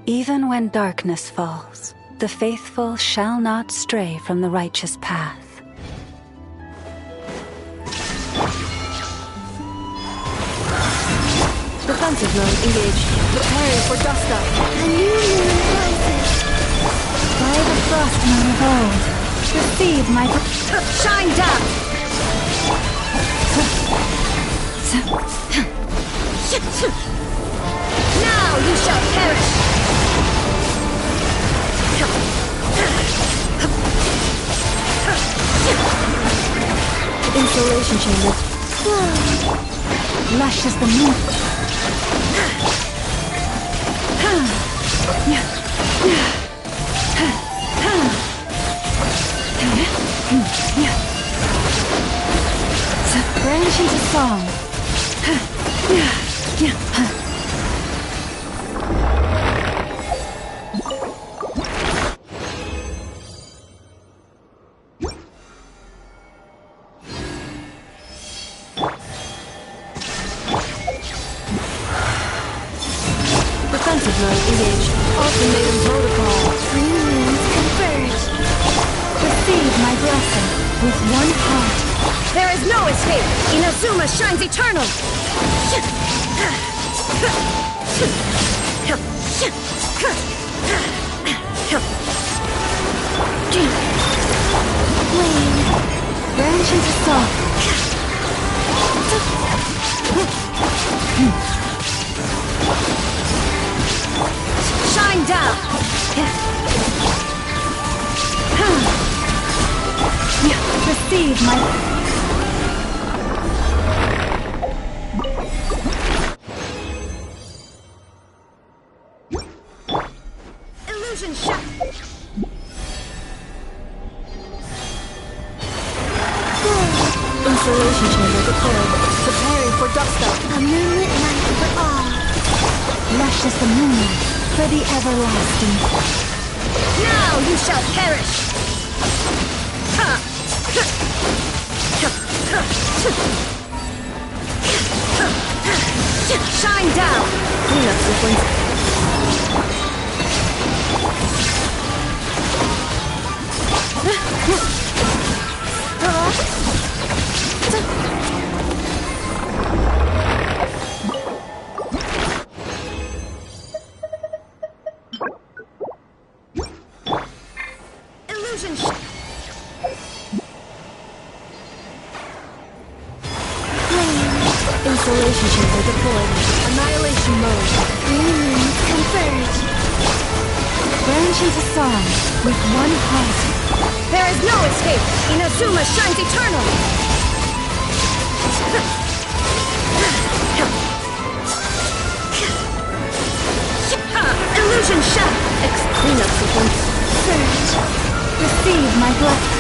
Even when darkness falls, the faithful shall not stray from the righteous path. Defensive mode engaged. Preparing for dust up. A new moon rises. By the frost moon of old, receive my Shine down! Now you shall perish! Insulation chamber. lush as the moon. Branch into song. Defensive mode engaged. Ultimatum protocol. Three moons converge. Receive my blessing with one heart. There is no escape! Inazuma shines eternal! Flame, branch into song. Shine down! Receive my... Illusion shot! Insulation chamber deployed. Preparing for dust up. A moonlit night for all. Lush as the moon for the everlasting. Now you shall perish! Shine down! Cleanup sequence. Illusion shot. Insulation chamber deployed. Annihilation mode. Three moons converge. Branch into song with one heart. There is no escape! Inazuma shines eternal! Illusion shot! Cleanup sequence. Surge. Receive my blessing.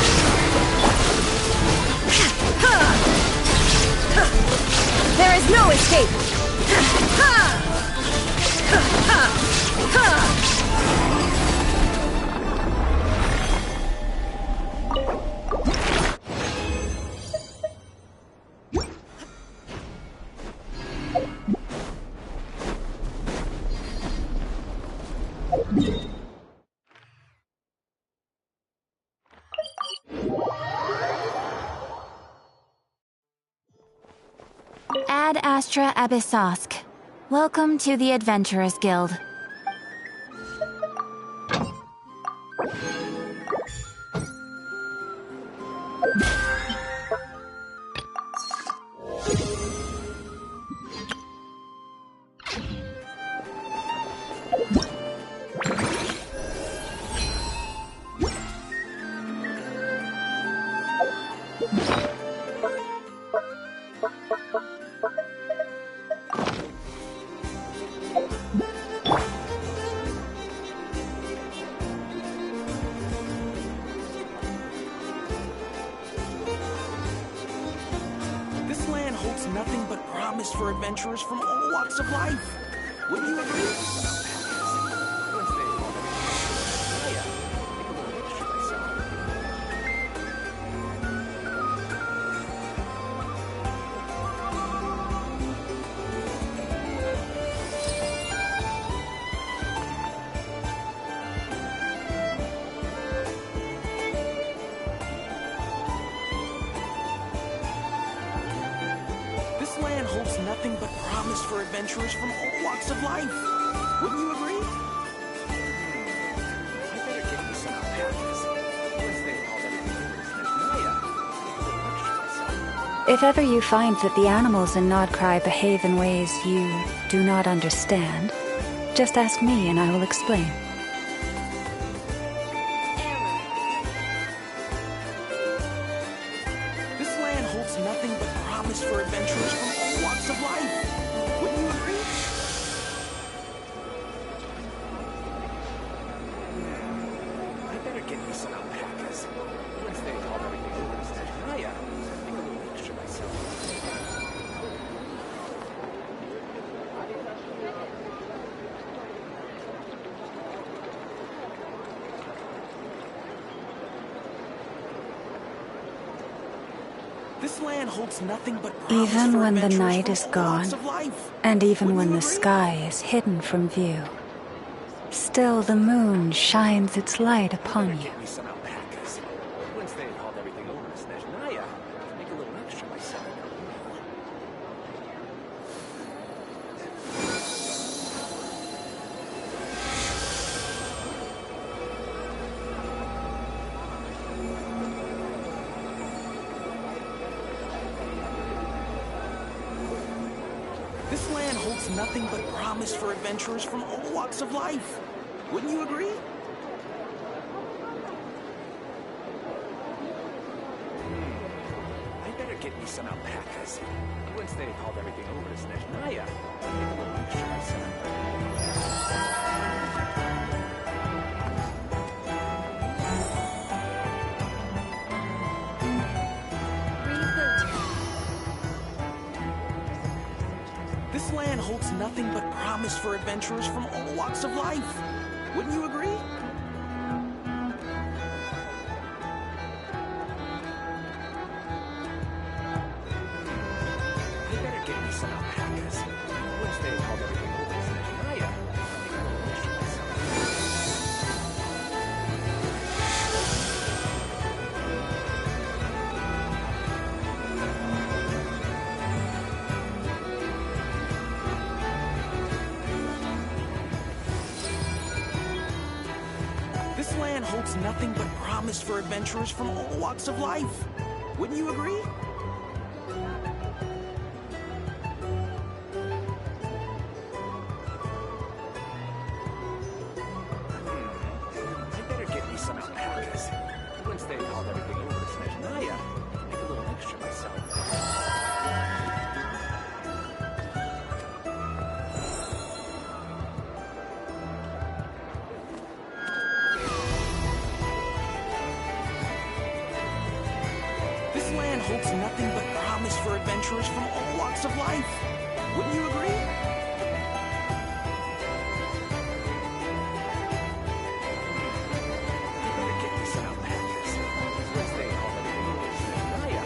There is no escape! Ad Astra Abyssosk. Welcome to the Adventurers Guild. This land holds nothing but promise for adventurers from all walks of life. Wouldn't you agree? land holds nothing but promise for adventurers from all walks of life. Wouldn't you agree? I better get you some alpacas. Once they hauled everything over to Serenitea, take a little extra myself. If ever you find that the animals in Nod-Krai behave in ways you do not understand, just ask me and I will explain. This land holds nothing but promise for adventurers from all walks of life. Wouldn't you agree? I better get me some alpacas. Once they hauled everything over to Serenitea, take a little extra myself. This land holds nothing but promise Even for when the adventurers night from is all gone, walks of life. and even when Wouldn't the you agree? sky is hidden from view, still the moon shines its light upon you. Get me some alpacas. Once they hauled everything over to Serenitea, make a little extra myself. This land holds nothing but promise for adventurers from all walks of life. Wouldn't you agree? I better get me some alpacas. Once they hauled everything over to Serenitea, make a little extra myself. This land holds nothing but promise for adventurers from all walks of life. Wouldn't you agree? I better get me some alpacas. Once they hauled everything over to Serenitea, make a little extra myself. This land holds nothing but promise for adventurers from all walks of life. Wouldn't you agree? I better get me some alpacas. Once they hauled everything over to Serenitea, make a little extra myself. This land holds nothing but promise for adventurers from all walks of life. Wouldn't you agree? I better get me some alpacas. Once they hauled everything over to Serenitea,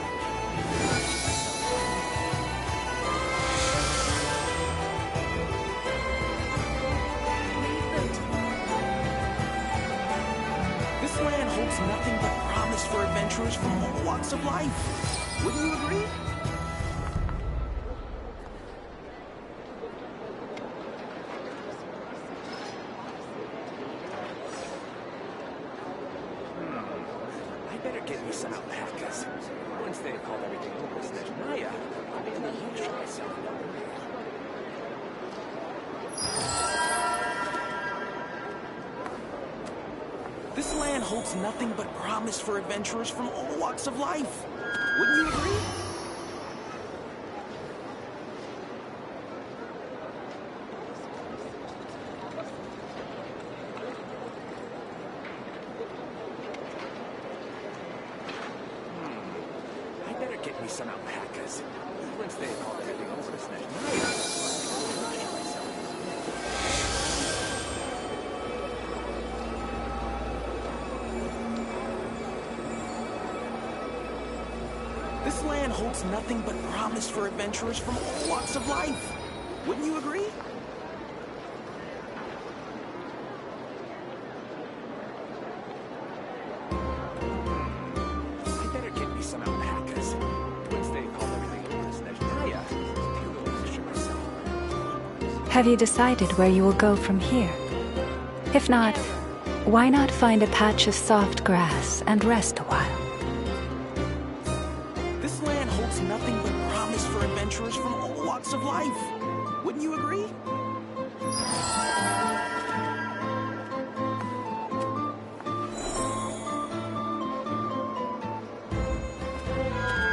this land holds nothing but promise for adventurers from all walks of life. Wouldn't you agree? I better get me some alpacas. Once they hauled everything over to Serenitea, I'll make a little extra myself. This land holds nothing but promise for adventurers from all walks of life. Wouldn't you agree? I better get me some alpacas. Once they hauled everything over to Serenitea, I'll make a little extra myself. This land holds nothing but promise for adventurers from all walks of life. Wouldn't you agree? I better get me some alpacas. Once they hauled everything over to Serenitea, Have you decided where you will go from here? If not, why not find a patch of soft grass and rest a while? This land holds nothing but promise for adventurers from all walks of life. Wouldn't you agree?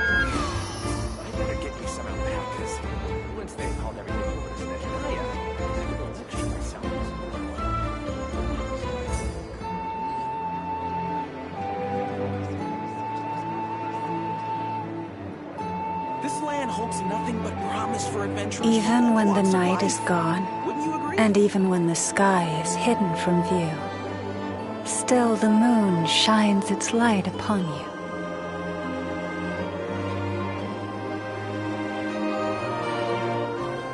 I better get me some alpacas. Once they hauled everything over to Serenitea, I took a little extra myself. This land holds nothing but promise for adventurers. Even when the night is gone, Wouldn't you agree? and even when the sky is hidden from view, still the moon shines its light upon you.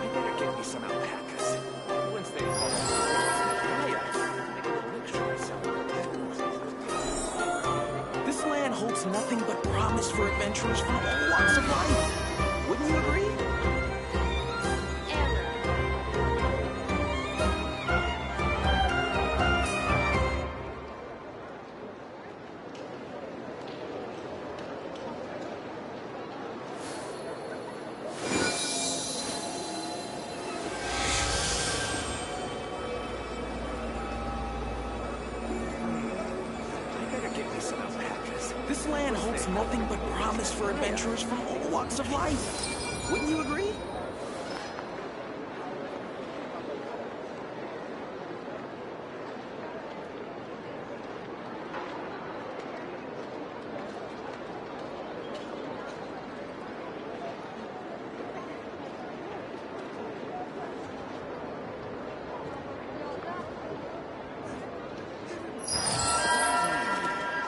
I better get me some alpacas. Once they haul everything over to Serenitea, I took a little extra myself. This land holds nothing but promise for adventurers from all walks of life. Wouldn't you agree? I better get me some alpacas. This land holds nothing but promise for adventurers from all walks of life. Wouldn't you agree?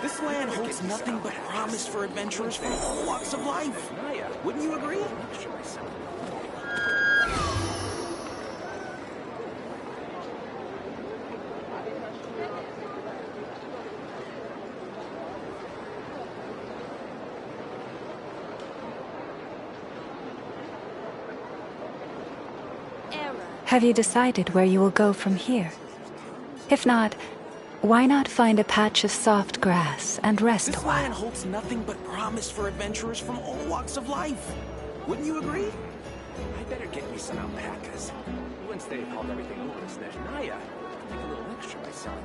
This land holds nothing but promise for adventurers from all walks of life. Wouldn't you agree? Have you decided where you will go from here? If not, why not find a patch of soft grass and rest a This while? land holds nothing but promise for adventurers from all walks of life. Wouldn't you agree? I better get me some alpacas. Once they've hauled everything over to Serenitea, I can make a little extra myself.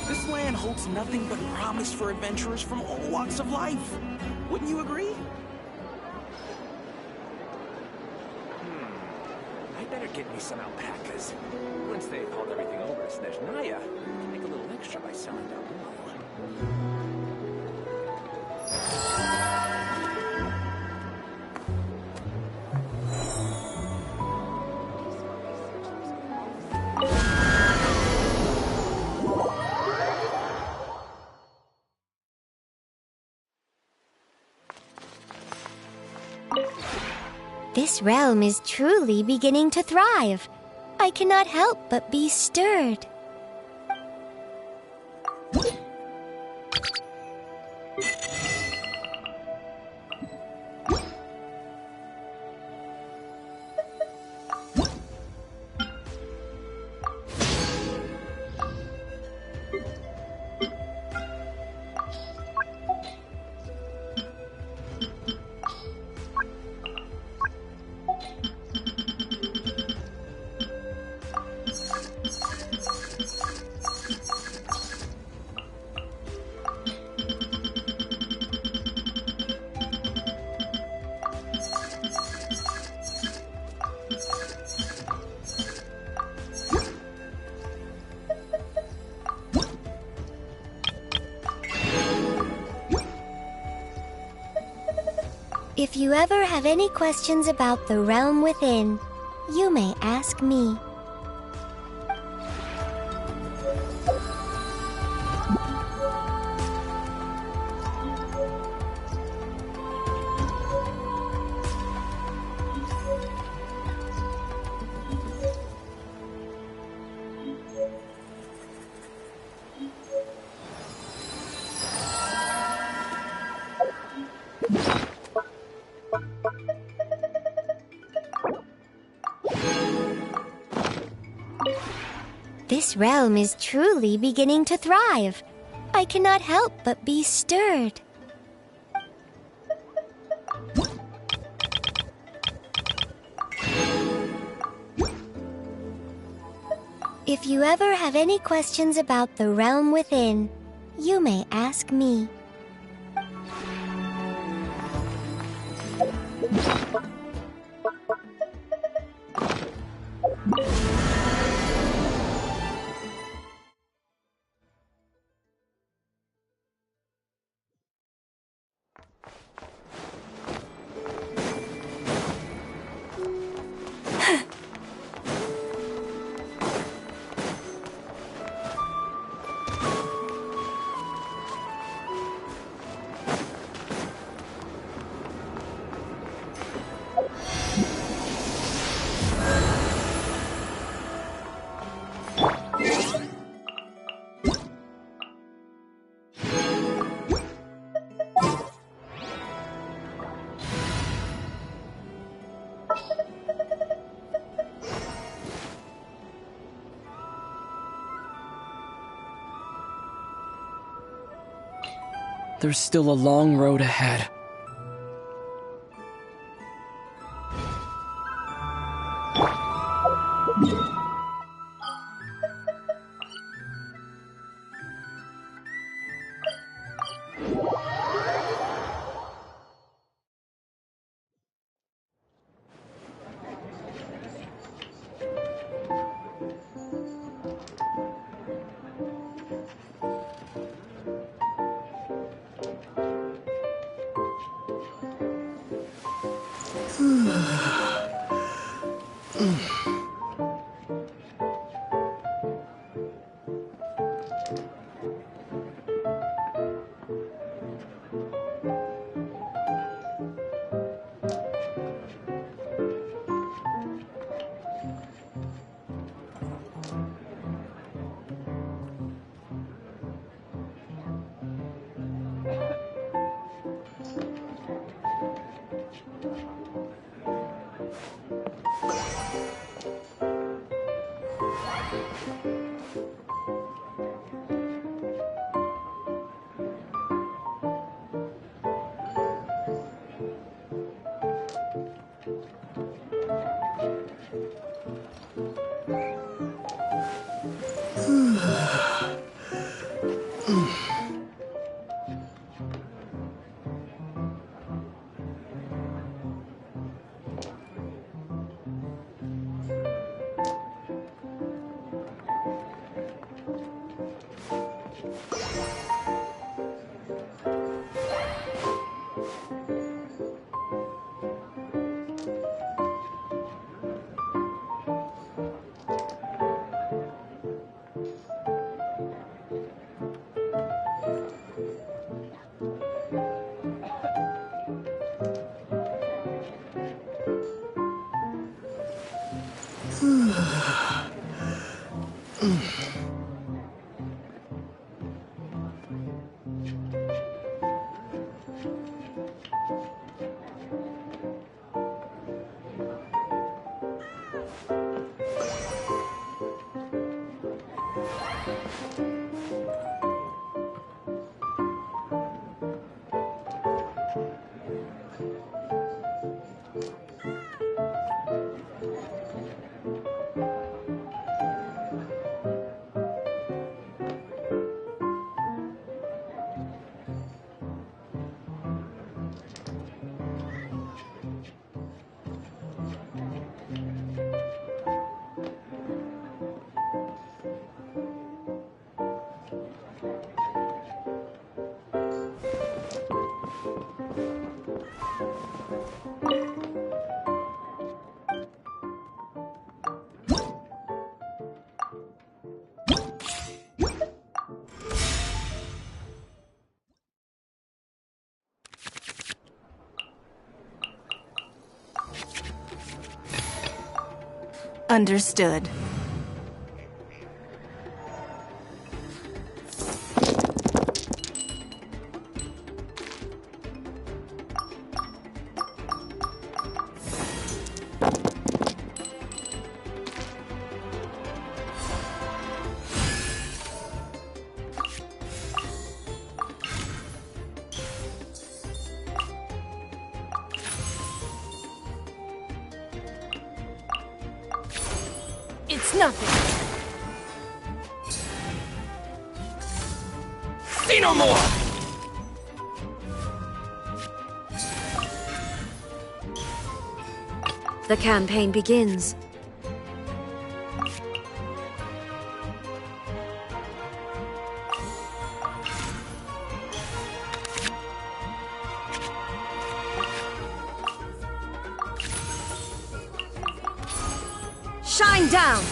This land holds nothing but promise for adventurers from all walks of life. Wouldn't you agree? I better get me some alpacas. Once they've hauled everything over to Serenitea, I can make a little extra by selling down below. This realm is truly beginning to thrive. I cannot help but be stirred. If you ever have any questions about the realm within, you may ask me. This realm is truly beginning to thrive. I cannot help but be stirred. If you ever have any questions about the realm within, you may ask me. There's still a long road ahead. Understood. It's nothing. See no more! The campaign begins. Shine down!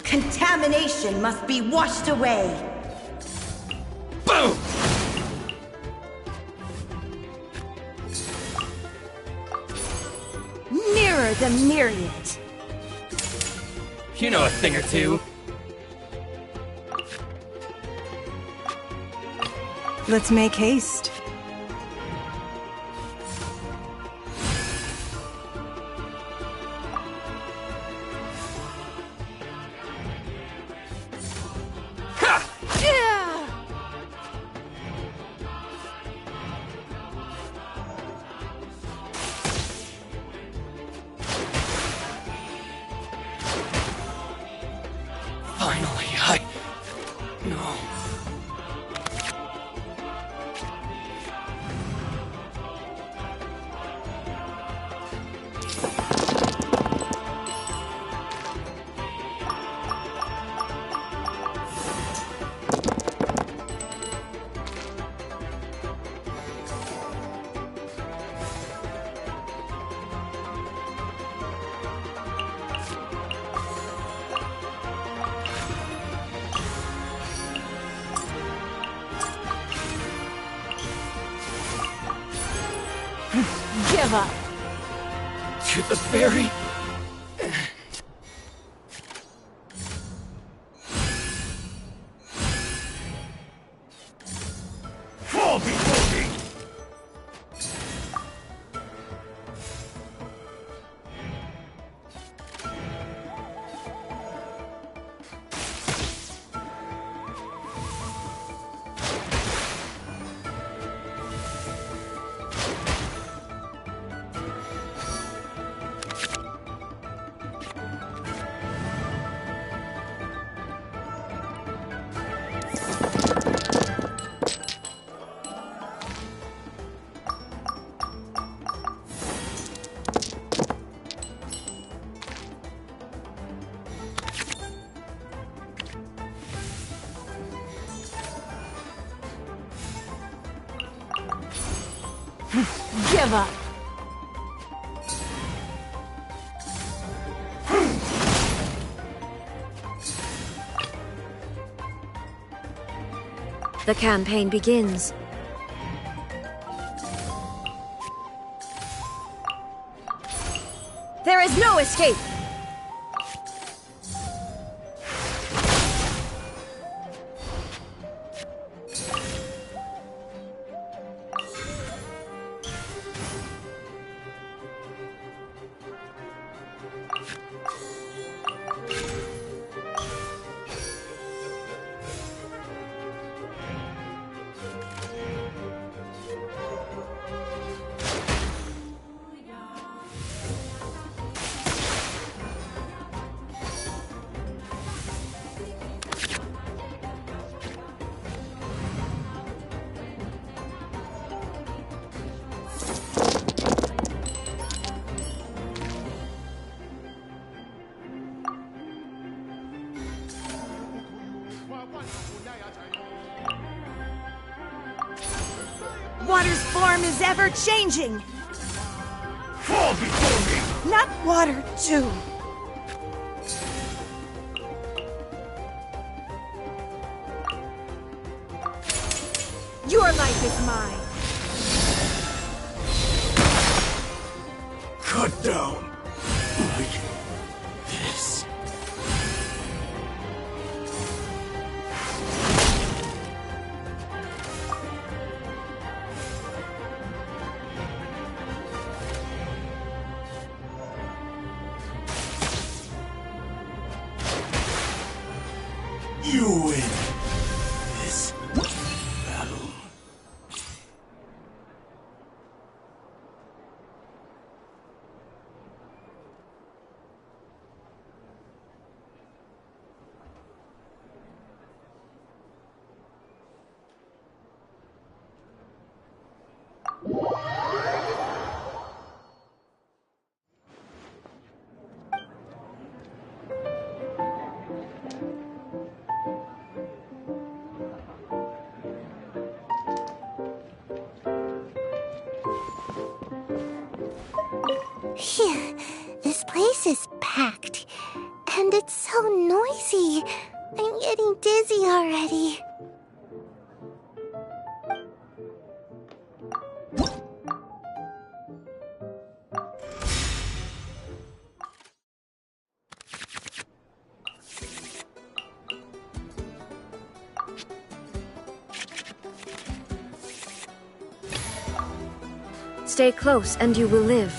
Contamination must be washed away. Boom! Mirror the myriad. You know a thing or two. Let's make haste. Finally, No. Give up. To the berry. Fall before me! Give up. The campaign begins. There is no escape! water's form is ever changing. Fall before me! Not water, too. Your life is mine. Cut down. Like this. You win this battle. Phew, this place is packed. And it's so noisy. I'm getting dizzy already. Stay close and you will live.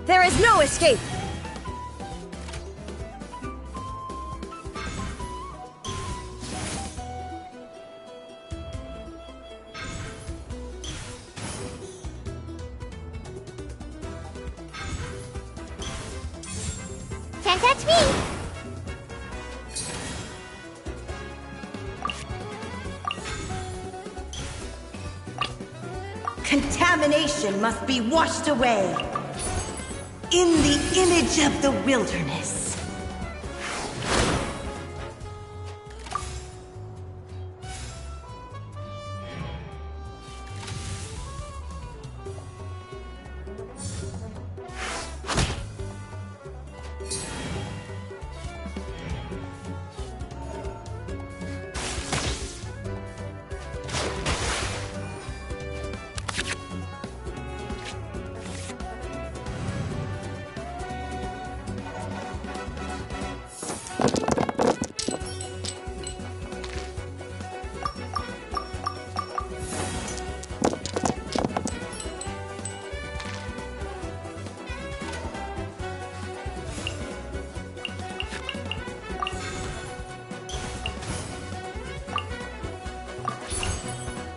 There is no escape! Can't touch me! Contamination must be washed away. In the image of the wilderness.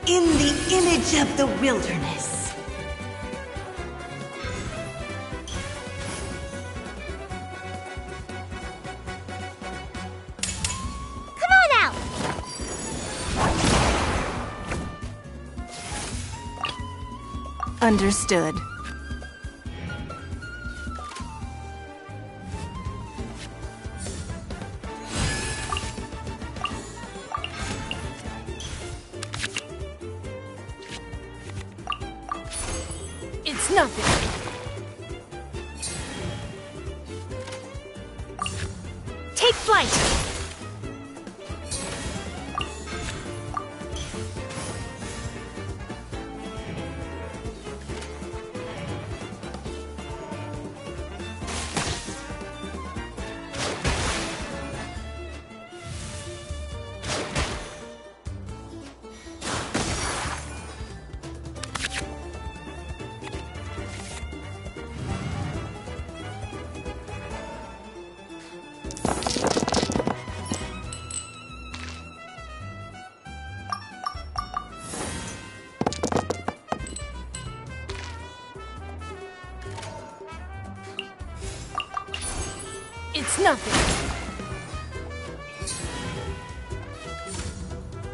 In the image of the wilderness. Come on out! Understood. It's nothing. Take flight! It's nothing.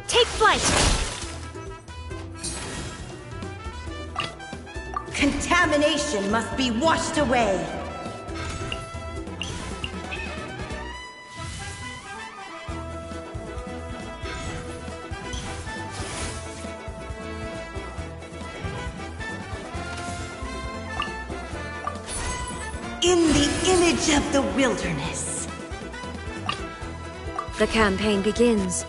Take flight. Contamination must be washed away. In the image of the wilderness. The campaign begins.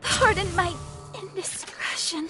Pardon my indiscretion.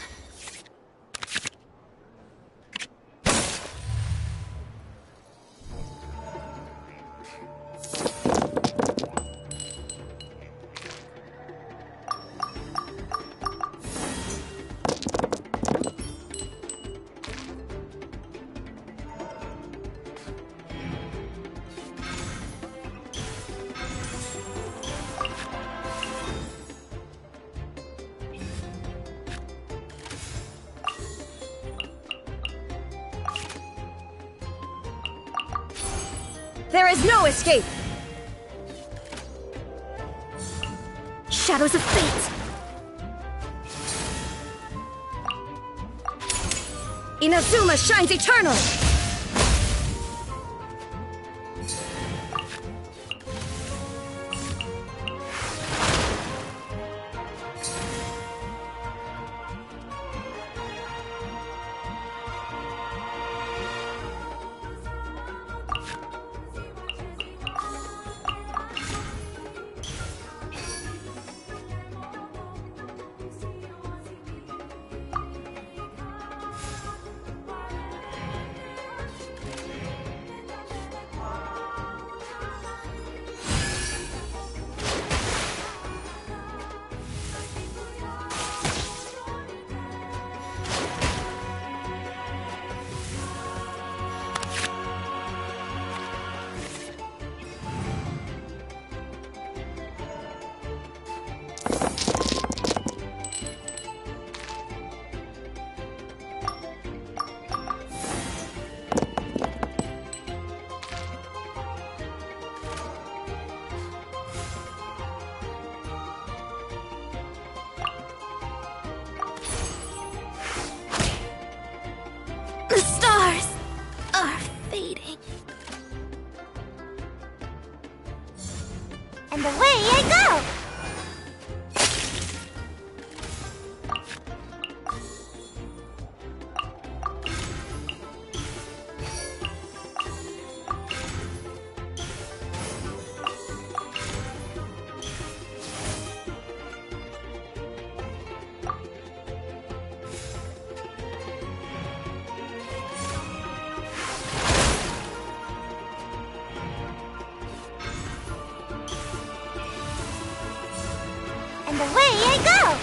There is no escape! Shadows of fate. Inazuma shines eternal! The stars are fading. And away I go! And away I go!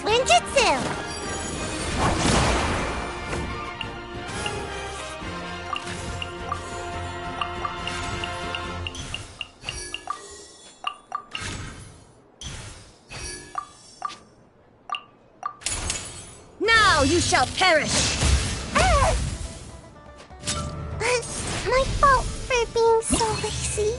Ninjutsu! Now you shall perish! It's my fault for being so lazy.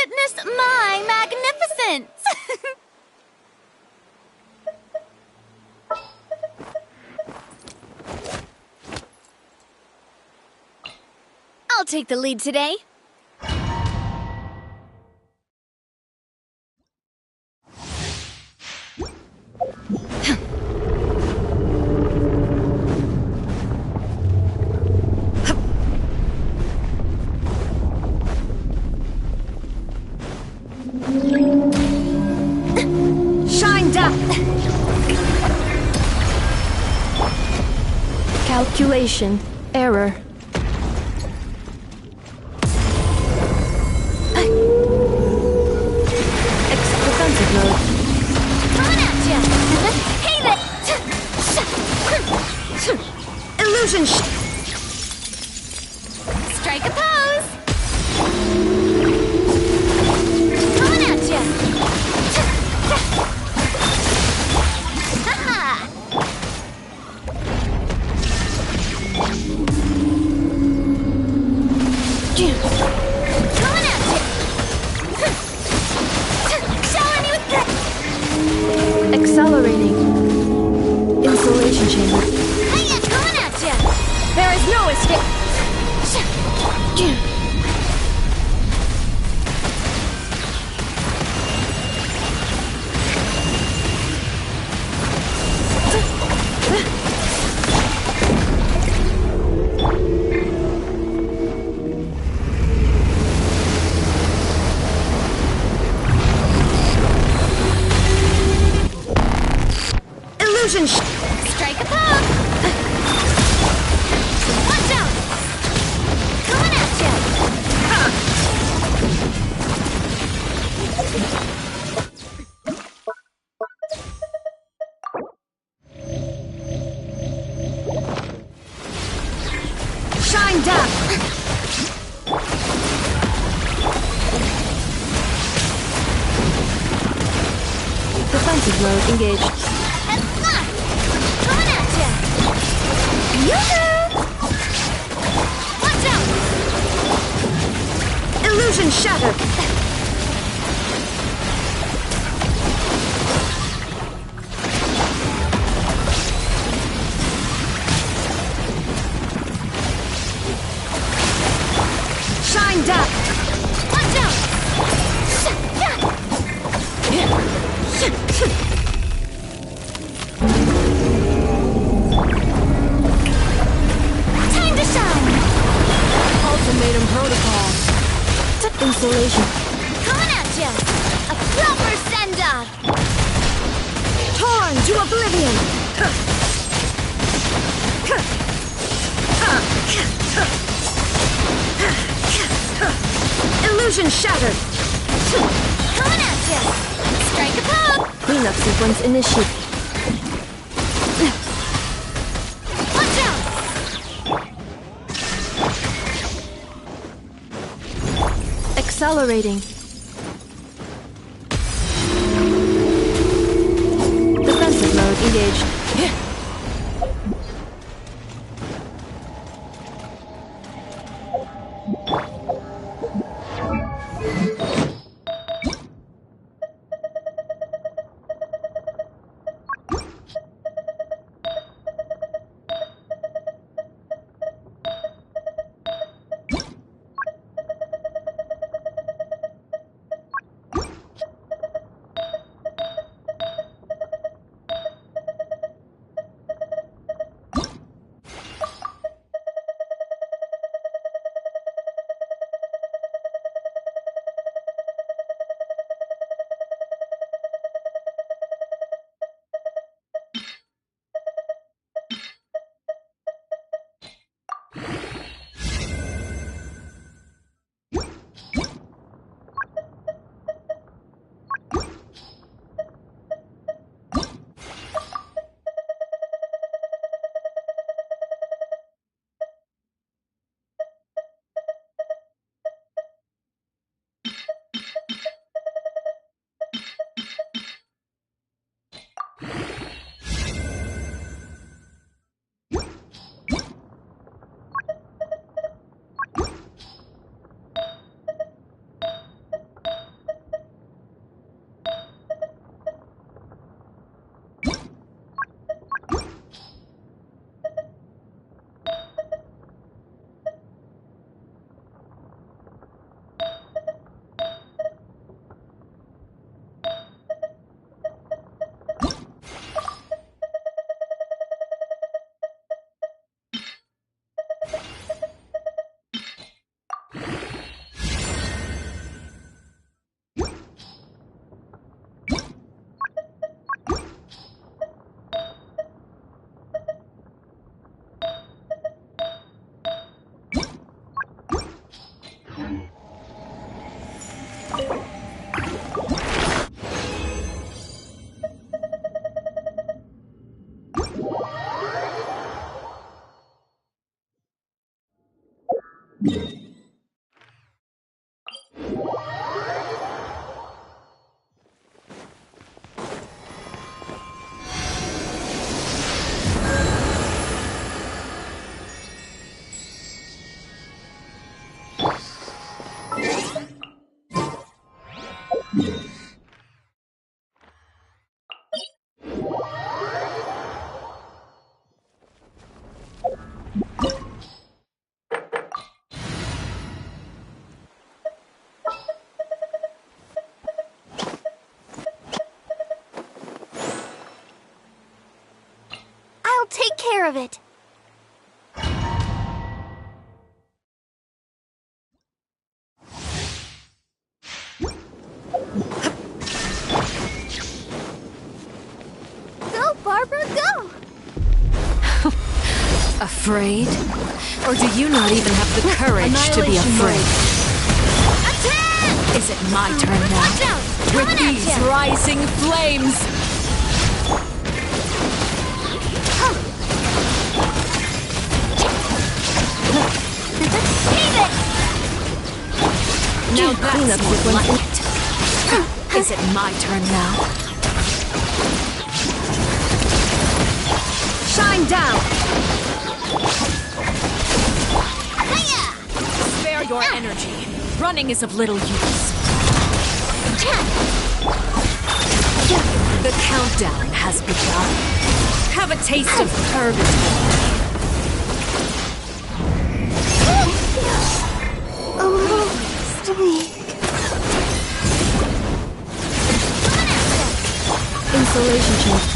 Witness my magnificence! I'll take the lead today. Calculation error. Defensive mode. Coming at ya! Hey there! Illusion Strike a pose! Coming at ya! Ha-ha! Coming at ya! Showing you with accelerating. Insulation chamber. Hiya! Coming at ya! There is no escape. Illusion Strike a pose! Watch out! Coming at ya! shine down. Defensive mode engaged. Coming at ya! Yoo-hoo! Watch out! Illusion shattered. Shine down. Watch out! Insulation. Coming at ya! A proper send-off! Torn to oblivion. Illusion shattered. Coming at ya! Strike a pose! Cleanup sequence initiated. Watch out! Accelerating. Defensive mode engaged. Take care of it. Go, Barbara, go! Afraid? Or do you not even have the courage to be afraid? Attack! Is it my turn now? Watch out! With Coming at these ya! rising flames! Now that's more like it. Is it my turn now? Shine down! Spare your energy. Running is of little use. The countdown has begun. Have a taste of purgatory. A little weak. Insulation change.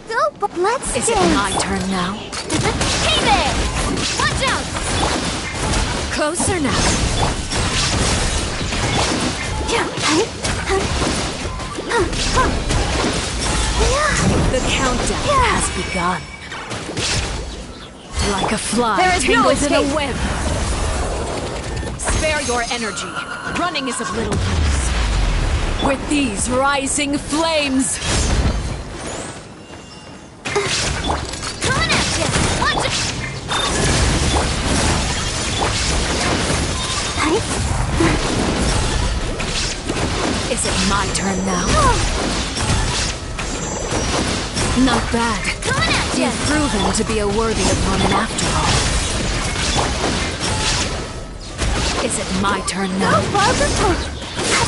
Go, but let's Is it my turn now? Hey there! Watch out! Closer now. The countdown has begun. Like a fly tangled in a web. Spare your energy. Running is of little use. With these rising flames. Coming at you! Watch it! Is it my turn now? Not bad. Coming at you! You've proven to be a worthy opponent after all. Is it my turn now? I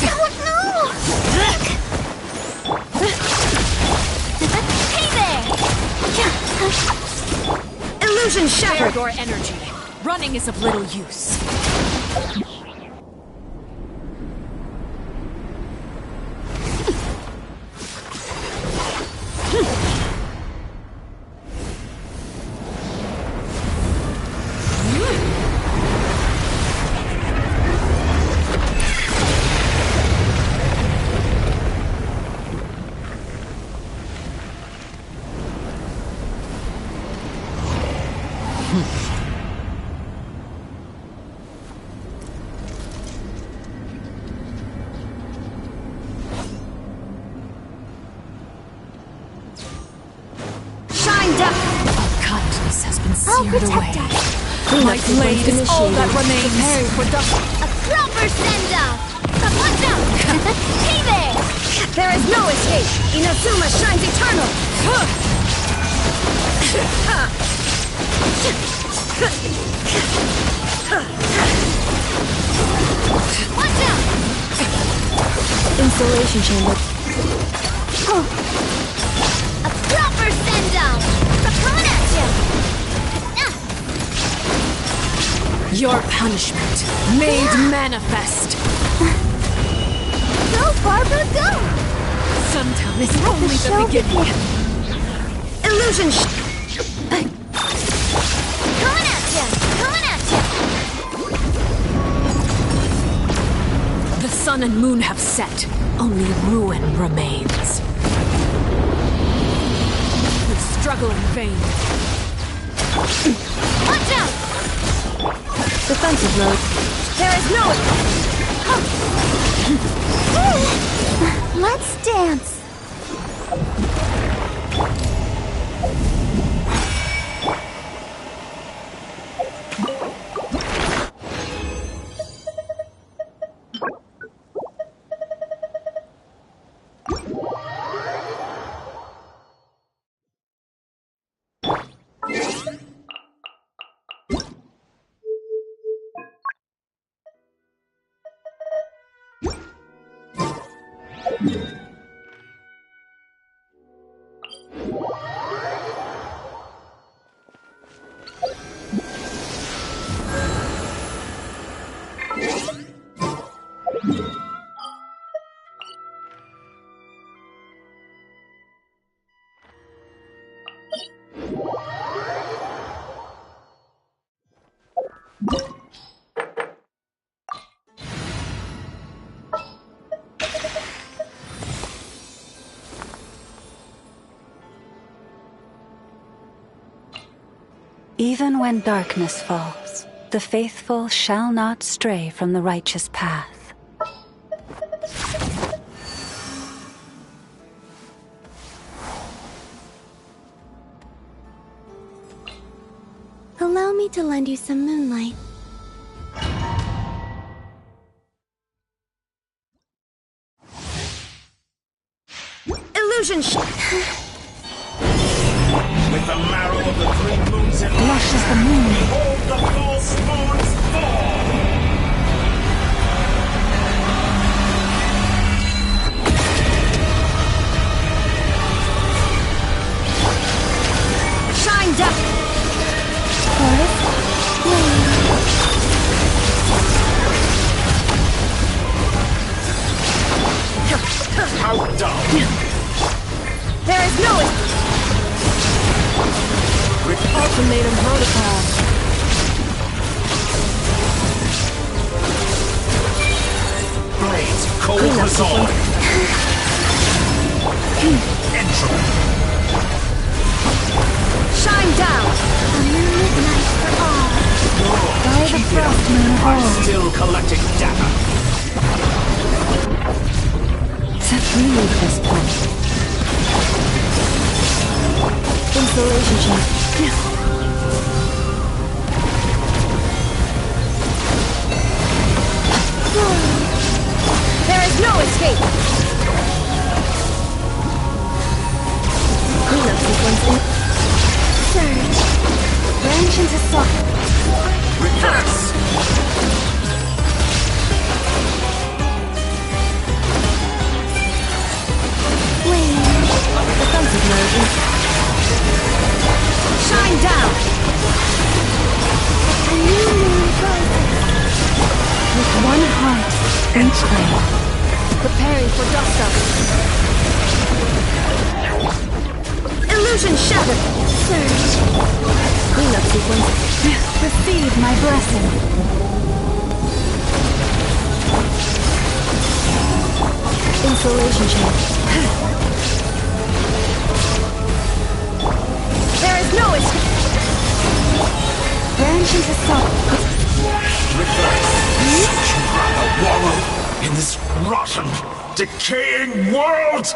don't know! Hey there! Illusion shattered! Spare your energy. Running is of little use. I'll protect us. My blade is all that remains. Prepare for the... A proper send-off! But watch out! Hey there! There is no escape! Inazuma shines eternal! Watch out! Installation chamber. A proper send-down! Coming at you! Your punishment made manifest. Go, Barbara, go! Suntown is only the beginning. Illusion coming at you! Coming at you! The sun and moon have set. Only ruin remains. We struggle in vain. Watch out! Defensive mode. There is no... Let's dance. Even when darkness falls, the faithful shall not stray from the righteous path. Allow me to lend you some moonlight. Illusion With the marrow of the three moons in Blush as the moon. behold the false moons fall! shined up! How dumb! There is no... Ultimatum resolve. Entropy. Shine down! A new midnight for all. By the frost moon of I'm old. still collecting data. Leave this place. Installation check. There is no escape! Cleanup sequence in. Surge. Branch into soft. Reverse. Defensive mode in. Shine down! A new moon rises. With one heart, each way. Preparing for dust up. Illusion shattered! Surge. Cleanup sequence. Receive my blessing. Installation check. There is no escape! Branch into salt. Reverse. Rather wallow in this rotten, decaying world.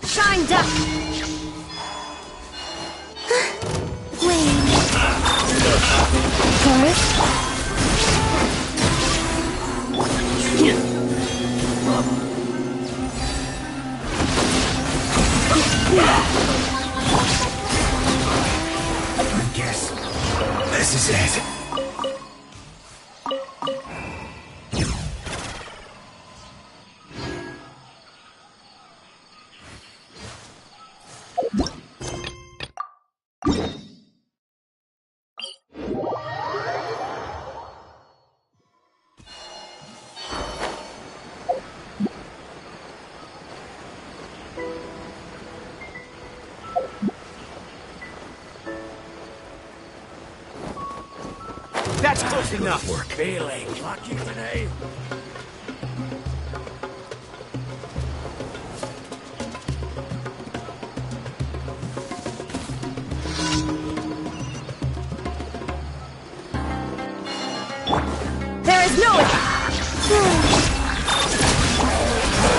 Shine down! Wayne. Taurus? I guess this is it. That's close enough. Work. Feeling lucky today. There is no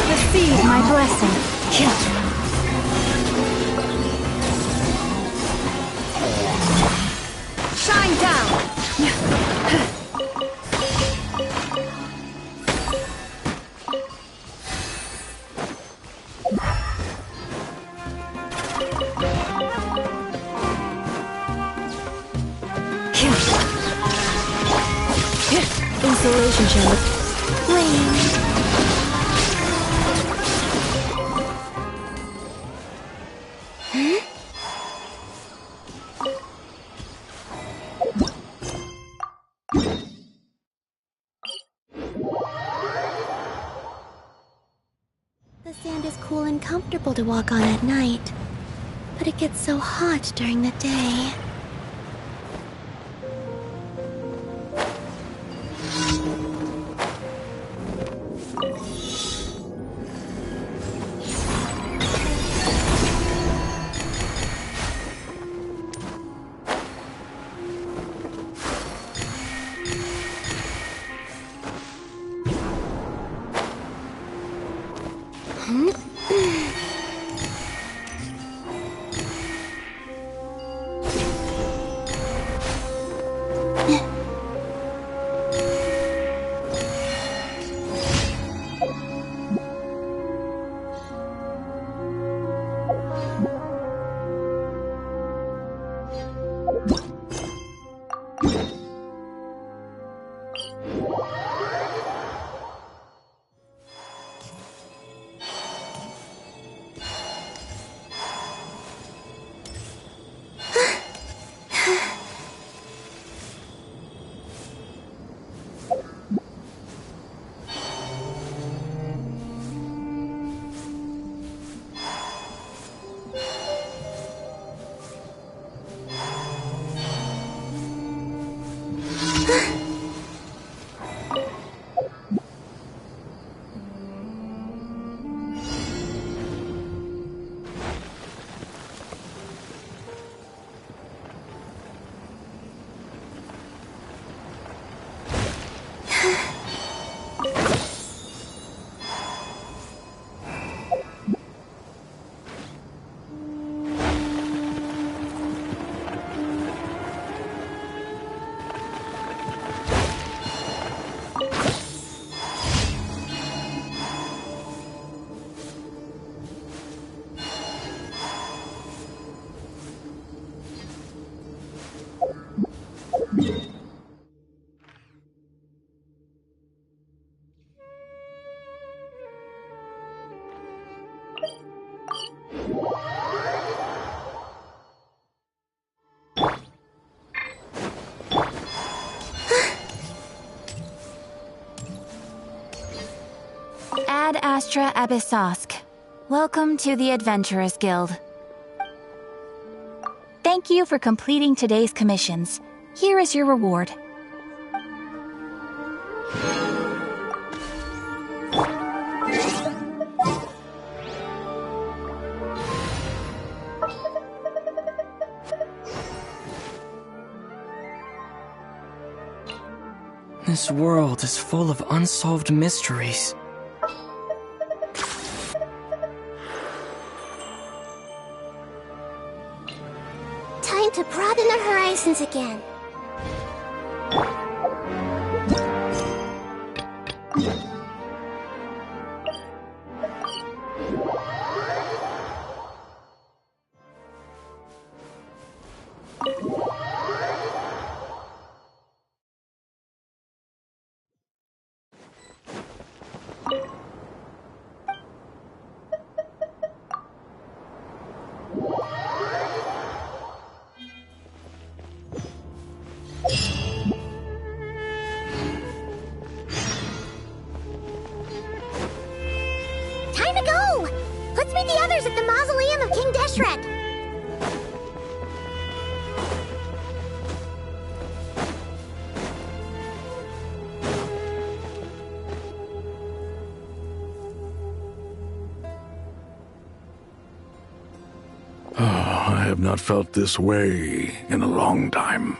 Receive my blessing. Shine down! Installation chamber. Wayne. The sand is cool and comfortable to walk on at night, but it gets so hot during the day. Ad Astra Abyssosque. Welcome to the Adventurers Guild. Thank you for completing today's commissions. Here is your reward. This world is full of unsolved mysteries. Time to broaden our horizons again. Time to go! Let's meet the others at the mausoleum of King Deshret. I have not felt this way in a long time.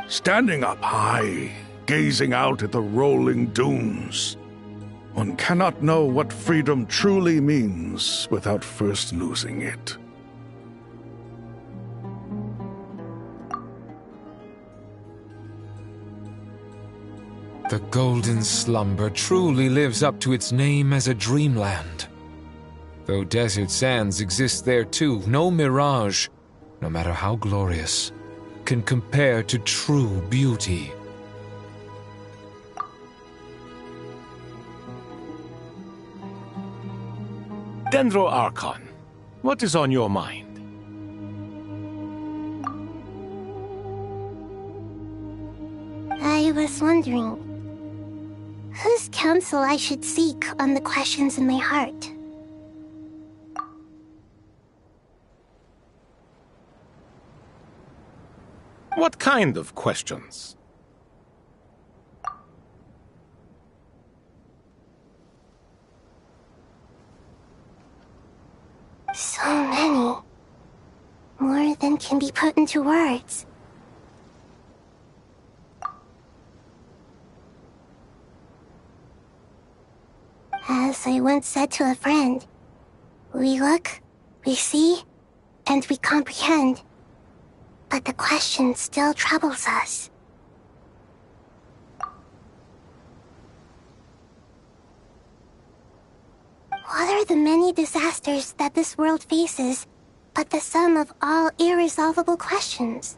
Standing up high, gazing out at the rolling dunes, one cannot know what freedom truly means without first losing it. The golden slumber truly lives up to its name as a dreamland. Though desert sands exist there too, no mirage, no matter how glorious, can compare to true beauty. Dendro Archon, what is on your mind? I was wondering whose counsel I should seek on the questions in my heart. What kind of questions? So many. More than can be put into words. As I once said to a friend, we look, we see, and we comprehend. But the question still troubles us. What are the many disasters that this world faces, but the sum of all irresolvable questions?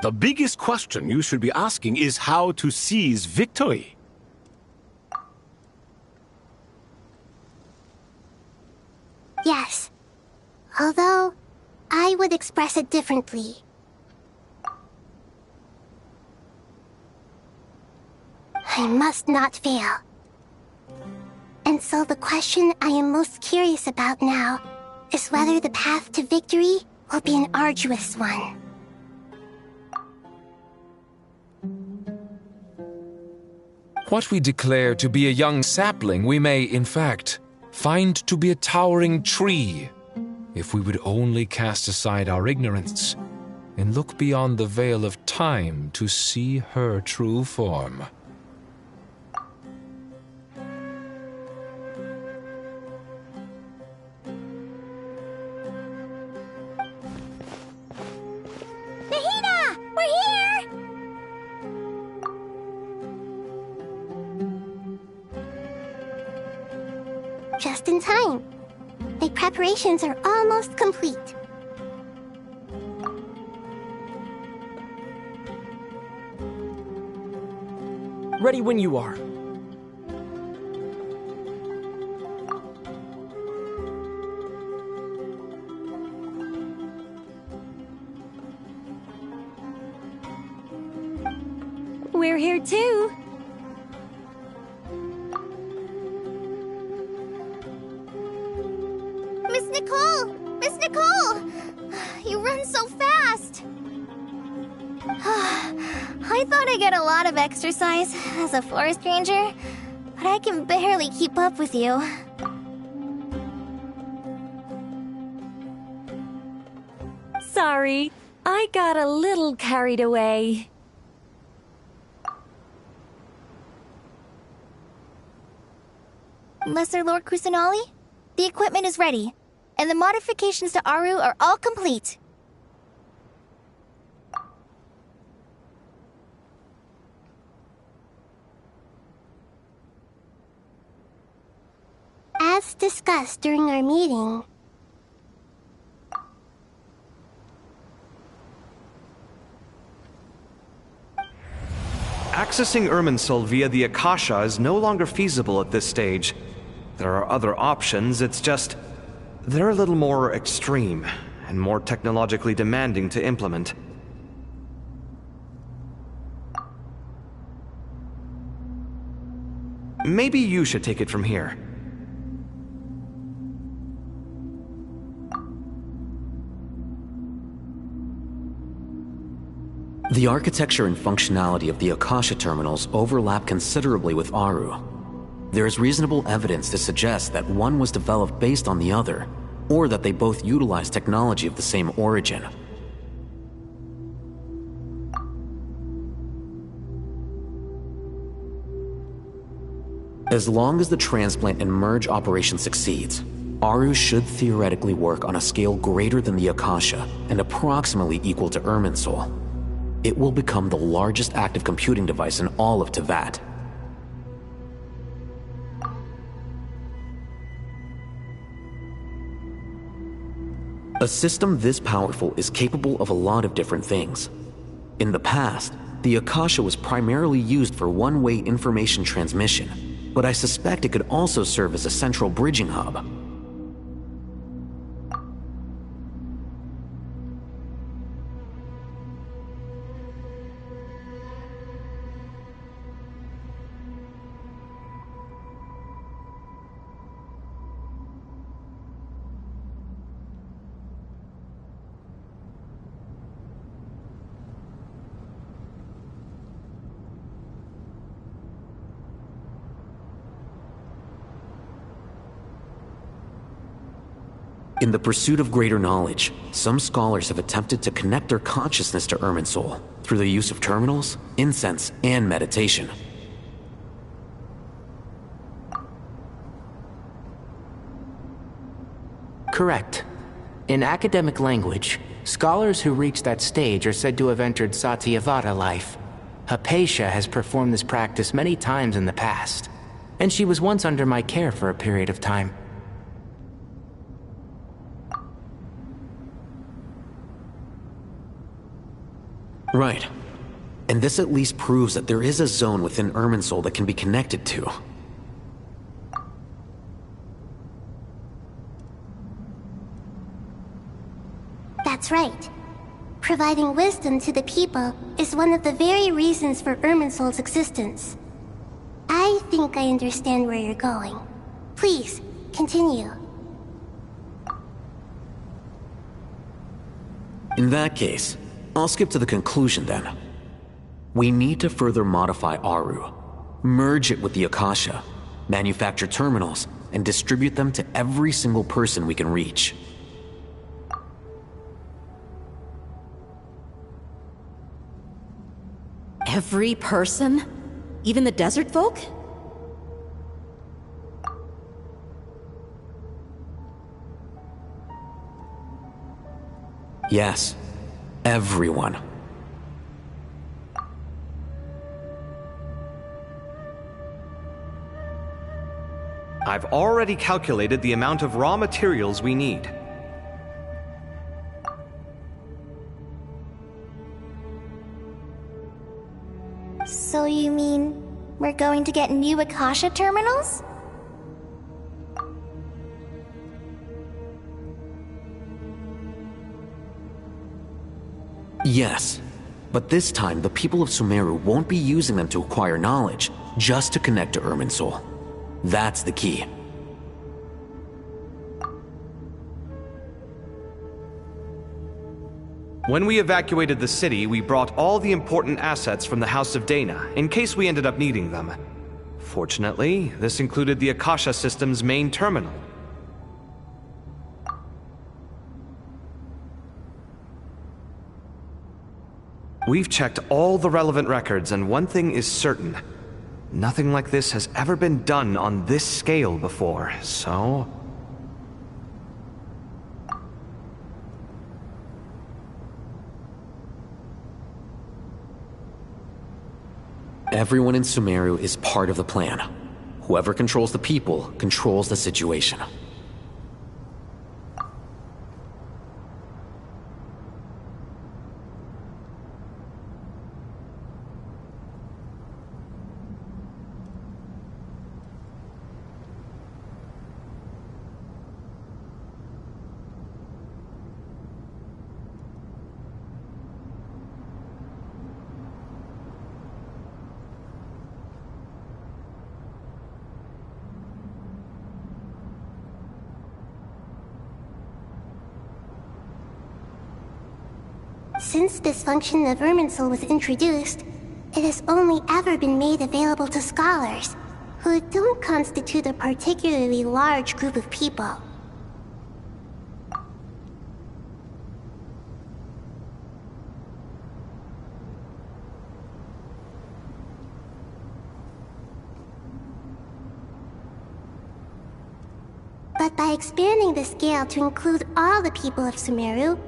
The biggest question you should be asking is how to seize victory. Yes. Although, I would express it differently. I must not fail. And so the question I am most curious about now is whether the path to victory will be an arduous one. What we declare to be a young sapling, we may, in fact, find to be a towering tree, if we would only cast aside our ignorance and look beyond the veil of time to see her true form. Nahida! We're here! Just in time. The preparations are almost complete. Ready when you are. We're here too. Miss Nicole! Miss Nicole! You run so fast! I thought I'd get a lot of exercise as a forest ranger, but I can barely keep up with you. Sorry, I got a little carried away. Lesser Lord Kusanali, the equipment is ready, and the modifications to Aru are all complete. As discussed during our meeting, accessing Irminsul via the Akasha is no longer feasible at this stage. There are other options, it's just they're a little more extreme and more technologically demanding to implement. Maybe you should take it from here. The architecture and functionality of the Akasha terminals overlap considerably with Aru. There is reasonable evidence to suggest that one was developed based on the other, or that they both utilize technology of the same origin. As long as the transplant and merge operation succeeds, Aru should theoretically work on a scale greater than the Akasha and approximately equal to Irminsul. It will become the largest active computing device in all of Teyvat. A system this powerful is capable of a lot of different things. In the past, the Akasha was primarily used for one-way information transmission, but I suspect it could also serve as a central bridging hub. In the pursuit of greater knowledge, some scholars have attempted to connect their consciousness to Irminsul through the use of terminals, incense, and meditation. Correct. In academic language, scholars who reach that stage are said to have entered Satyavada life. Hypatia has performed this practice many times in the past, and she was once under my care for a period of time. Right. And this at least proves that there is a zone within Irminsul that can be connected to. That's right. Providing wisdom to the people is one of the very reasons for Irminsul's existence. I think I understand where you're going. Please, continue. In that case, I'll skip to the conclusion then. We need to further modify Aru, merge it with the Akasha, manufacture terminals, and distribute them to every single person we can reach. Every person? Even the desert folk? Yes. Everyone. I've already calculated the amount of raw materials we need. So you mean we're going to get new Akasha terminals? Yes. But this time, the people of Sumeru won't be using them to acquire knowledge, just to connect to Irminsul. That's the key. When we evacuated the city, we brought all the important assets from the House of Dana, in case we ended up needing them. Fortunately, this included the Akasha system's main terminal. We've checked all the relevant records, and one thing is certain. Nothing like this has ever been done on this scale before, so... Everyone in Sumeru is part of the plan. Whoever controls the people controls the situation. Since this function of Irminsul was introduced, it has only ever been made available to scholars, who don't constitute a particularly large group of people. But by expanding the scale to include all the people of Sumeru,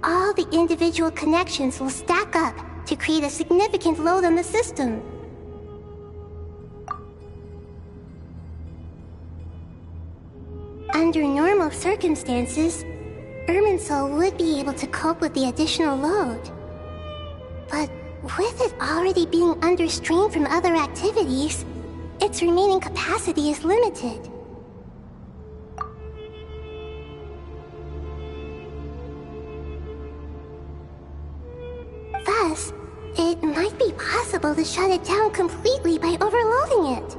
all the individual connections will stack up to create a significant load on the system. Under normal circumstances, Irminsul would be able to cope with the additional load. But with it already being under strain from other activities, its remaining capacity is limited. Thus, it might be possible to shut it down completely by overloading it.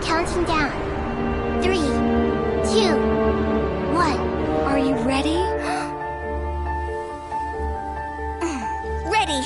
Counting down. 3, 2, 1. Are you ready? Ready!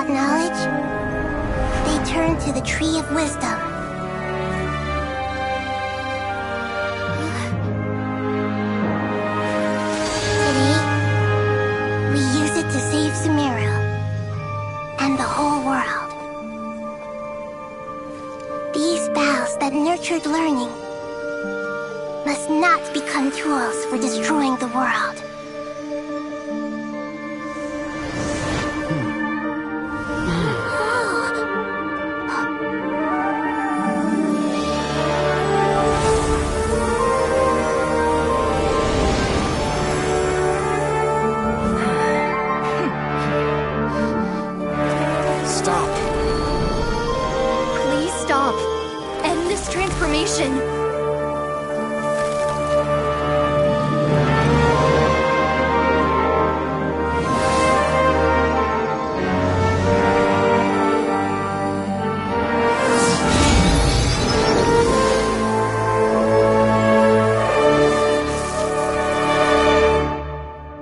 Knowledge, they turn to the Tree of Wisdom. Today, we use it to save Sumeru and the whole world. These boughs that nurtured learning must not become tools for destroying the world.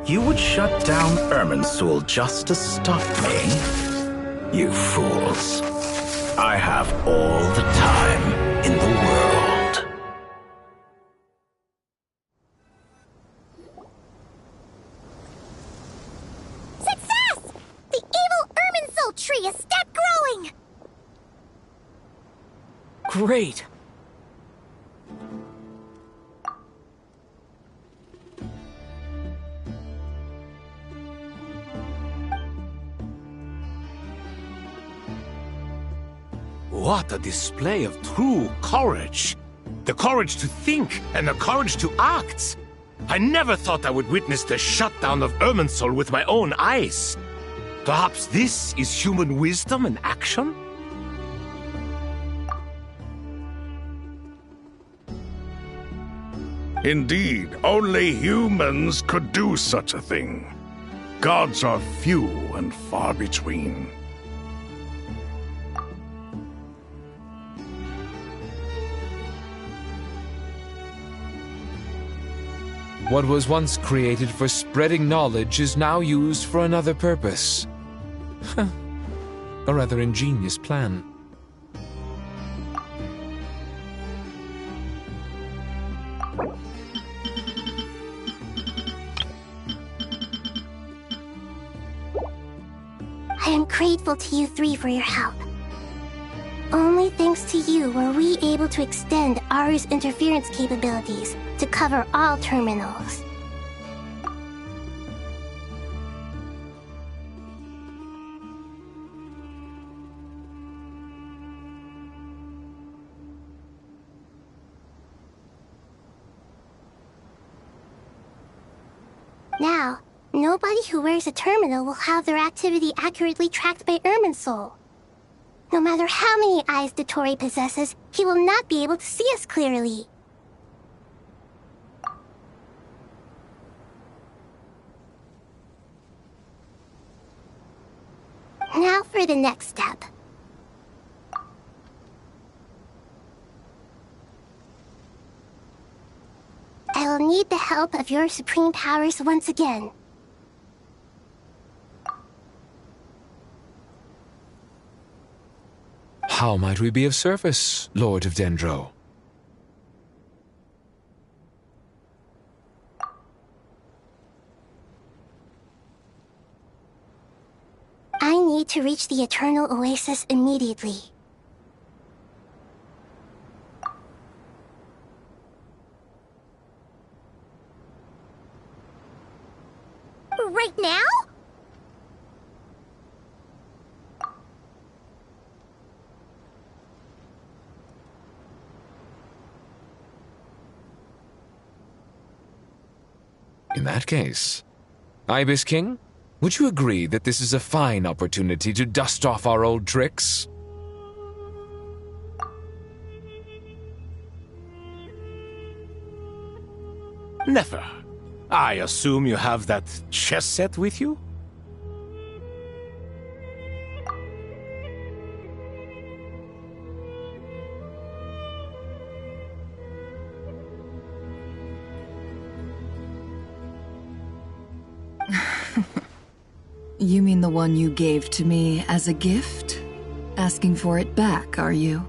You would shut down Irminsul just to stop me? You fools. I have all the time in the world. Success! The evil Irminsul tree has stopped growing! Great! What a display of true courage! The courage to think and the courage to act! I never thought I would witness the shutdown of Irminsul with my own eyes. Perhaps this is human wisdom in action? Indeed, only humans could do such a thing. Gods are few and far between. What was once created for spreading knowledge is now used for another purpose. A rather ingenious plan. I am grateful to you three for your help. Only thanks to you were we able to extend Aru's interference capabilities to cover all terminals. Now, nobody who wears a terminal will have their activity accurately tracked by Irminsul. No matter how many eyes Dottore possesses, he will not be able to see us clearly. Now for the next step. I will need the help of your supreme powers once again. How might we be of service, Lord of Dendro? I need to reach the Eternal Oasis immediately. Right now? In that case, Ibis King, would you agree that this is a fine opportunity to dust off our old tricks? Never. I assume you have that chess set with you? You mean the one you gave to me as a gift? Asking for it back, are you?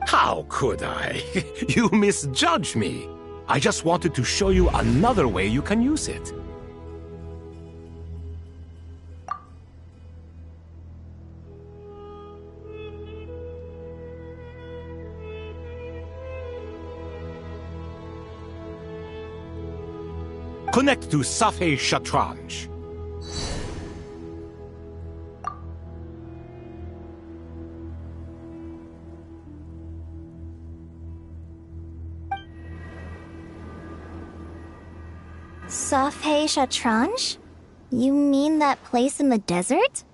How could I? You misjudge me. I just wanted to show you another way you can use it. Connect to Safei Shatranj. Safei Shatranj? You mean that place in the desert?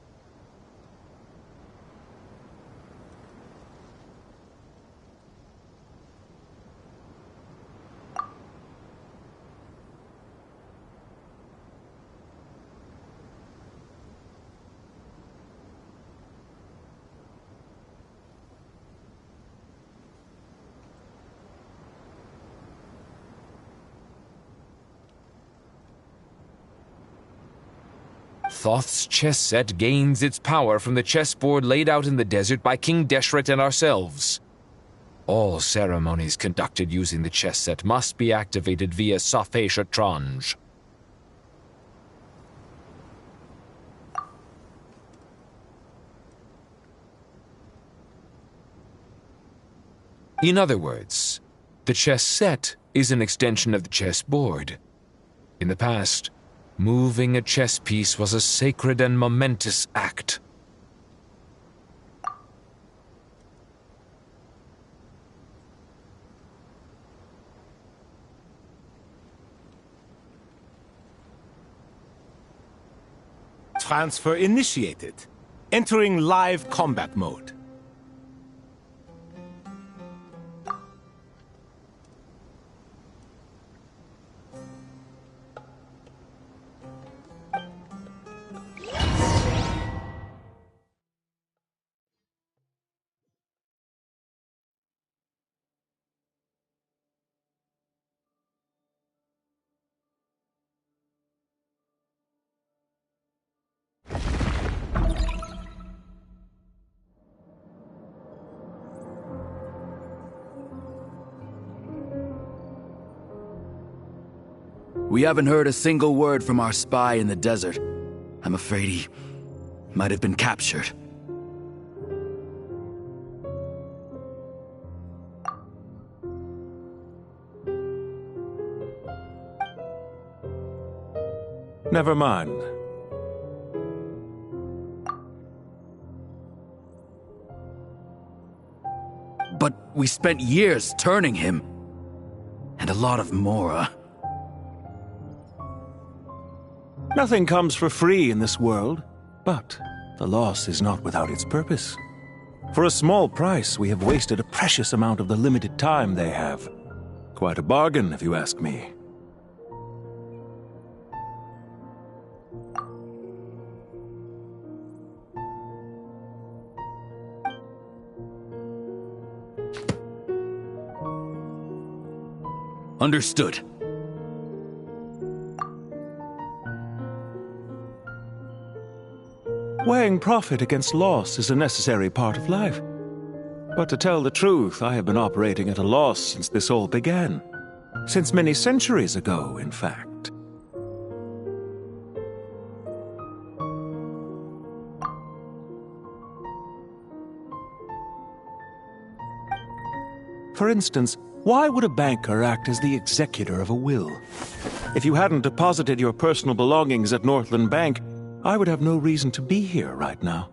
Thoth's chess set gains its power from the chessboard laid out in the desert by King Deshret and ourselves. All ceremonies conducted using the chess set must be activated via Safé Shatranj. In other words, the chess set is an extension of the chessboard. In the past, moving a chess piece was a sacred and momentous act. Transfer initiated. Entering live combat mode. We haven't heard a single word from our spy in the desert. I'm afraid he might have been captured. Never mind. But we spent years turning him. And a lot of Mora. Nothing comes for free in this world, but the loss is not without its purpose. For a small price, we have wasted a precious amount of the limited time they have. Quite a bargain, if you ask me. Understood. Weighing profit against loss is a necessary part of life. But to tell the truth, I have been operating at a loss since this all began. Since many centuries ago, in fact. For instance, why would a banker act as the executor of a will? If you hadn't deposited your personal belongings at Northland Bank, I would have no reason to be here right now.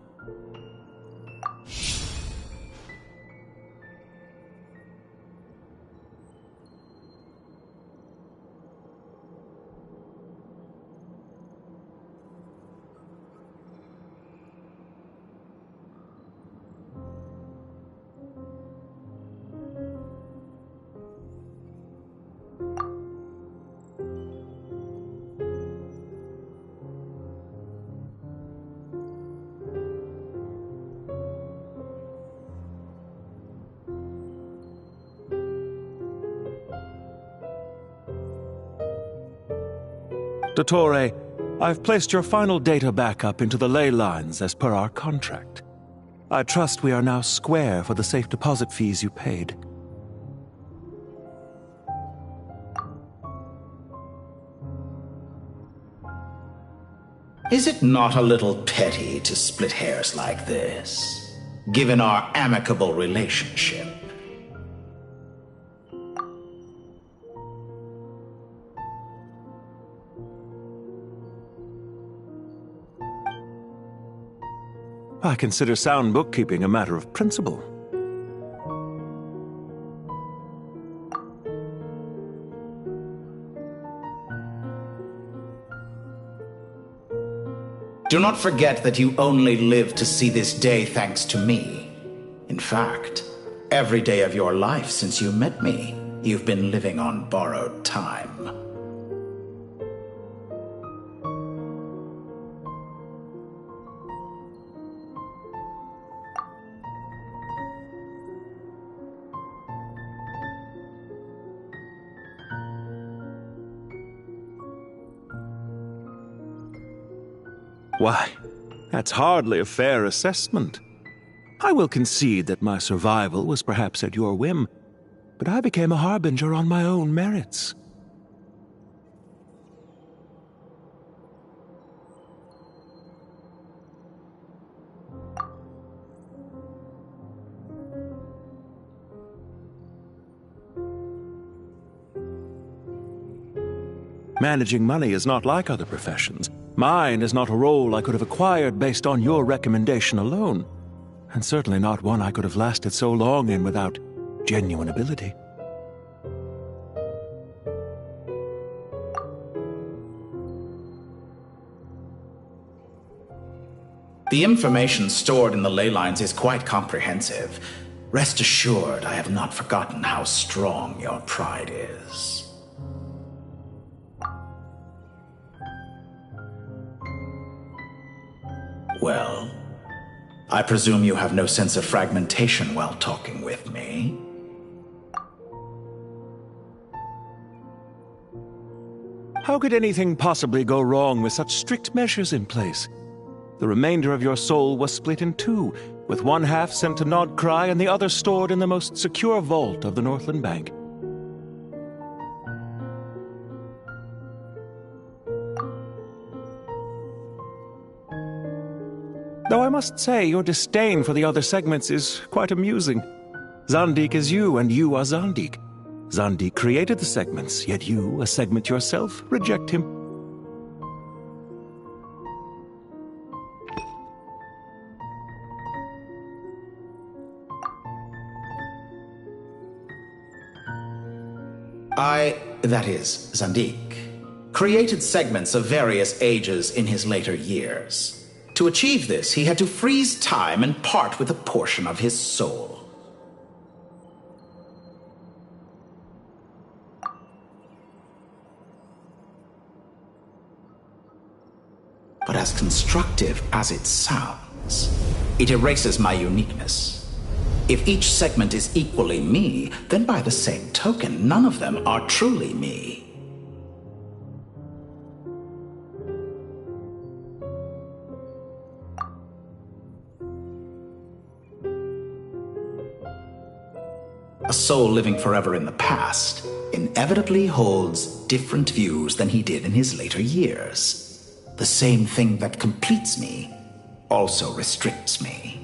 Dottore, I've placed your final data backup into the ley lines as per our contract. I trust we are now square for the safe deposit fees you paid. Is it not a little petty to split hairs like this, given our amicable relationship? I consider sound bookkeeping a matter of principle. Do not forget that you only live to see this day thanks to me. In fact, every day of your life since you met me, you've been living on borrowed time. Why, that's hardly a fair assessment. I will concede that my survival was perhaps at your whim, but I became a harbinger on my own merits. Managing money is not like other professions. Mine is not a role I could have acquired based on your recommendation alone, and certainly not one I could have lasted so long in without genuine ability. The information stored in the ley lines is quite comprehensive. Rest assured, I have not forgotten how strong your pride is. Well, I presume you have no sense of fragmentation while talking with me. How could anything possibly go wrong with such strict measures in place? The remainder of your soul was split in two, with one half sent to Nod-Krai and the other stored in the most secure vault of the Northland Bank. Though I must say your disdain for the other segments is quite amusing. Zandik is you, and you are Zandik. Zandik created the segments, yet you, a segment yourself, reject him. That is, Zandik, created segments of various ages in his later years. To achieve this, he had to freeze time and part with a portion of his soul. But as constructive as it sounds, it erases my uniqueness. If each segment is equally me, then by the same token, none of them are truly me. A soul living forever in the past inevitably holds different views than he did in his later years. The same thing that completes me also restricts me.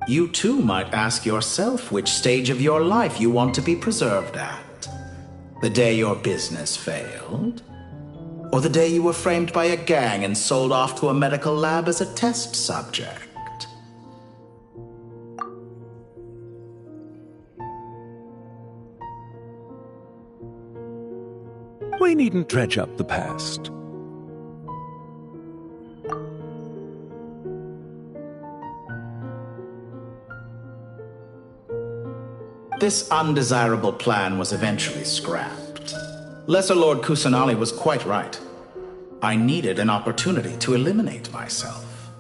You too might ask yourself which stage of your life you want to be preserved at. The day your business failed? Or the day you were framed by a gang and sold off to a medical lab as a test subject? We needn't dredge up the past. This undesirable plan was eventually scrapped. Lesser Lord Kusanali was quite right. I needed an opportunity to eliminate myself.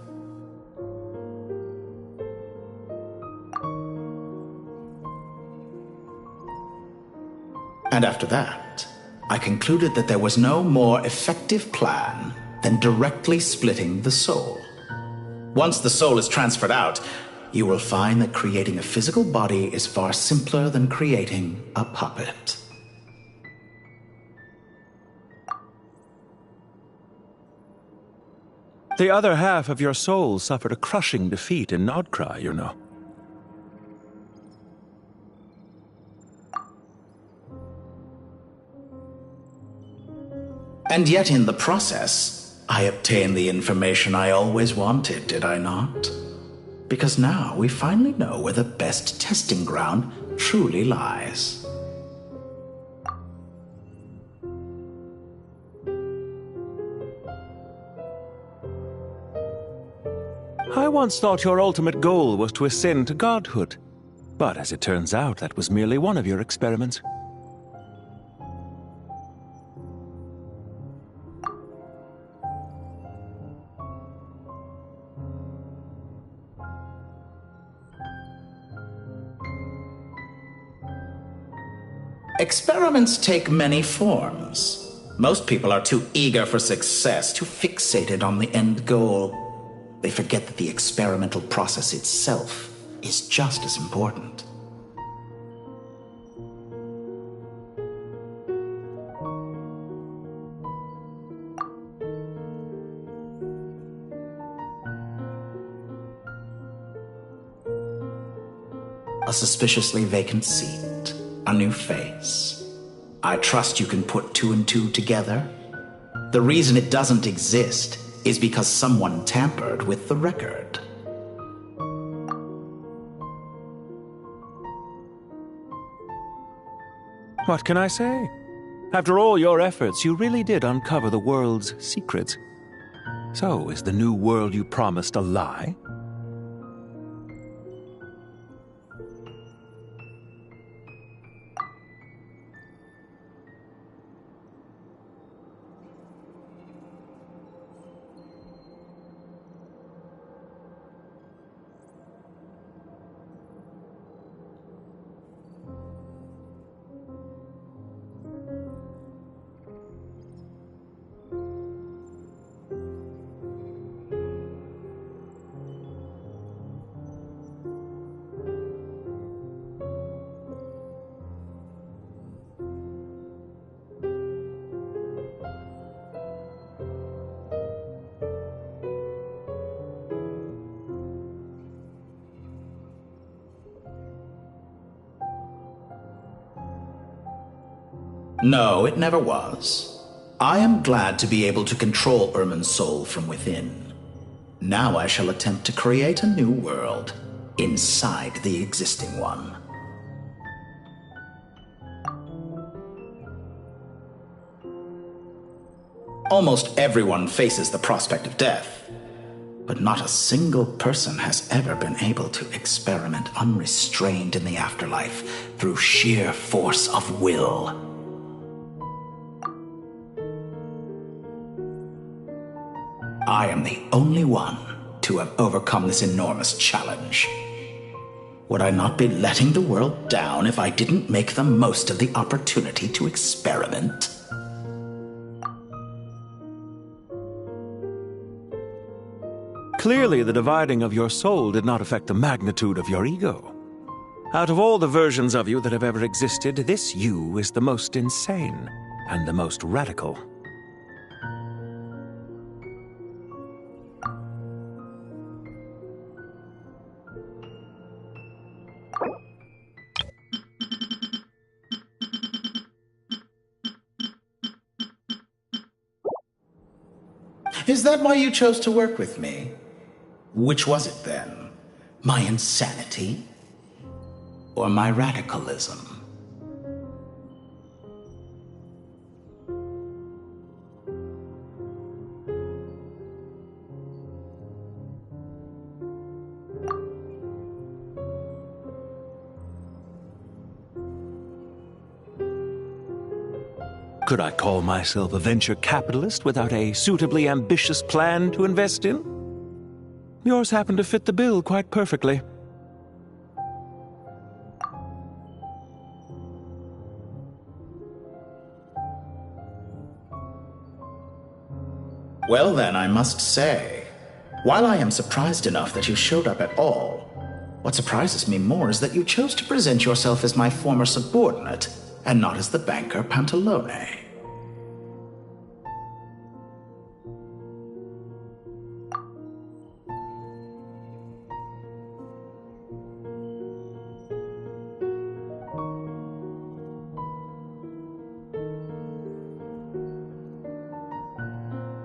And after that, I concluded that there was no more effective plan than directly splitting the soul. Once the soul is transferred out, you will find that creating a physical body is far simpler than creating a puppet. The other half of your soul suffered a crushing defeat in Nod-Krai, you know. And yet in the process, I obtained the information I always wanted, did I not? Because now we finally know where the best testing ground truly lies. I once thought your ultimate goal was to ascend to godhood, but as it turns out, that was merely one of your experiments. Experiments take many forms. Most people are too eager for success, too fixated on the end goal. They forget that the experimental process itself is just as important. A suspiciously vacant seat, a new face. I trust you can put two and two together. The reason it doesn't exist is because someone tampered with the record. What can I say? After all your efforts, you really did uncover the world's secrets. So, is the new world you promised a lie? No, it never was. I am glad to be able to control Irmin's soul from within. Now I shall attempt to create a new world inside the existing one. Almost everyone faces the prospect of death, but not a single person has ever been able to experiment unrestrained in the afterlife through sheer force of will. I am the only one to have overcome this enormous challenge. Would I not be letting the world down if I didn't make the most of the opportunity to experiment? Clearly, the dividing of your soul did not affect the magnitude of your ego. Out of all the versions of you that have ever existed, this you is the most insane and the most radical. Is that why you chose to work with me? Which was it then? My insanity? Or my radicalism? Could I call myself a venture capitalist without a suitably ambitious plan to invest in? Yours happen to fit the bill quite perfectly. Well then, I must say, while I am surprised enough that you showed up at all, what surprises me more is that you chose to present yourself as my former subordinate and not as the banker Pantalone.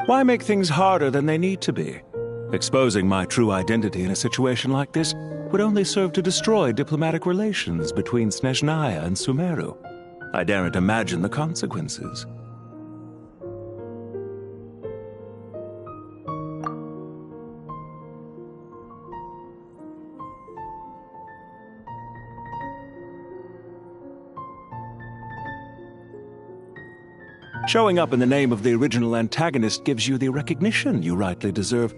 Why make things harder than they need to be? Exposing my true identity in a situation like this would only serve to destroy diplomatic relations between Snezhnaya and Sumeru. I daren't imagine the consequences. Showing up in the name of the original antagonist gives you the recognition you rightly deserve,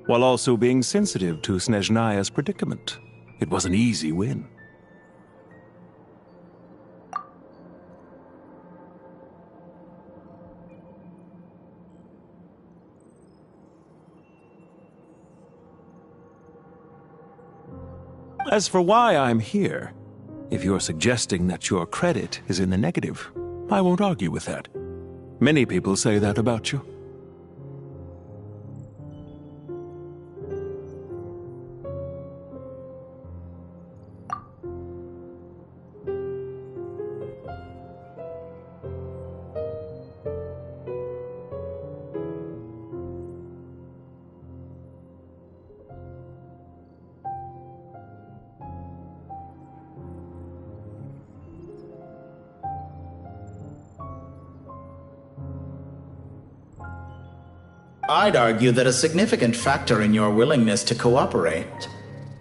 while also being sensitive to Snezhnaya's predicament. It was an easy win. As for why I'm here, if you're suggesting that your credit is in the negative, I won't argue with that. Many people say that about you. I'd argue that a significant factor in your willingness to cooperate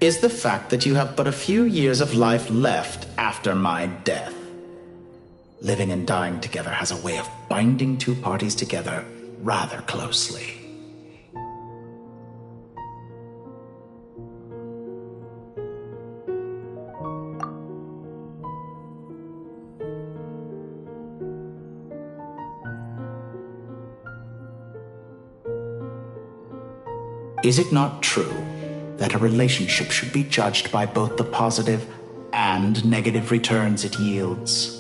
is the fact that you have but a few years of life left after my death. Living and dying together has a way of binding two parties together rather closely. Is it not true that a relationship should be judged by both the positive and negative returns it yields?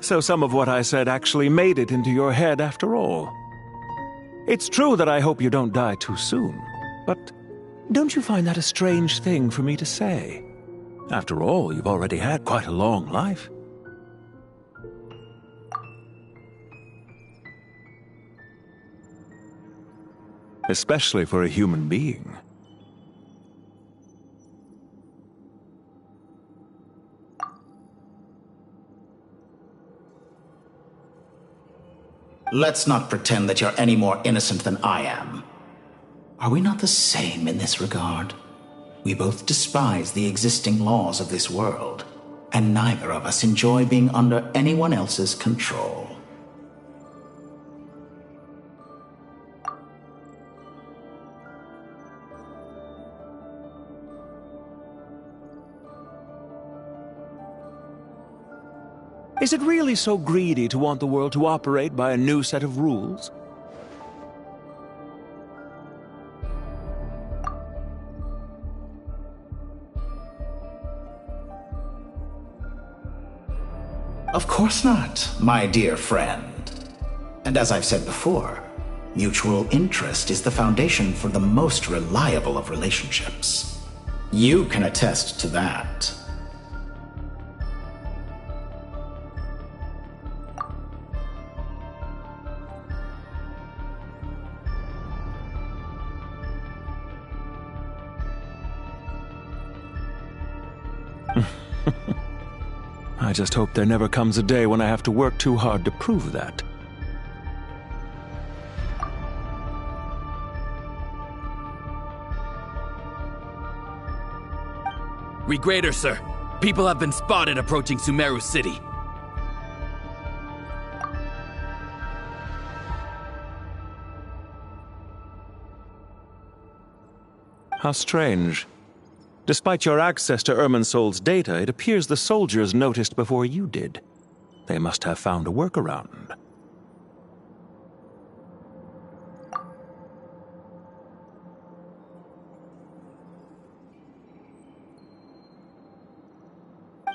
So some of what I said actually made it into your head after all. It's true that I hope you don't die too soon, but don't you find that a strange thing for me to say? After all, you've already had quite a long life. Especially for a human being. Let's not pretend that you're any more innocent than I am. Are we not the same in this regard? We both despise the existing laws of this world, and neither of us enjoy being under anyone else's control. Is it really so greedy to want the world to operate by a new set of rules? Of course not, my dear friend. And as I've said before, mutual interest is the foundation for the most reliable of relationships. You can attest to that. I just hope there never comes a day when I have to work too hard to prove that. Regrader, sir. People have been spotted approaching Sumeru City. How strange. Despite your access to Irminsol's data, it appears the soldiers noticed before you did. They must have found a workaround.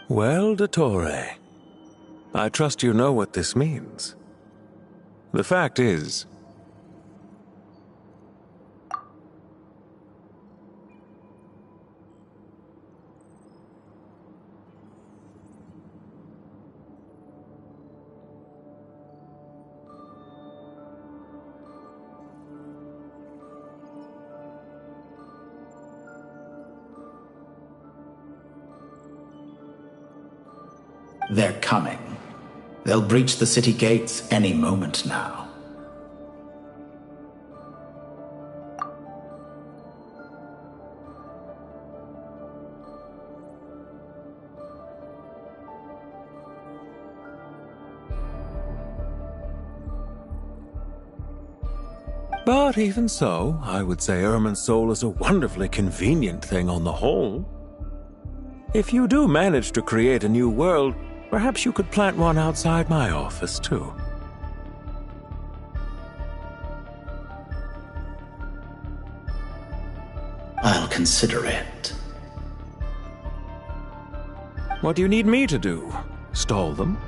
Well, Dottore, I trust you know what this means. The fact is, they're coming. They'll breach the city gates any moment now. but even so, I would say Irminsul is a wonderfully convenient thing on the whole. If you do manage to create a new world, perhaps you could plant one outside my office, too. consider it. What do you need me to do? Stall them?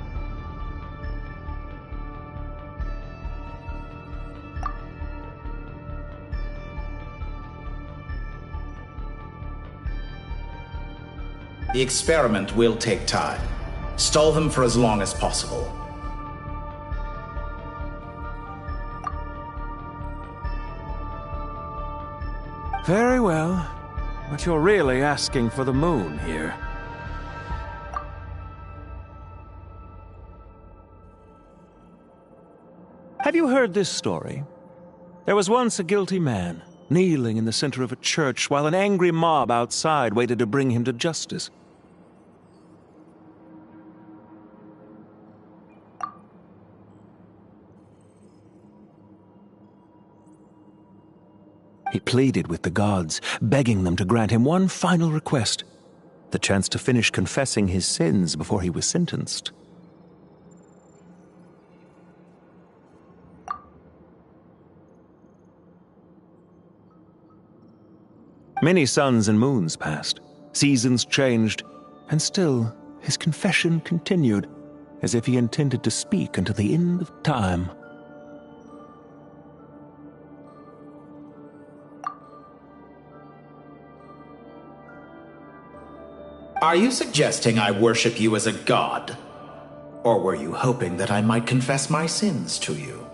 The experiment will take time. Stall them for as long as possible. Very well, but you're really asking for the moon here. Have you heard this story? There was once a guilty man, kneeling in the center of a church while an angry mob outside waited to bring him to justice. He pleaded with the gods, begging them to grant him one final request, the chance to finish confessing his sins before he was sentenced. Many suns and moons passed, seasons changed, and still his confession continued, as if he intended to speak until the end of time. Are you suggesting I worship you as a god? Or were you hoping that I might confess my sins to you?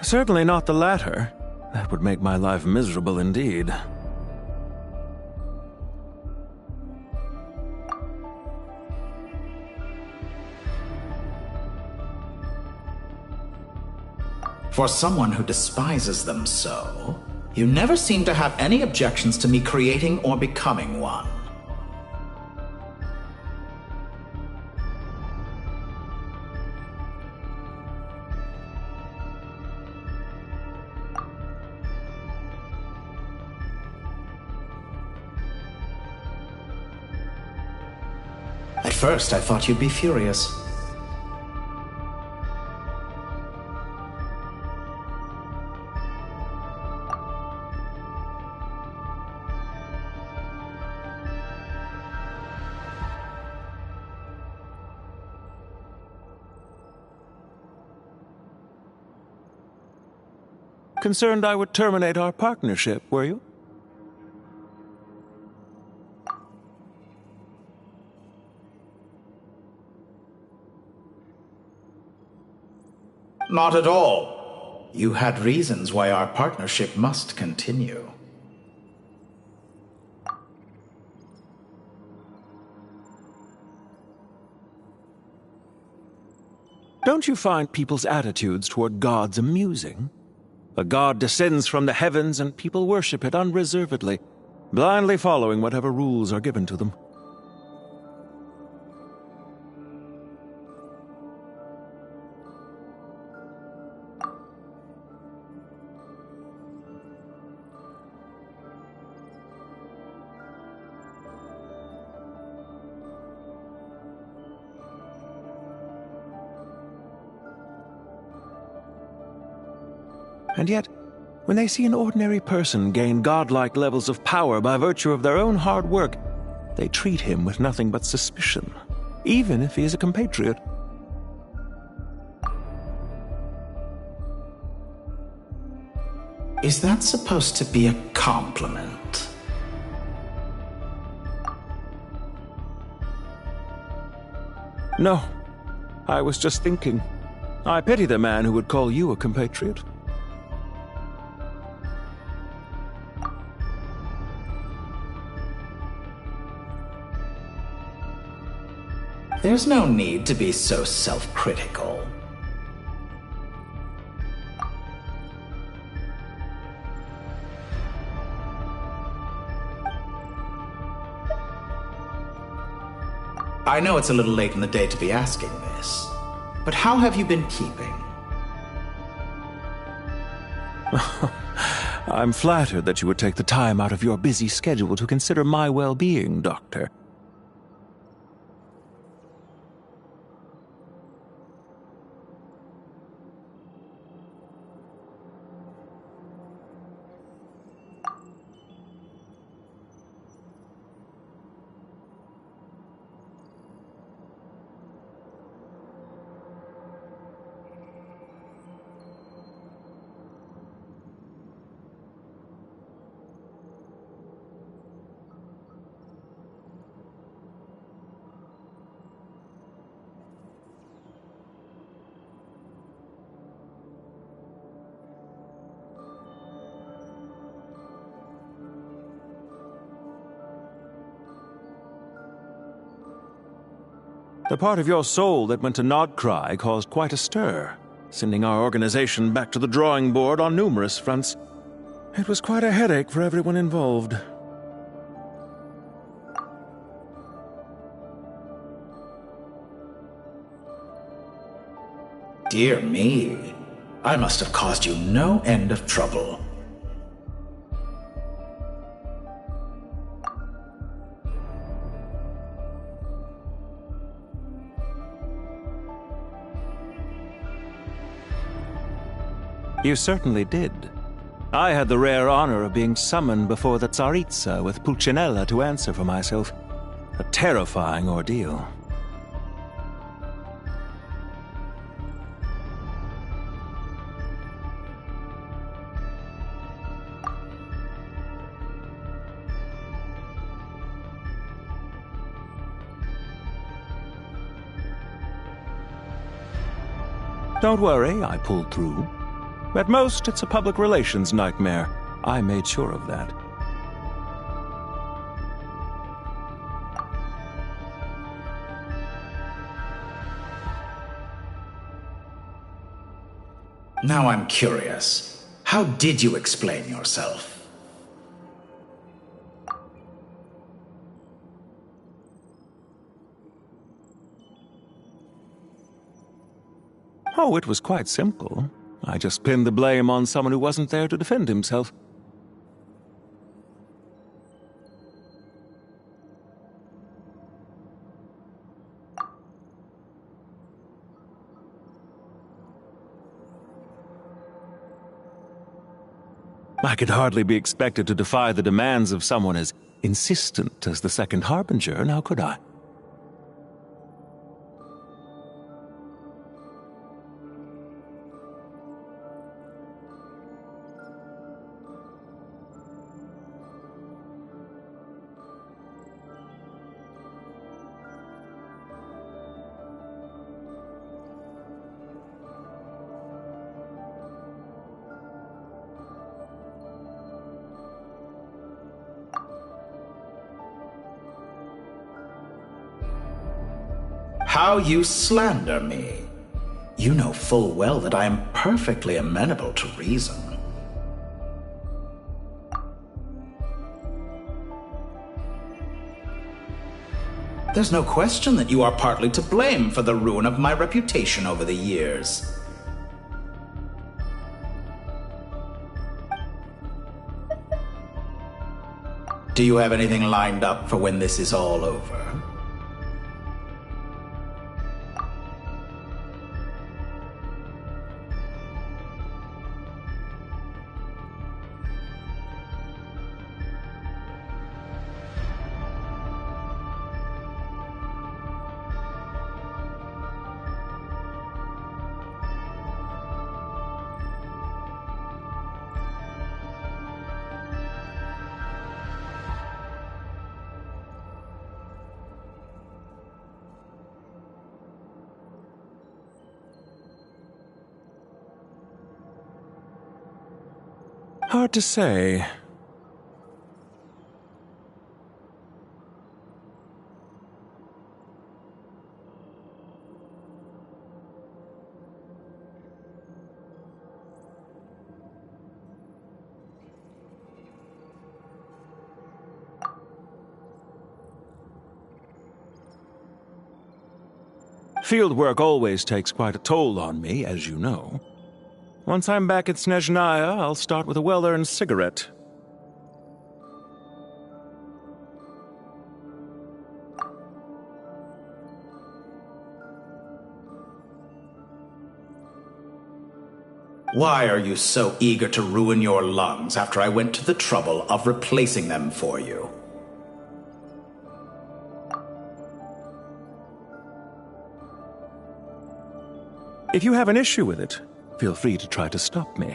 Certainly not the latter. That would make my life miserable indeed. For someone who despises them so, you never seem to have any objections to me creating or becoming one. At first, I thought you'd be furious. Concerned I would terminate our partnership, were you? Not at all. You had reasons why our partnership must continue. Don't you find people's attitudes toward gods amusing? A god descends from the heavens and people worship it unreservedly, blindly following whatever rules are given to them. And yet, when they see an ordinary person gain godlike levels of power by virtue of their own hard work, they treat him with nothing but suspicion, even if he is a compatriot. Is that supposed to be a compliment? No, I was just thinking. I pity the man who would call you a compatriot. There's no need to be so self-critical. I know it's a little late in the day to be asking this, but how have you been keeping? I'm flattered that you would take the time out of your busy schedule to consider my well-being, Doctor. The part of your soul that went to Nod-Krai caused quite a stir, sending our organization back to the drawing board on numerous fronts. It was quite a headache for everyone involved. Dear me, I must have caused you no end of trouble. You certainly did. I had the rare honor of being summoned before the Tsaritsa with Pulcinella to answer for myself. A terrifying ordeal. Don't worry, I pulled through. At most, it's a public relations nightmare. I made sure of that. Now I'm curious. How did you explain yourself? Oh, it was quite simple. I just pinned the blame on someone who wasn't there to defend himself. I could hardly be expected to defy the demands of someone as insistent as the Second Harbinger, now could I? How you slander me. You know full well that I am perfectly amenable to reason. There's no question that you are partly to blame for the ruin of my reputation over the years. Do you have anything lined up for when this is all over? Hard to say. Field work always takes quite a toll on me, as you know. Once I'm back at Snezhnaya, I'll start with a well-earned cigarette. Why are you so eager to ruin your lungs after I went to the trouble of replacing them for you? If you have an issue with it, feel free to try to stop me.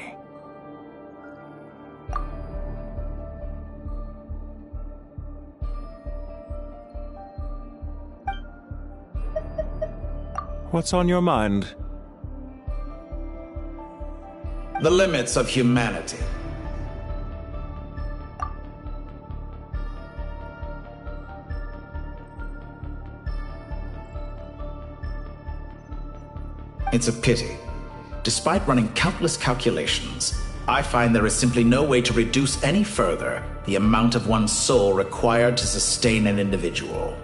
What's on your mind? The limits of humanity. It's a pity. Despite running countless calculations, I find there is simply no way to reduce any further the amount of one's soul required to sustain an individual.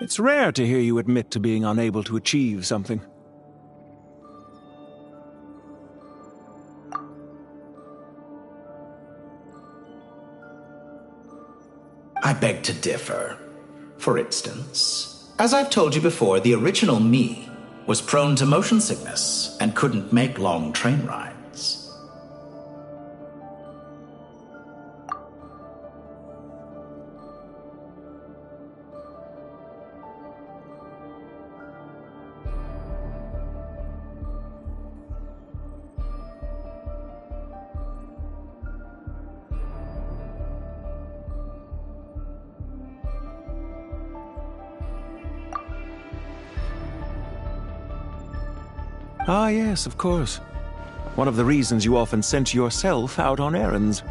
It's rare to hear you admit to being unable to achieve something. I beg to differ. For instance, as I've told you before, the original me was prone to motion sickness and couldn't make long train rides. Ah, yes, of course. One of the reasons you often sent yourself out on errands.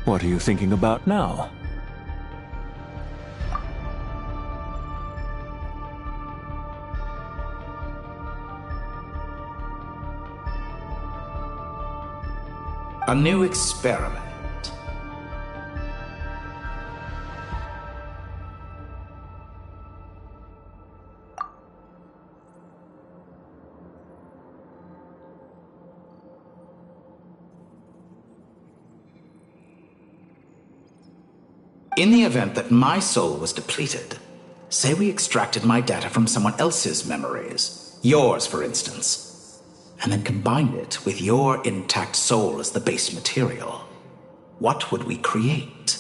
What are you thinking about now? A new experiment. In the event that my soul was depleted, say we extracted my data from someone else's memories, yours for instance, and then combined it with your intact soul as the base material, what would we create?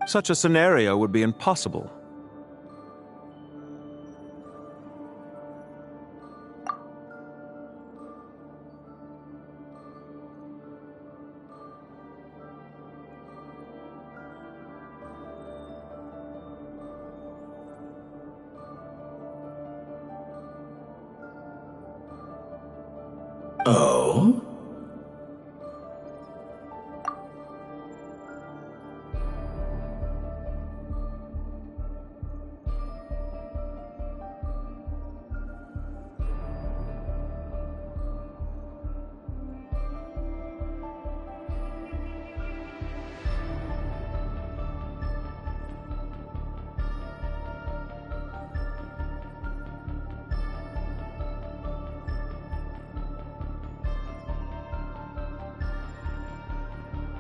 Such a scenario would be impossible. Oh?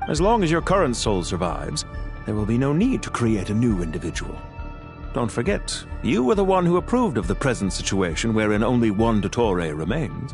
As long as your current soul survives, there will be no need to create a new individual. Don't forget, you were the one who approved of the present situation wherein only one Dottore remains.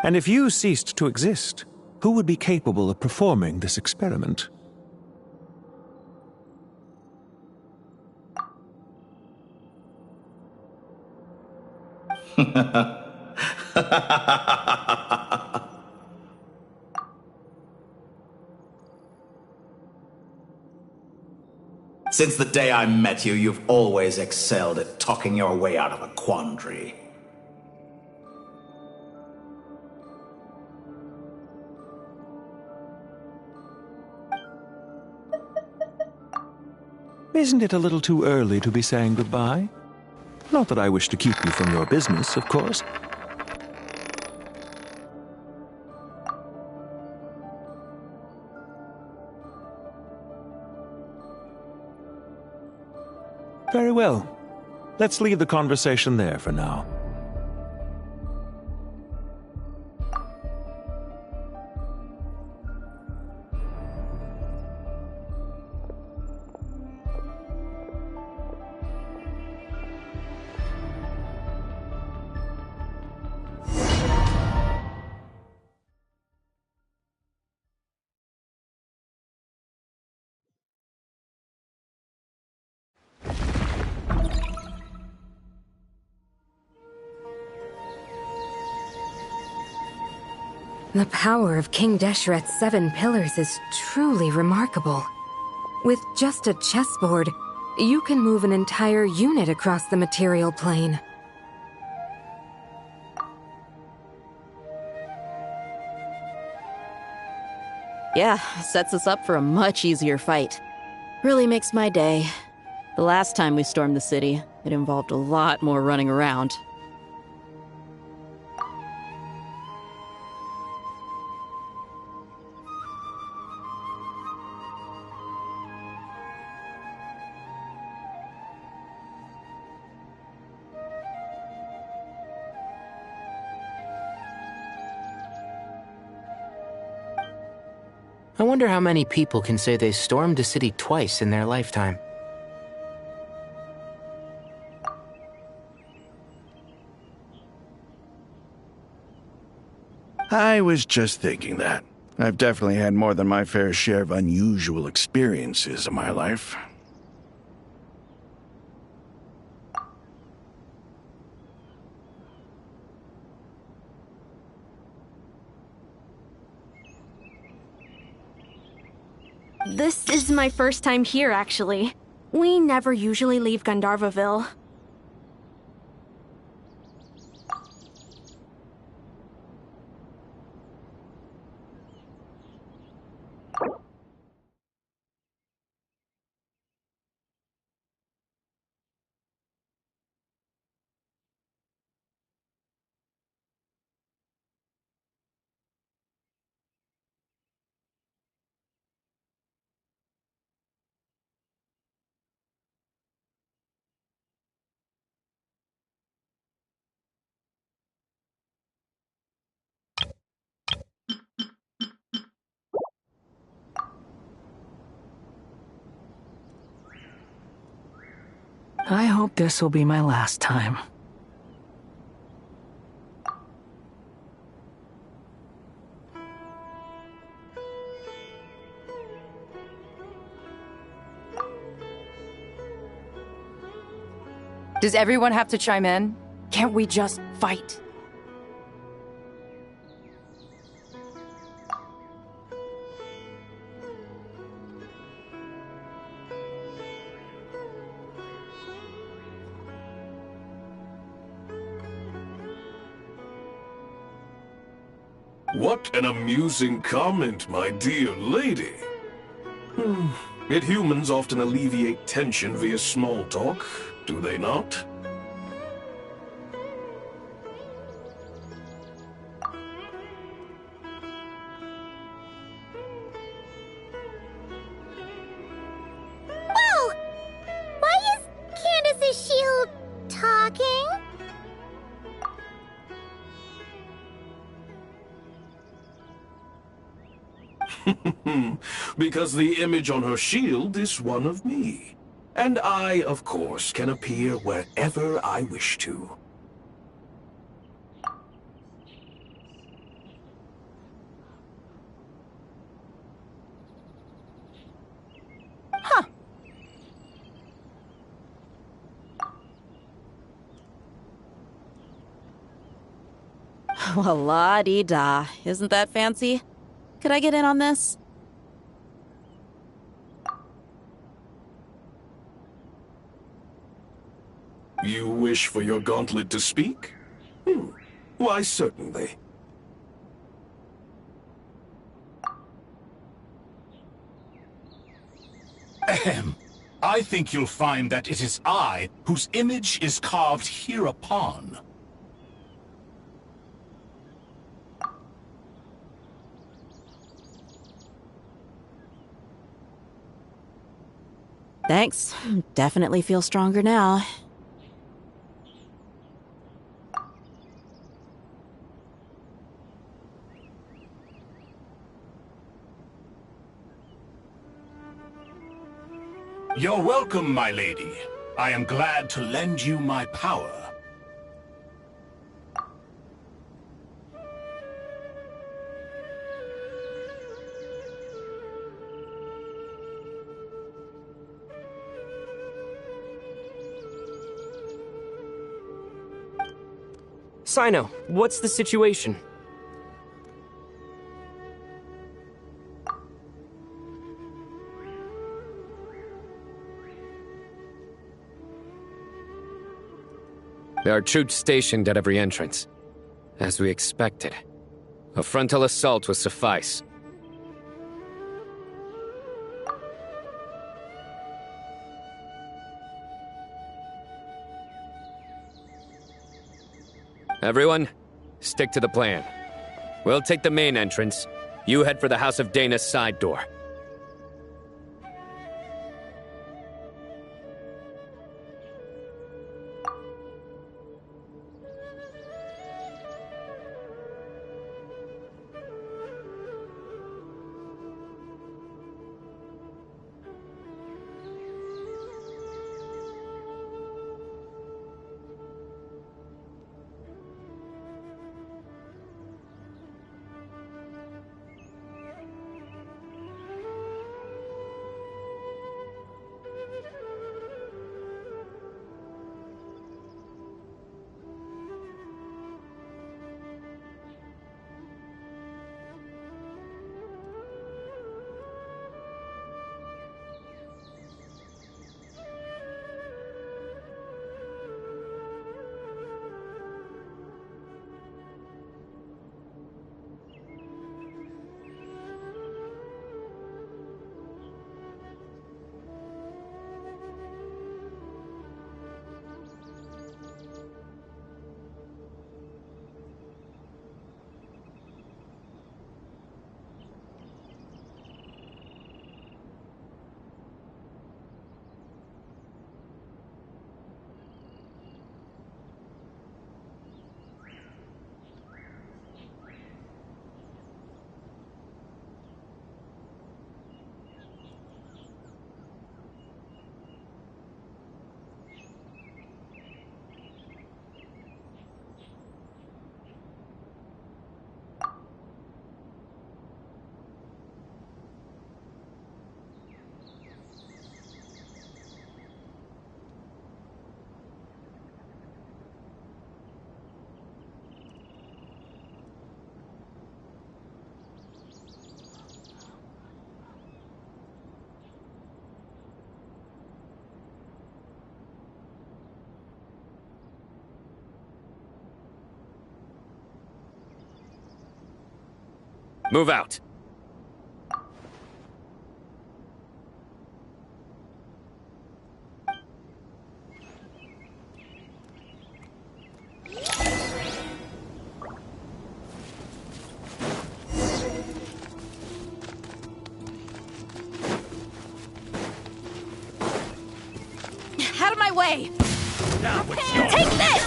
And if you ceased to exist, who would be capable of performing this experiment? Since the day I met you, you've always excelled at talking your way out of a quandary. Isn't it a little too early to be saying goodbye? Not that I wish to keep you from your business, of course. Very well. Let's leave the conversation there for now. The power of King Deshret's 7 pillars is truly remarkable. With just a chessboard, you can move an entire unit across the material plane. Yeah, sets us up for a much easier fight. Really makes my day. The last time we stormed the city, it involved a lot more running around. I wonder how many people can say they stormed a city twice in their lifetime. I was just thinking that. I've definitely had more than my fair share of unusual experiences in my life. This is my first time here, actually. We never usually leave Gandharvaville. I hope this will be my last time. Does everyone have to chime in? Can't we just fight? What an amusing comment, my dear lady. Yet humans often alleviate tension via small talk, do they not? Whoa! Why is Candace's shield talking? Because the image on her shield is one of me. And I, of course, can appear wherever I wish to. Well, la-di-da. Isn't that fancy? Could I get in on this? You wish for your gauntlet to speak? Why, certainly. Ahem. I think you'll find that it is I whose image is carved hereupon. Thanks. Definitely feel stronger now. You're welcome, my lady. I am glad to lend you my power. Sino, what's the situation? There are troops stationed at every entrance. As we expected. A frontal assault will suffice. Everyone, stick to the plan. We'll take the main entrance. You head for the House of Dana's side door. Move out. Out of my way! Now what's yours? Take this!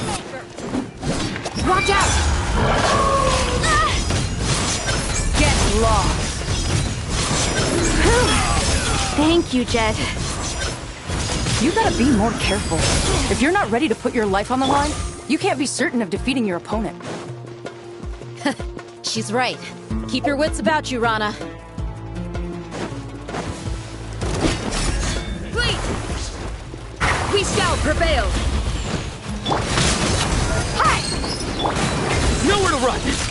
Watch out! Get lost. Thank you, Jet. You gotta be more careful. If you're not ready to put your life on the line, you can't be certain of defeating your opponent. She's right. Keep your wits about you, Rana. Please! We shall prevail! Nowhere to run!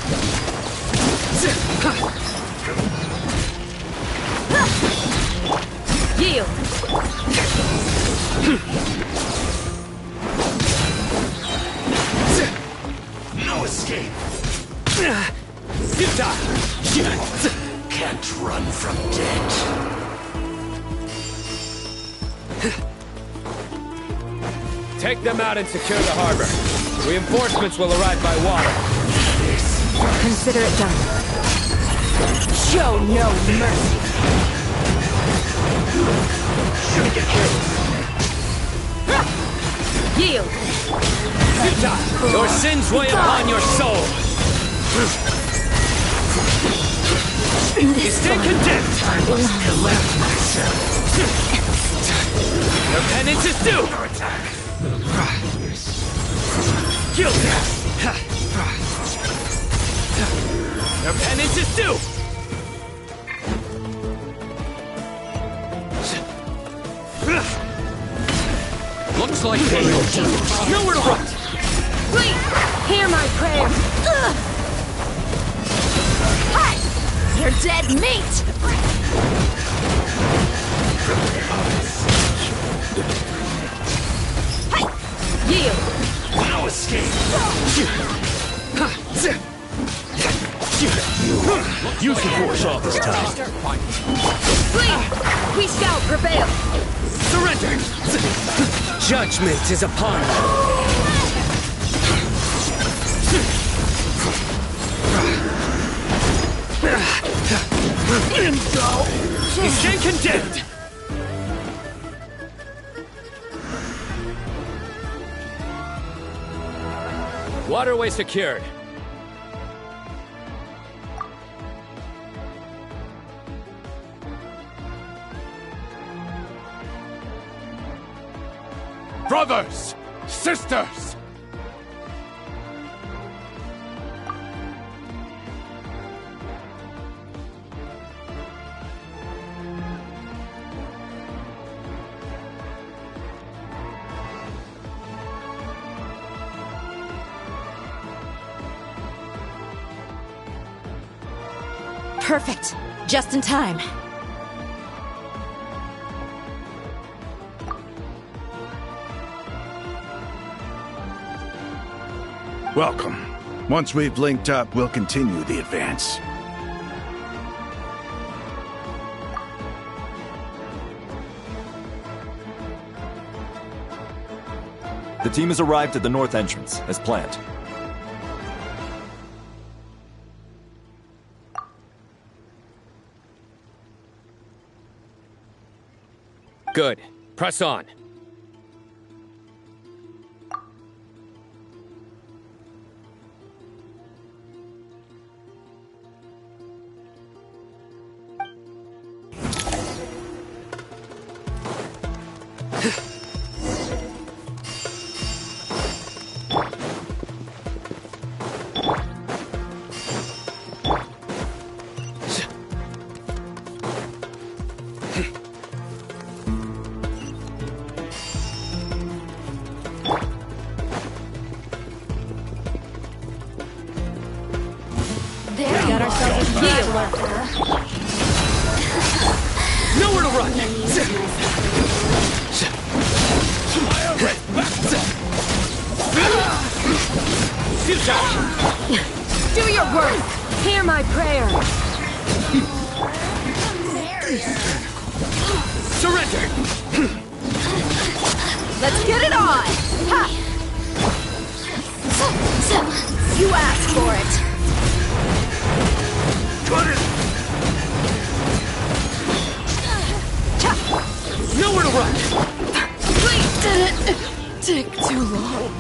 escape. Can't run from death. Take them out and secure the harbor. Reinforcements will arrive by water. Consider it done. Show no mercy. Yield. Your sins weigh upon your soul. Stay condemned. I must collect myself. Your penance is due. Kill them. Your penance is due. Looks like nowhere to run. Please, hear my prayer. Hi! You're dead meat! Hi! Yield! No escape. Use the force all this time. Please! We shall prevail! Surrender! Judgment is upon you. You stand condemned! Waterway secured. Brothers! Sisters! Perfect. Just in time. Welcome. Once we've linked up, we'll continue the advance. The team has arrived at the north entrance, as planned. Good. Press on. Nowhere to run! Do your work! Hear my prayer! Surrender! Let's get it on! Ha! You asked for it! Got it! Nowhere to run! Please! Didn't take too long.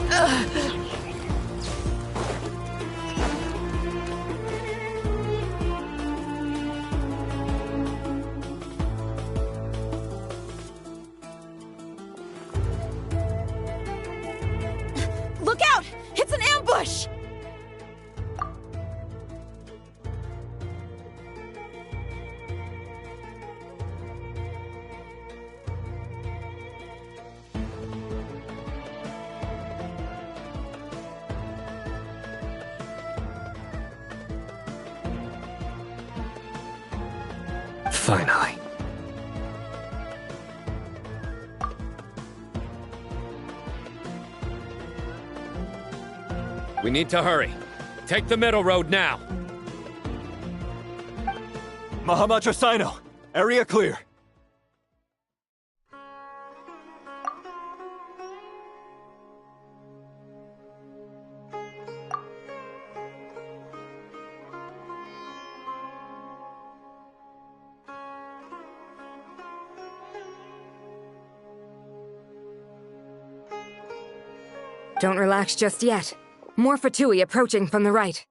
Look out! It's an ambush! Finally. We need to hurry. Take the middle road now. Mahamaja Sino, area clear. Don't relax just yet. More Fatui approaching from the right.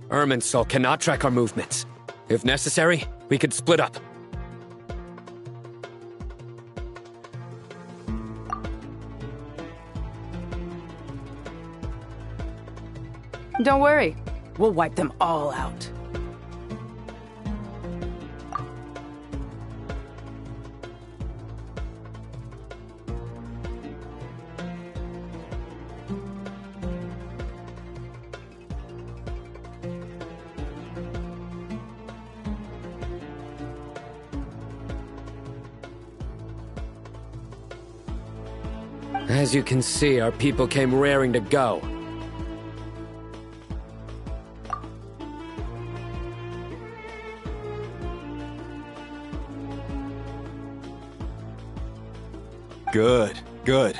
Irminsul cannot track our movements. If necessary, we could split up. Don't worry. We'll wipe them all out. As you can see, our people came raring to go. Good, good.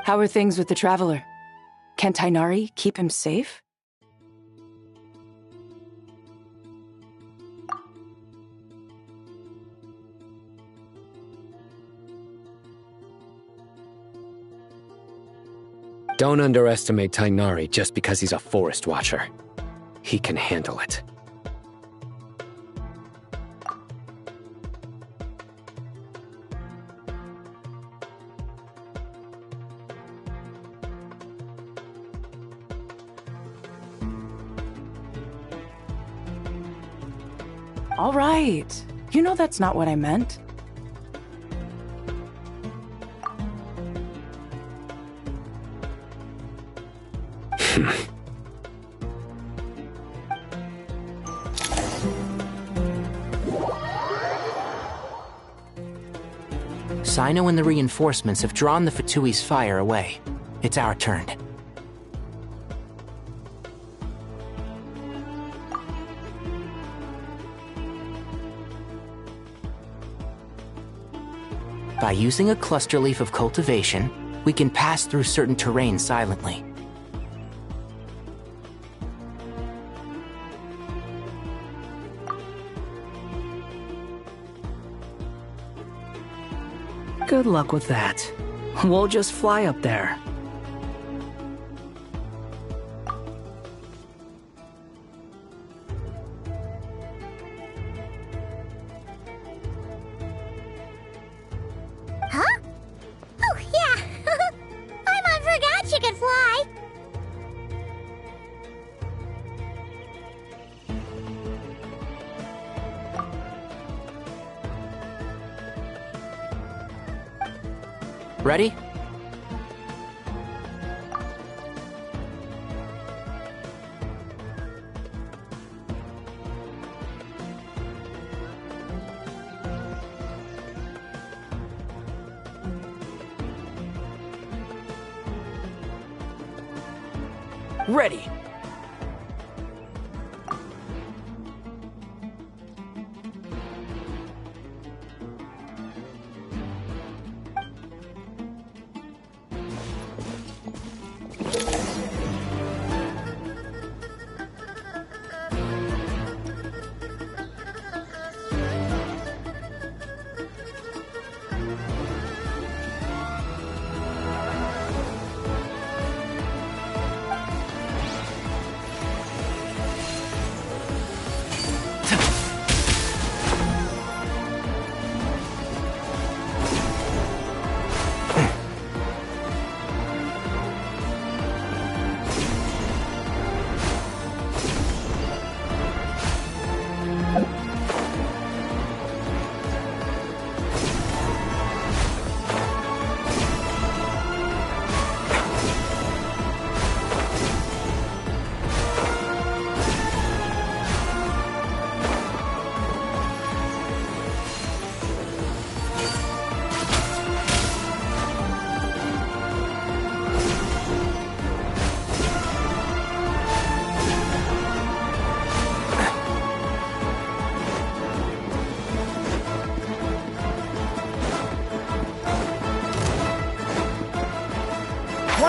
How are things with the Traveler? Can Tainari keep him safe? Don't underestimate Tainari just because he's a forest watcher. He can handle it. All right. You know that's not what I meant. Sino and the reinforcements have drawn the Fatui's fire away. It's our turn. By using a cluster leaf of cultivation, we can pass through certain terrain silently. Good luck with that. We'll just fly up there. Huh? Oh, yeah! I forgot she could fly! Ready? Ready.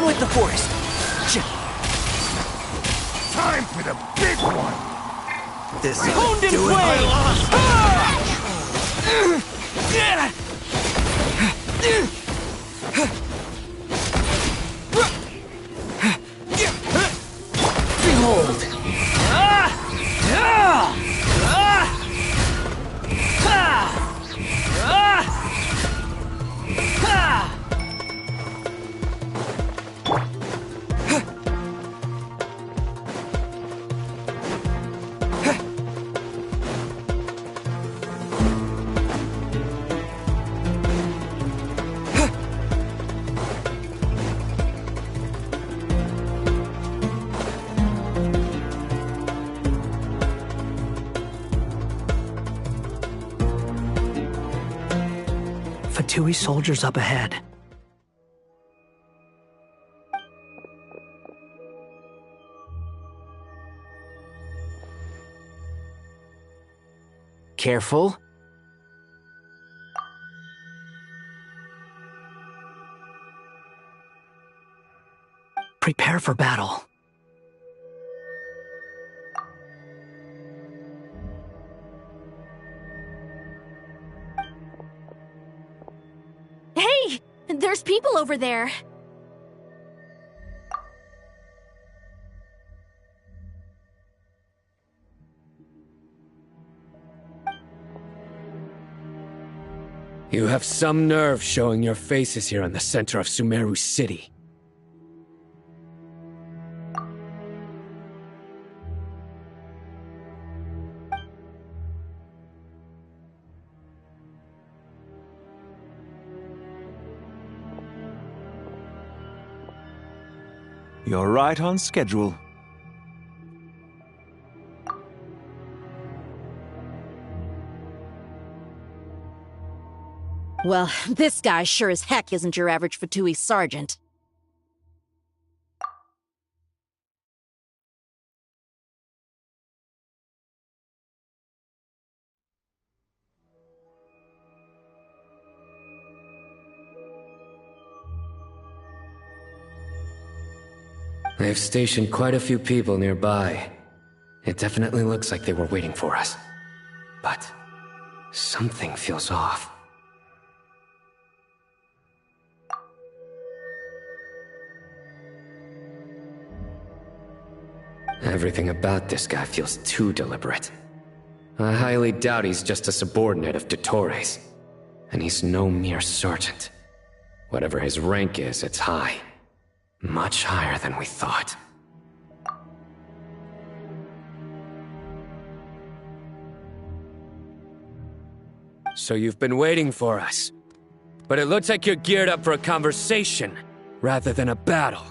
with the forest! Time for the big one! This Honed in do it. Behold! Fatui soldiers up ahead. Careful. Prepare for battle. Hey! There's people over there. You have some nerve showing your faces here in the center of Sumeru City. You're right on schedule. Well, this guy sure as heck isn't your average Fatui sergeant. They've stationed quite a few people nearby. It definitely looks like they were waiting for us. But something feels off. Everything about this guy feels too deliberate. I highly doubt he's just a subordinate of Dottores. And he's no mere sergeant. Whatever his rank is, it's high. Much higher than we thought. So you've been waiting for us. But it looks like you're geared up for a conversation, rather than a battle.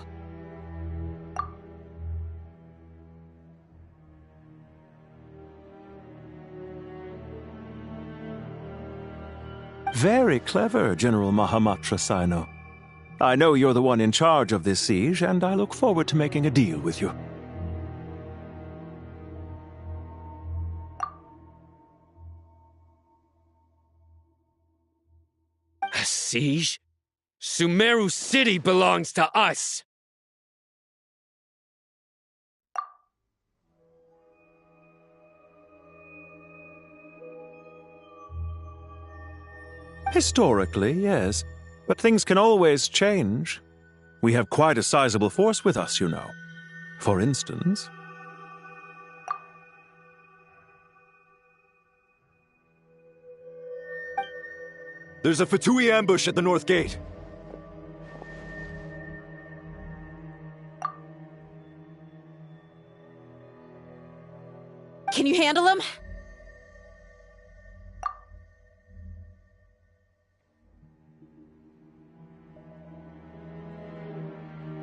Very clever, General Mahamatra Sino. I know you're the one in charge of this siege, and I look forward to making a deal with you. A siege? Sumeru City belongs to us! Historically, yes. But things can always change. We have quite a sizable force with us, you know. For instance... There's a Fatui ambush at the north gate. Can you handle him?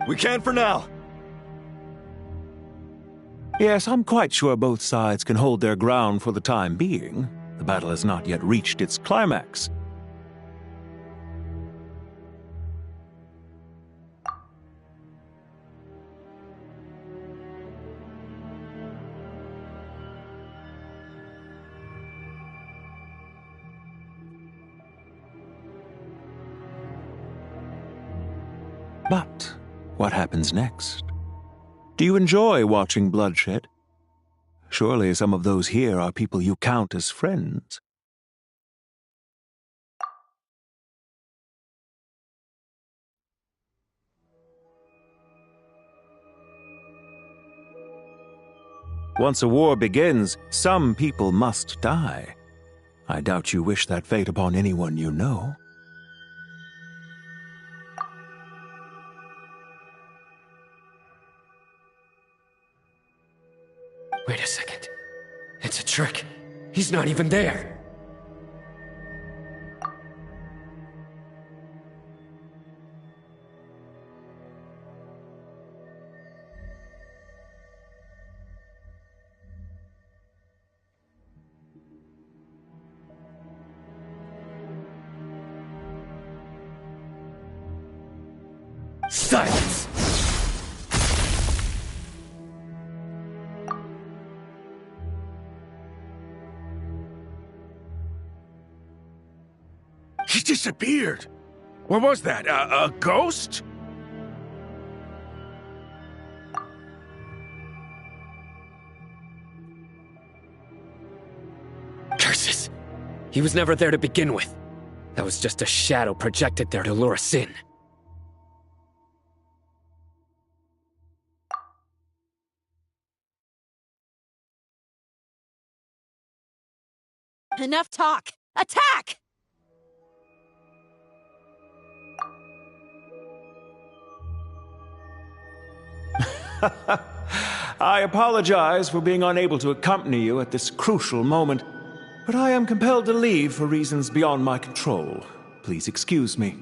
We can for now. Yes, I'm quite sure both sides can hold their ground for the time being. The battle has not yet reached its climax. But What happens next? Do you enjoy watching bloodshed? Surely some of those here are people you count as friends. Once a war begins, some people must die. I doubt you wish that fate upon anyone you know. Wait a second. It's a trick. He's not even there. Silence! He disappeared. What was that? A ghost? Curses! He was never there to begin with. That was just a shadow projected there to lure us in. Enough talk! Attack! I apologize for being unable to accompany you at this crucial moment, but I am compelled to leave for reasons beyond my control. Please excuse me.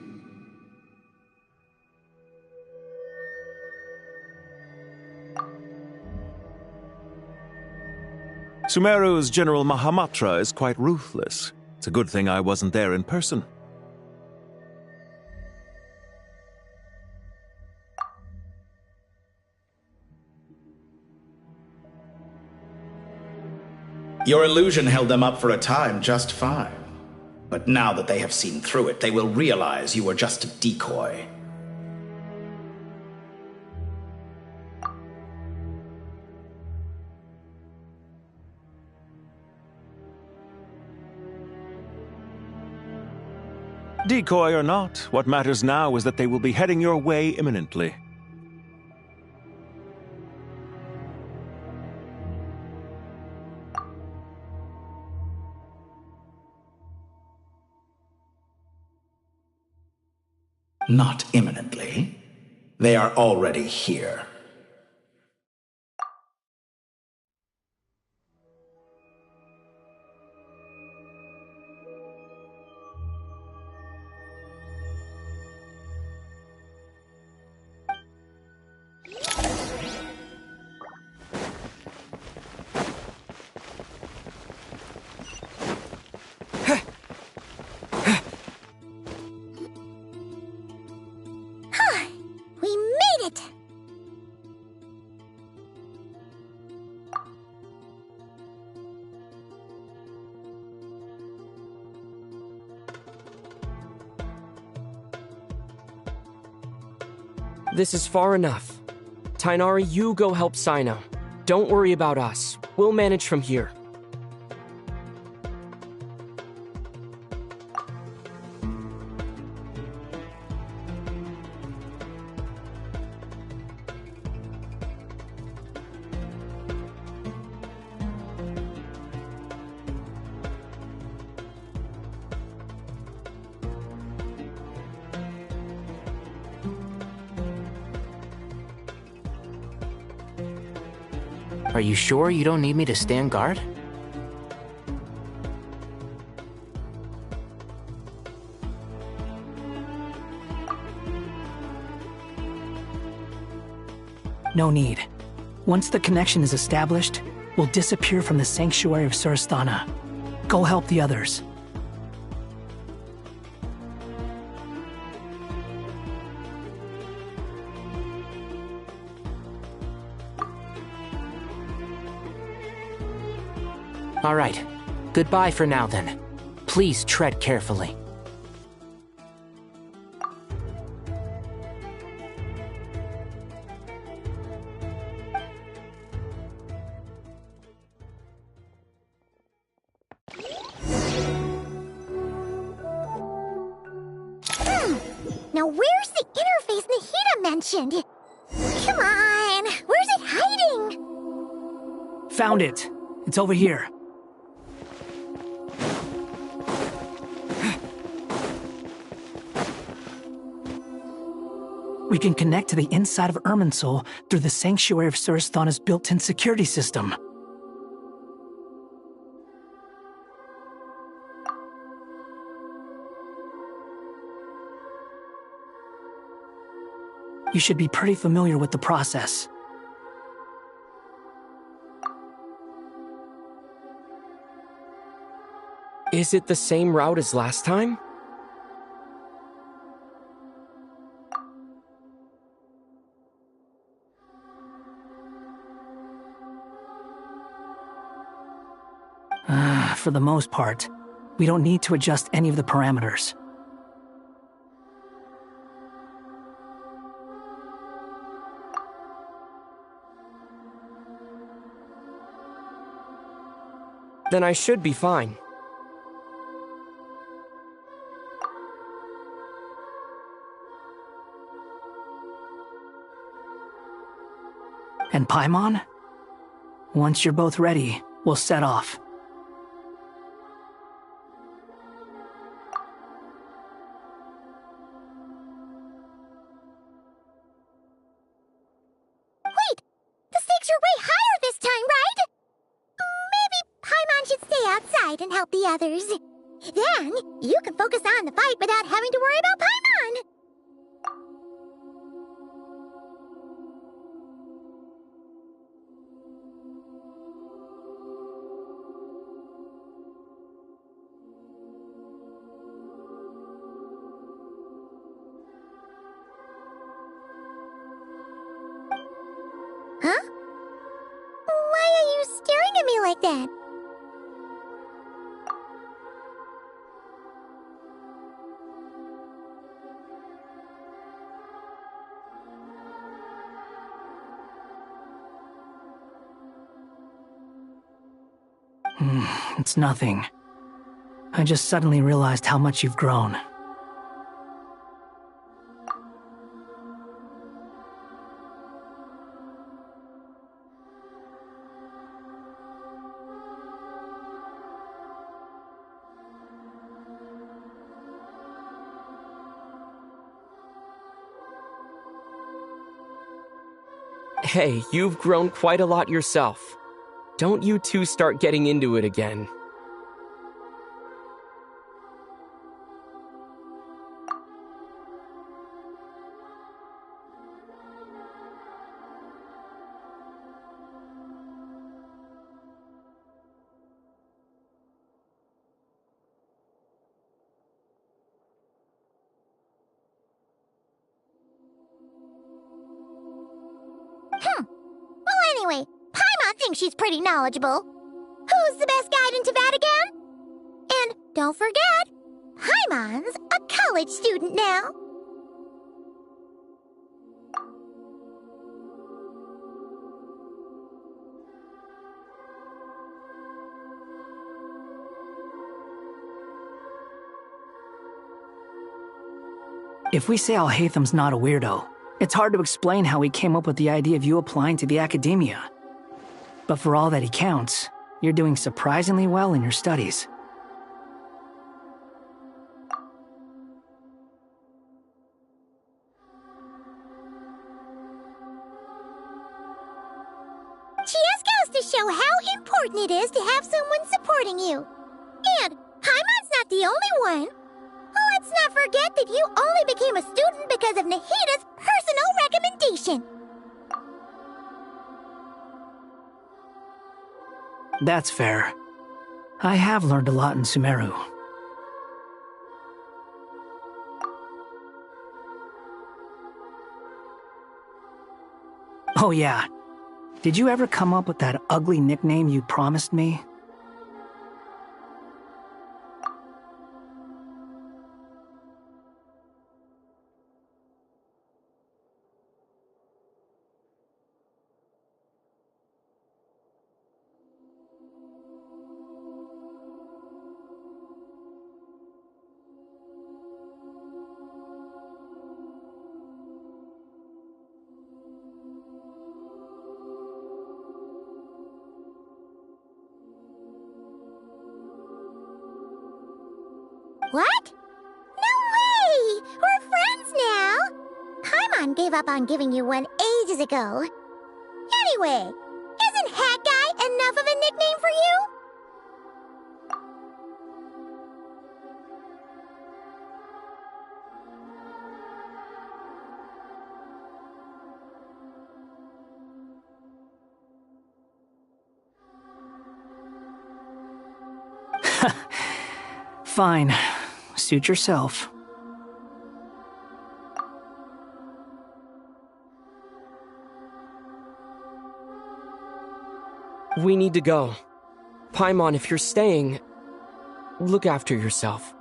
Sumeru's General Mahamatra is quite ruthless. It's a good thing I wasn't there in person. Your illusion held them up for a time just fine. But now that they have seen through it, they will realize you were just a decoy. Decoy or not, what matters now is that they will be heading your way imminently. Not imminently. They are already here. This is far enough. Tainari, you go help Sino. Don't worry about us. We'll manage from here. Are you sure you don't need me to stand guard? No need. Once the connection is established, we'll disappear from the sanctuary of Surasthana. Go help the others. All right. Goodbye for now, then. Please tread carefully. Now where's the interface Nahida mentioned? Come on, where's it hiding? Found it. It's over here. We can connect to the inside of Irminsul through the Sanctuary of Surasthana's built-in security system. You should be pretty familiar with the process. Is it the same route as last time? For the most part, we don't need to adjust any of the parameters. Then I should be fine. And Paimon? Once you're both ready, we'll set off. Wait! The stakes are way higher this time, right? Maybe Paimon should stay outside and help the others. Then, you can focus on the fight without having to worry about Paimon! Huh? Why are you staring at me like that? It's nothing. I just suddenly realized how much you've grown. Hey, you've grown quite a lot yourself. Don't you two start getting into it again. Well, anyway, Paimon thinks she's pretty knowledgeable. Who's the best guide in Teyvat again? And don't forget, Paimon's a college student now. If we say Alhatham's not a weirdo, it's hard to explain how he came up with the idea of you applying to the academia. But for all that he counts, you're doing surprisingly well in your studies. Chias goes to show how important it is to have someone supporting you. And Paimon's not the only one. Let's not forget that you only became a student because of Nahida's personal recommendation. That's fair. I have learned a lot in Sumeru. Oh yeah. Did you ever come up with that ugly nickname you promised me? What? No way! We're friends now! Paimon gave up on giving you one ages ago. Anyway, isn't Hat Guy enough of a nickname for you? Fine. Suit yourself. We need to go. Paimon, if you're staying, look after yourself.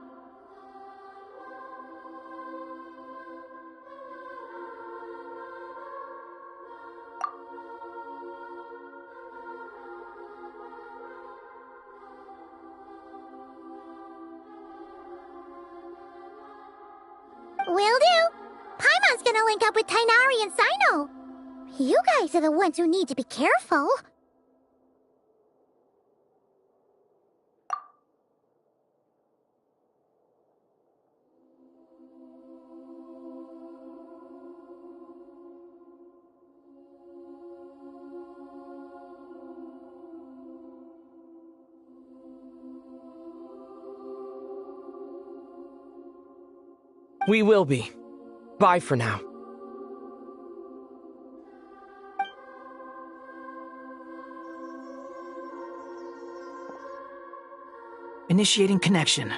Will do. Paimon's gonna link up with Tighnari and Cyno. You guys are the ones who need to be careful. We will be. Bye for now. Initiating connection.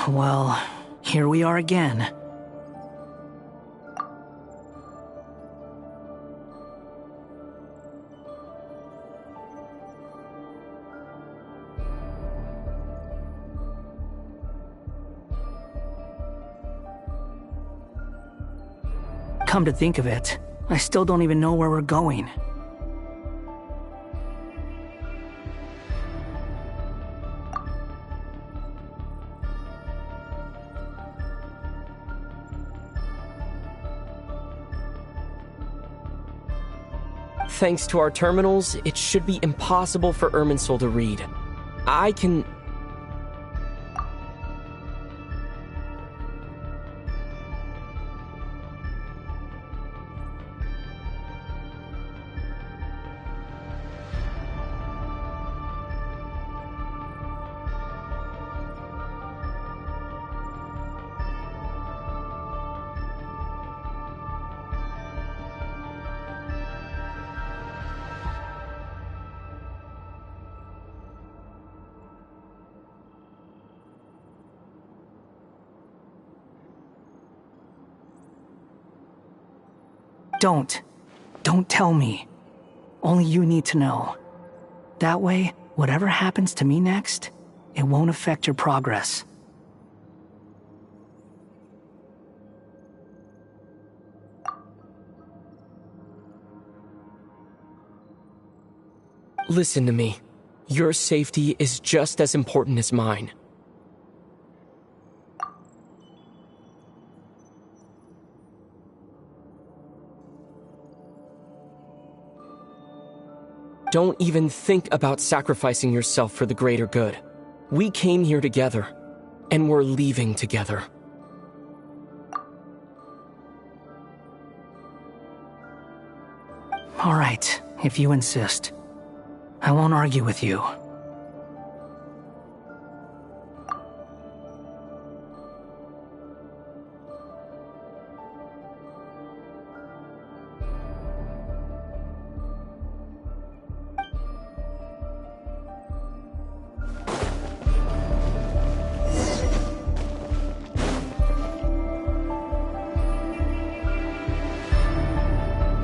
Well, here we are again. Come to think of it, I still don't even know where we're going. Thanks to our terminals, it should be impossible for Irminsul to read. I can... Don't tell me. Only you need to know. That way, whatever happens to me next, it won't affect your progress. Listen to me. Your safety is just as important as mine. Don't even think about sacrificing yourself for the greater good. We came here together, and we're leaving together. All right, if you insist. I won't argue with you.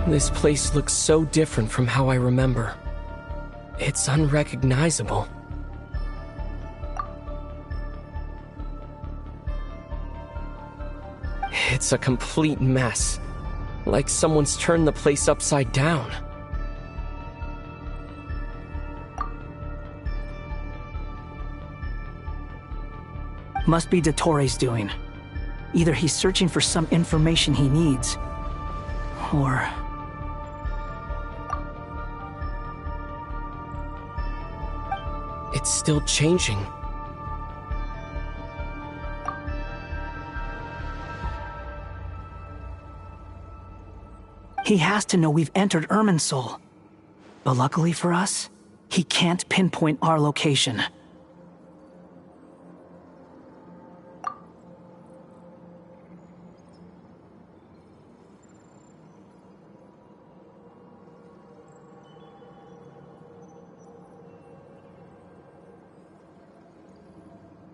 This place looks so different from how I remember. It's unrecognizable. It's a complete mess. Like someone's turned the place upside down. Must be Dottores' doing. Either he's searching for some information he needs, or... It's still changing. He has to know we've entered Irminsul. But luckily for us, he can't pinpoint our location.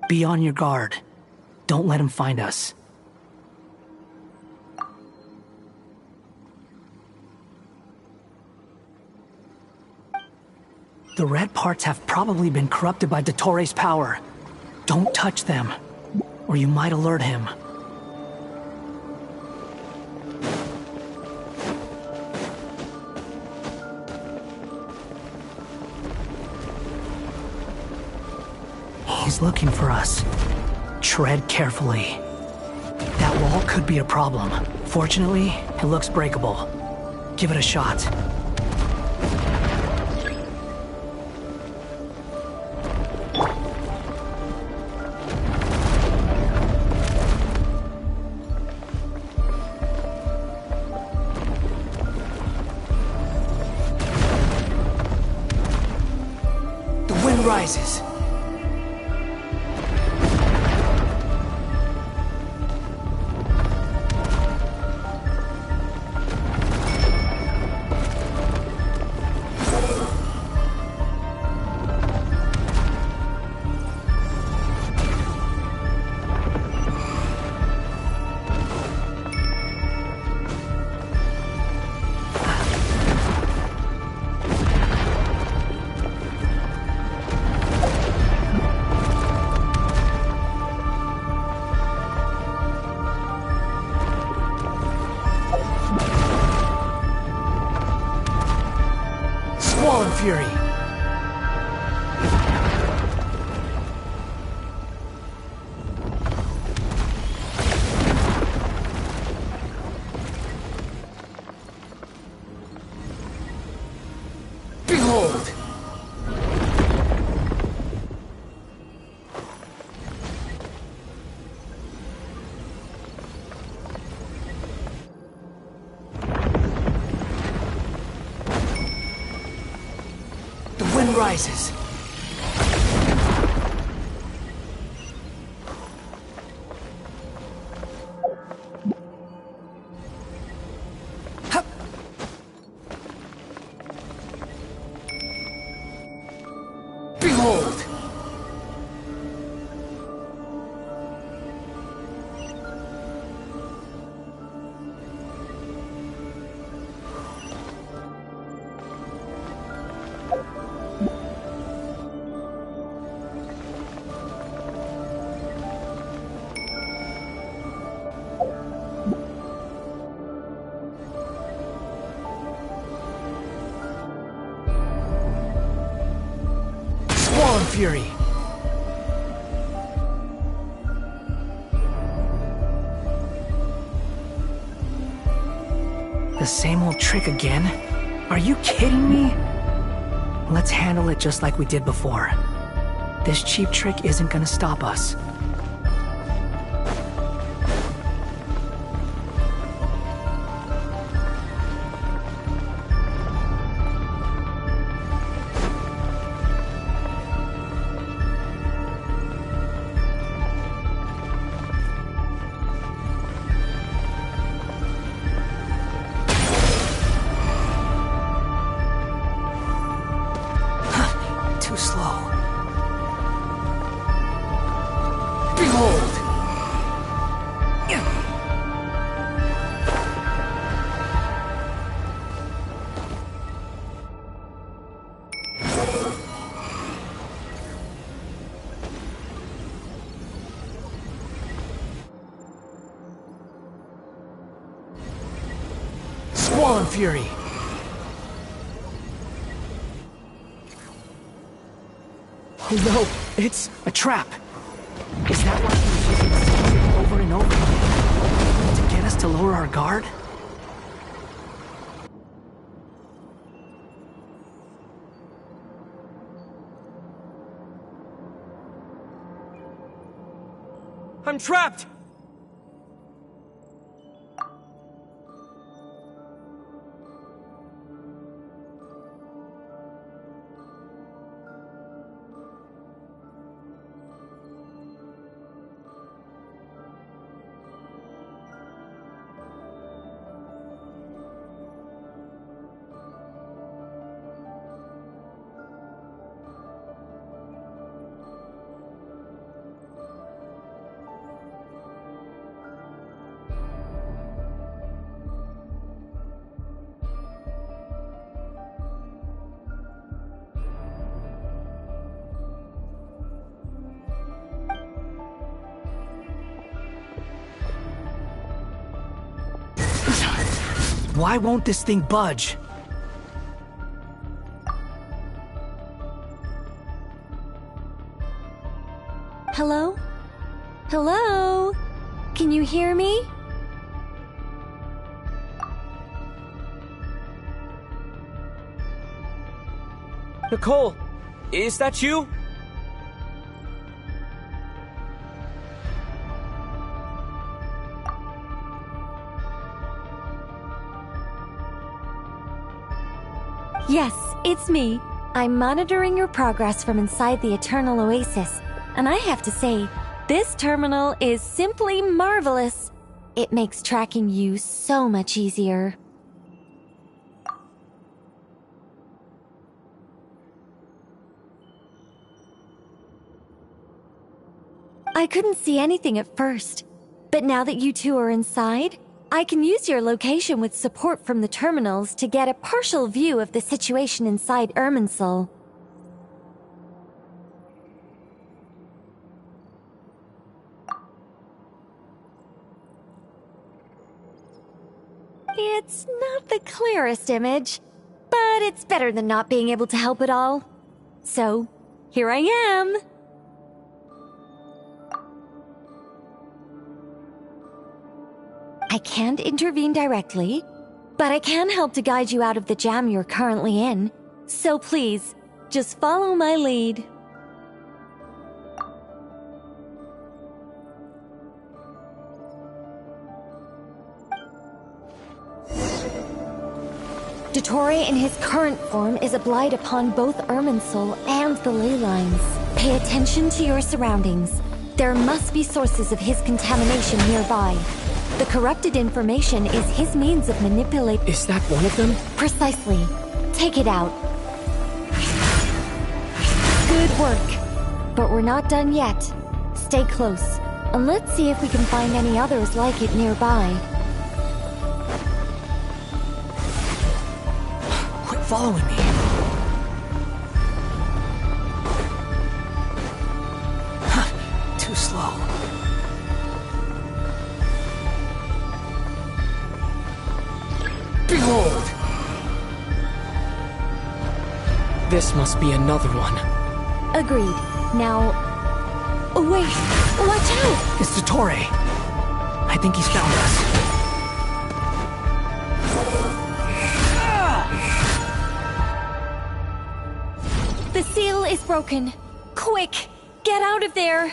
Be on your guard. Don't let him find us. The red parts have probably been corrupted by Dottores' power. Don't touch them, or you might alert him. He's looking for us. Tread carefully. That wall could be a problem. Fortunately, it looks breakable. Give it a shot. The wind rises. Fury. Behold! Rises. Behold! Fury. The same old trick again? Are you kidding me? Let's handle it just like we did before. This cheap trick isn't gonna stop us. on, Fury. Oh no, it's a trap. Is that why he's using the same over and over again? To get us to lower our guard? I'm trapped! Why won't this thing budge? Hello? Hello? Can you hear me? Nicole, is that you? Yes, it's me. I'm monitoring your progress from inside the Eternal Oasis, and I have to say, this terminal is simply marvelous. It makes tracking you so much easier. I couldn't see anything at first, but now that you two are inside, I can use your location with support from the terminals to get a partial view of the situation inside Irminsul. It's not the clearest image, but it's better than not being able to help at all. So, here I am. I can't intervene directly, but I can help to guide you out of the jam you're currently in. So please, just follow my lead. Dottore in his current form is a blight upon both Irminsul and the ley lines. Pay attention to your surroundings. There must be sources of his contamination nearby. The corrupted information is his means of manipulating. Is that one of them? Precisely. Take it out. Good work. But we're not done yet. Stay close, and let's see if we can find any others like it nearby. Quit following me. Too slow. Behold! This must be another one. Agreed. Now... Oh, wait! Watch out! It's Dottore. I think he's found us. The seal is broken. Quick! Get out of there!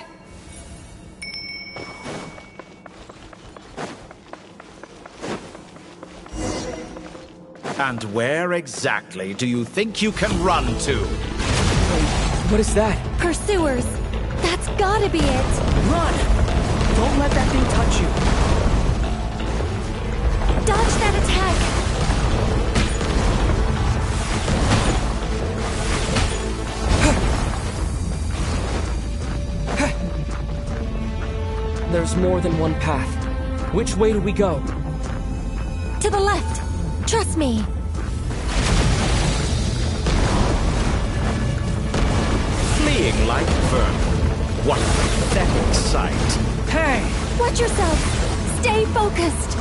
And where exactly do you think you can run to? What is that? Pursuers! That's gotta be it! Run! Don't let that thing touch you! Dodge that attack! There's more than one path. Which way do we go? To the left! Trust me! Fleeing like vermin. What a pathetic sight. Hey! Watch yourself! Stay focused!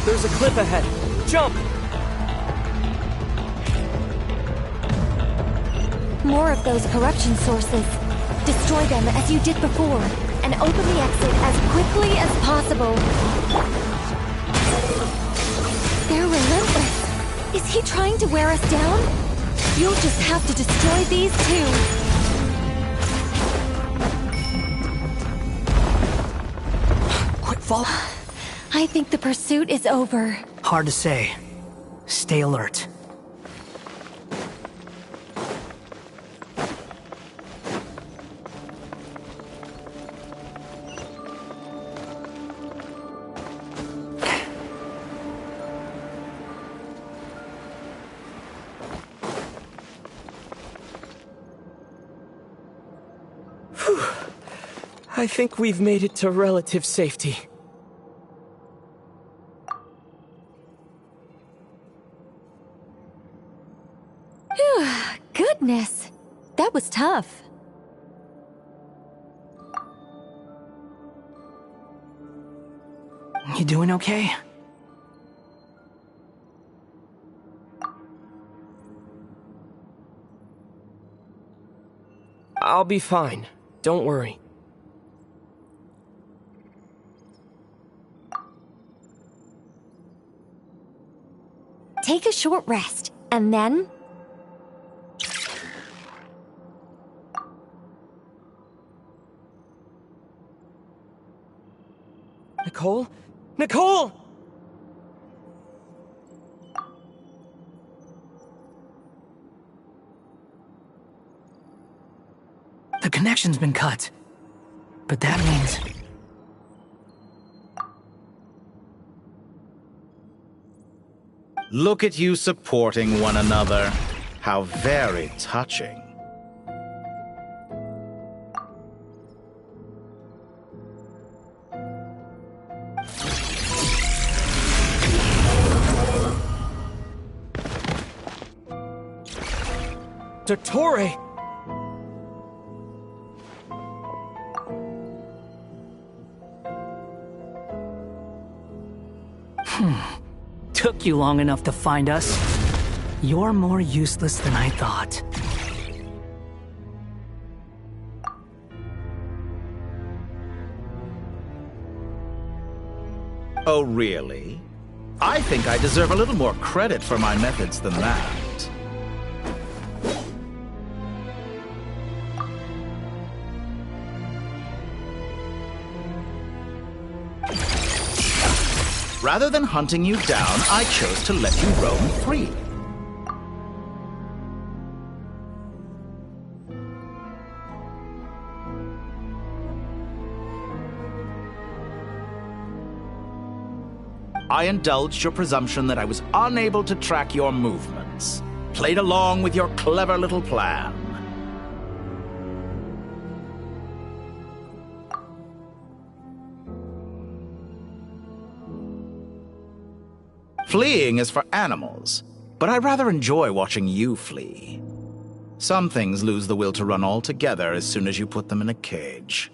There's a cliff ahead. Jump! more of those corruption sources. Destroy them as you did before, and open the exit as quickly as possible. They're relentless. Is he trying to wear us down? You'll just have to destroy these too. Quit fall. I think the pursuit is over. Hard to say. Stay alert. I think we've made it to relative safety. Goodness, that was tough. You doing okay? I'll be fine. Don't worry. Take a short rest, and then... Nicole? Nicole! The connection's been cut. But that means... Look at you supporting one another. How very touching. Dottore! Took you long enough to find us. You're more useless than I thought. Oh, really? I think I deserve a little more credit for my methods than that. Rather than hunting you down, I chose to let you roam free. I indulged your presumption that I was unable to track your movements. Played along with your clever little plan. Fleeing is for animals, but I rather enjoy watching you flee. Some things lose the will to run altogether as soon as you put them in a cage.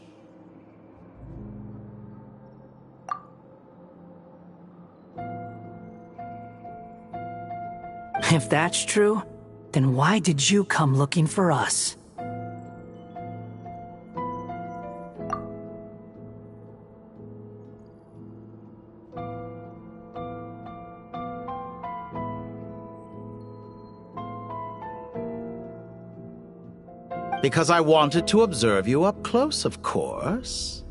If that's true, then why did you come looking for us? Because I wanted to observe you up close, of course.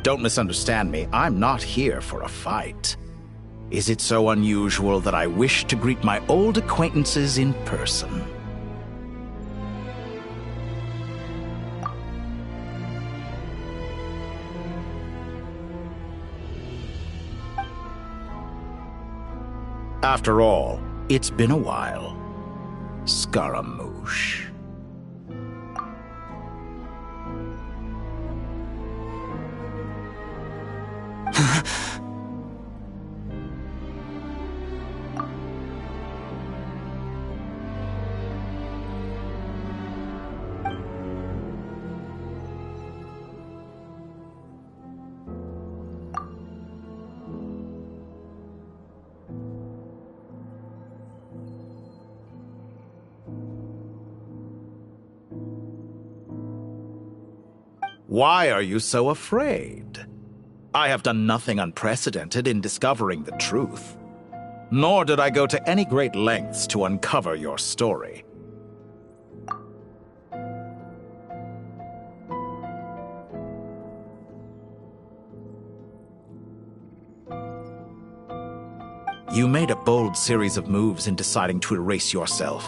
Don't misunderstand me. I'm not here for a fight. Is it so unusual that I wish to greet my old acquaintances in person? After all, it's been a while. Scaramouche. Why are you so afraid? I have done nothing unprecedented in discovering the truth. Nor did I go to any great lengths to uncover your story. You made a bold series of moves in deciding to erase yourself.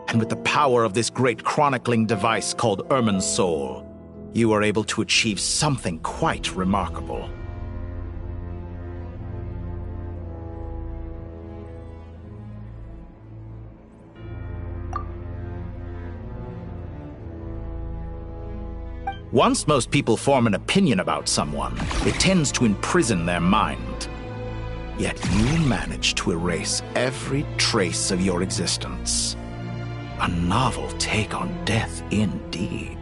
And with the power of this great chronicling device called Ermin's Soul, you were able to achieve something quite remarkable. Once most people form an opinion about someone, it tends to imprison their mind. Yet you managed to erase every trace of your existence. A novel take on death indeed.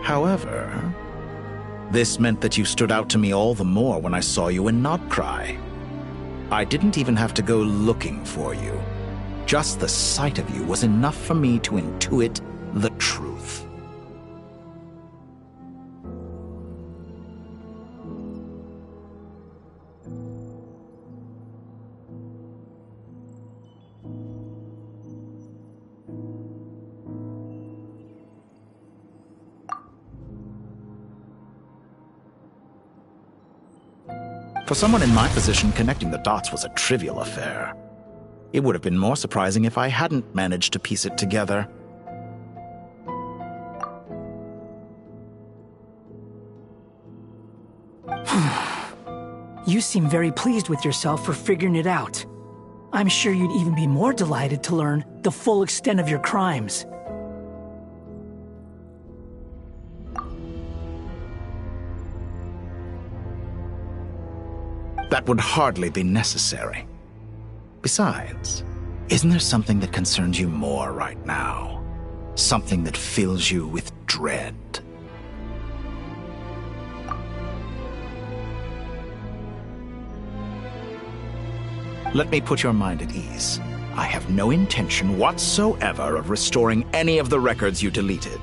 However, this meant that you stood out to me all the more when I saw you in Nod-Krai. I didn't even have to go looking for you. Just the sight of you was enough for me to intuit the truth. For someone in my position, connecting the dots was a trivial affair. It would have been more surprising if I hadn't managed to piece it together. You seem very pleased with yourself for figuring it out. I'm sure you'd even be more delighted to learn the full extent of your crimes. That would hardly be necessary. Besides, isn't there something that concerns you more right now? Something that fills you with dread? Let me put your mind at ease. I have no intention whatsoever of restoring any of the records you deleted.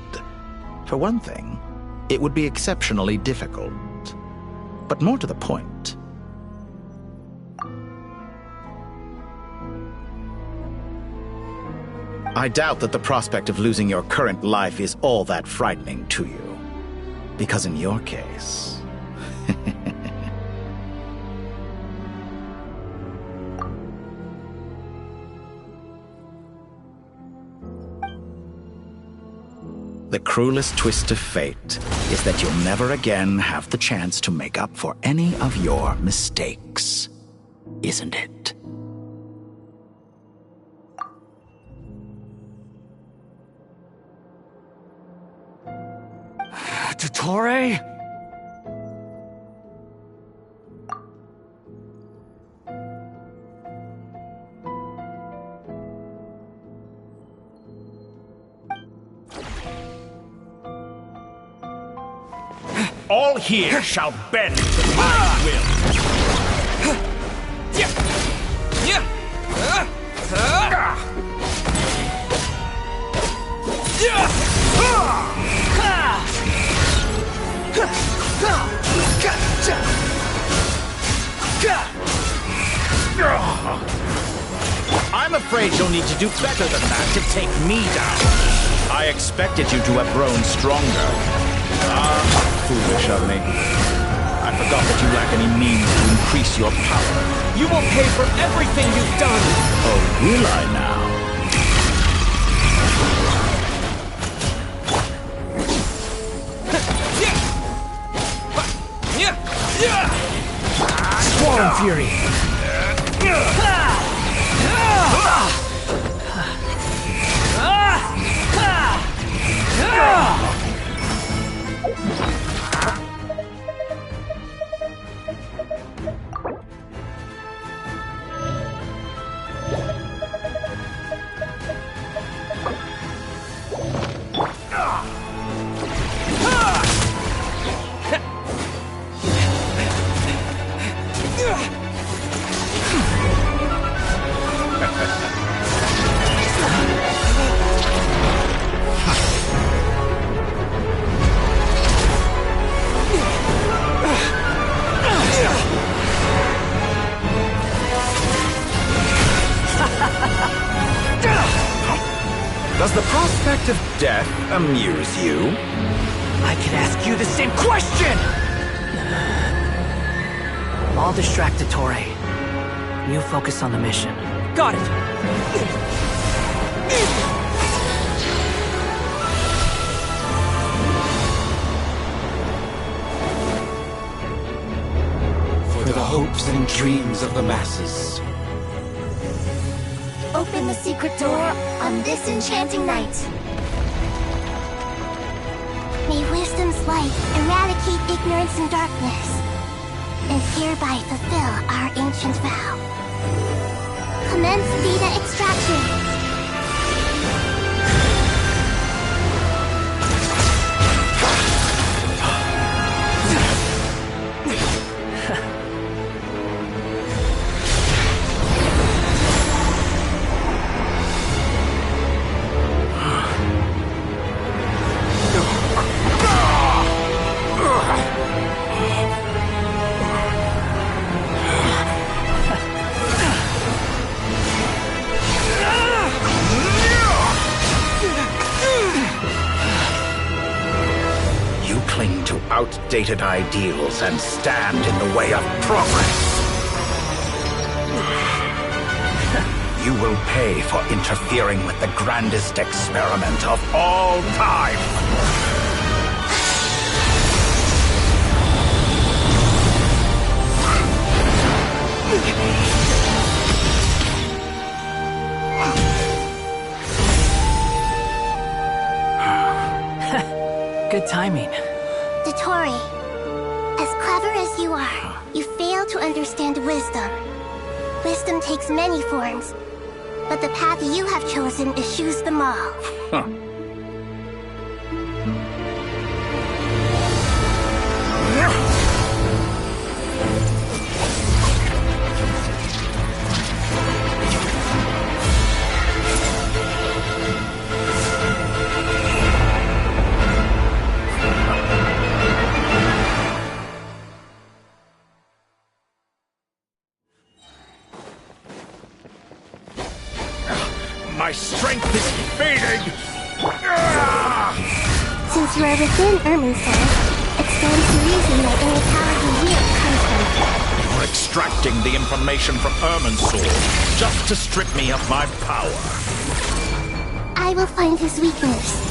For one thing, it would be exceptionally difficult. But more to the point, I doubt that the prospect of losing your current life is all that frightening to you. Because in your case... The cruelest twist of fate is that you'll never again have the chance to make up for any of your mistakes, isn't it? Dottore? All here shall bend to my will. I'm afraid you'll need to do better than that to take me down. I expected you to have grown stronger. Foolish of me. I forgot that you lack any means to increase your power. You will pay for everything you've done! Oh, will I now? Swarm Fury! Does the prospect of death amuse you? I could ask you the same question! I'll distract Dottore. You focus on the mission. Got it! For the hopes and dreams of the masses. Open the secret door on this enchanting night. May wisdom's light eradicate ignorance and darkness, and hereby fulfill our ancient vow. Commence data extraction. Outdated ideals and stand in the way of progress. You will pay for interfering with the grandest experiment of all time. Good timing. Dottore, as clever as you are, you fail to understand wisdom. Wisdom takes many forms, but the path you have chosen eschews them all. Huh. My strength is fading! Since you are within Irminsul, it stands to reason that any power you wield comes from it. You're extracting the information from Irminsul just to strip me of my power. I will find his weakness.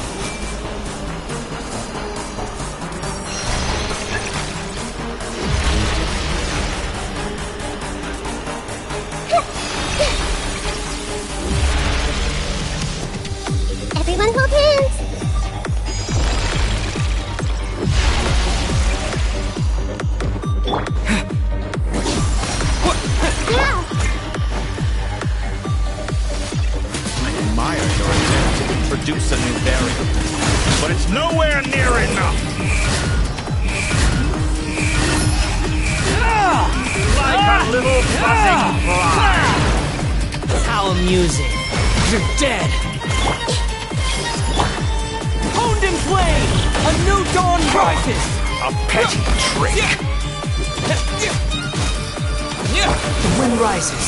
Everyone hold hands! Yeah. I admire your attempt to introduce a new variant, but it's nowhere near enough! Like a little buzzing fly! How amusing. You're dead! Honed in flame! A new dawn rises! A petty trick! The wind rises.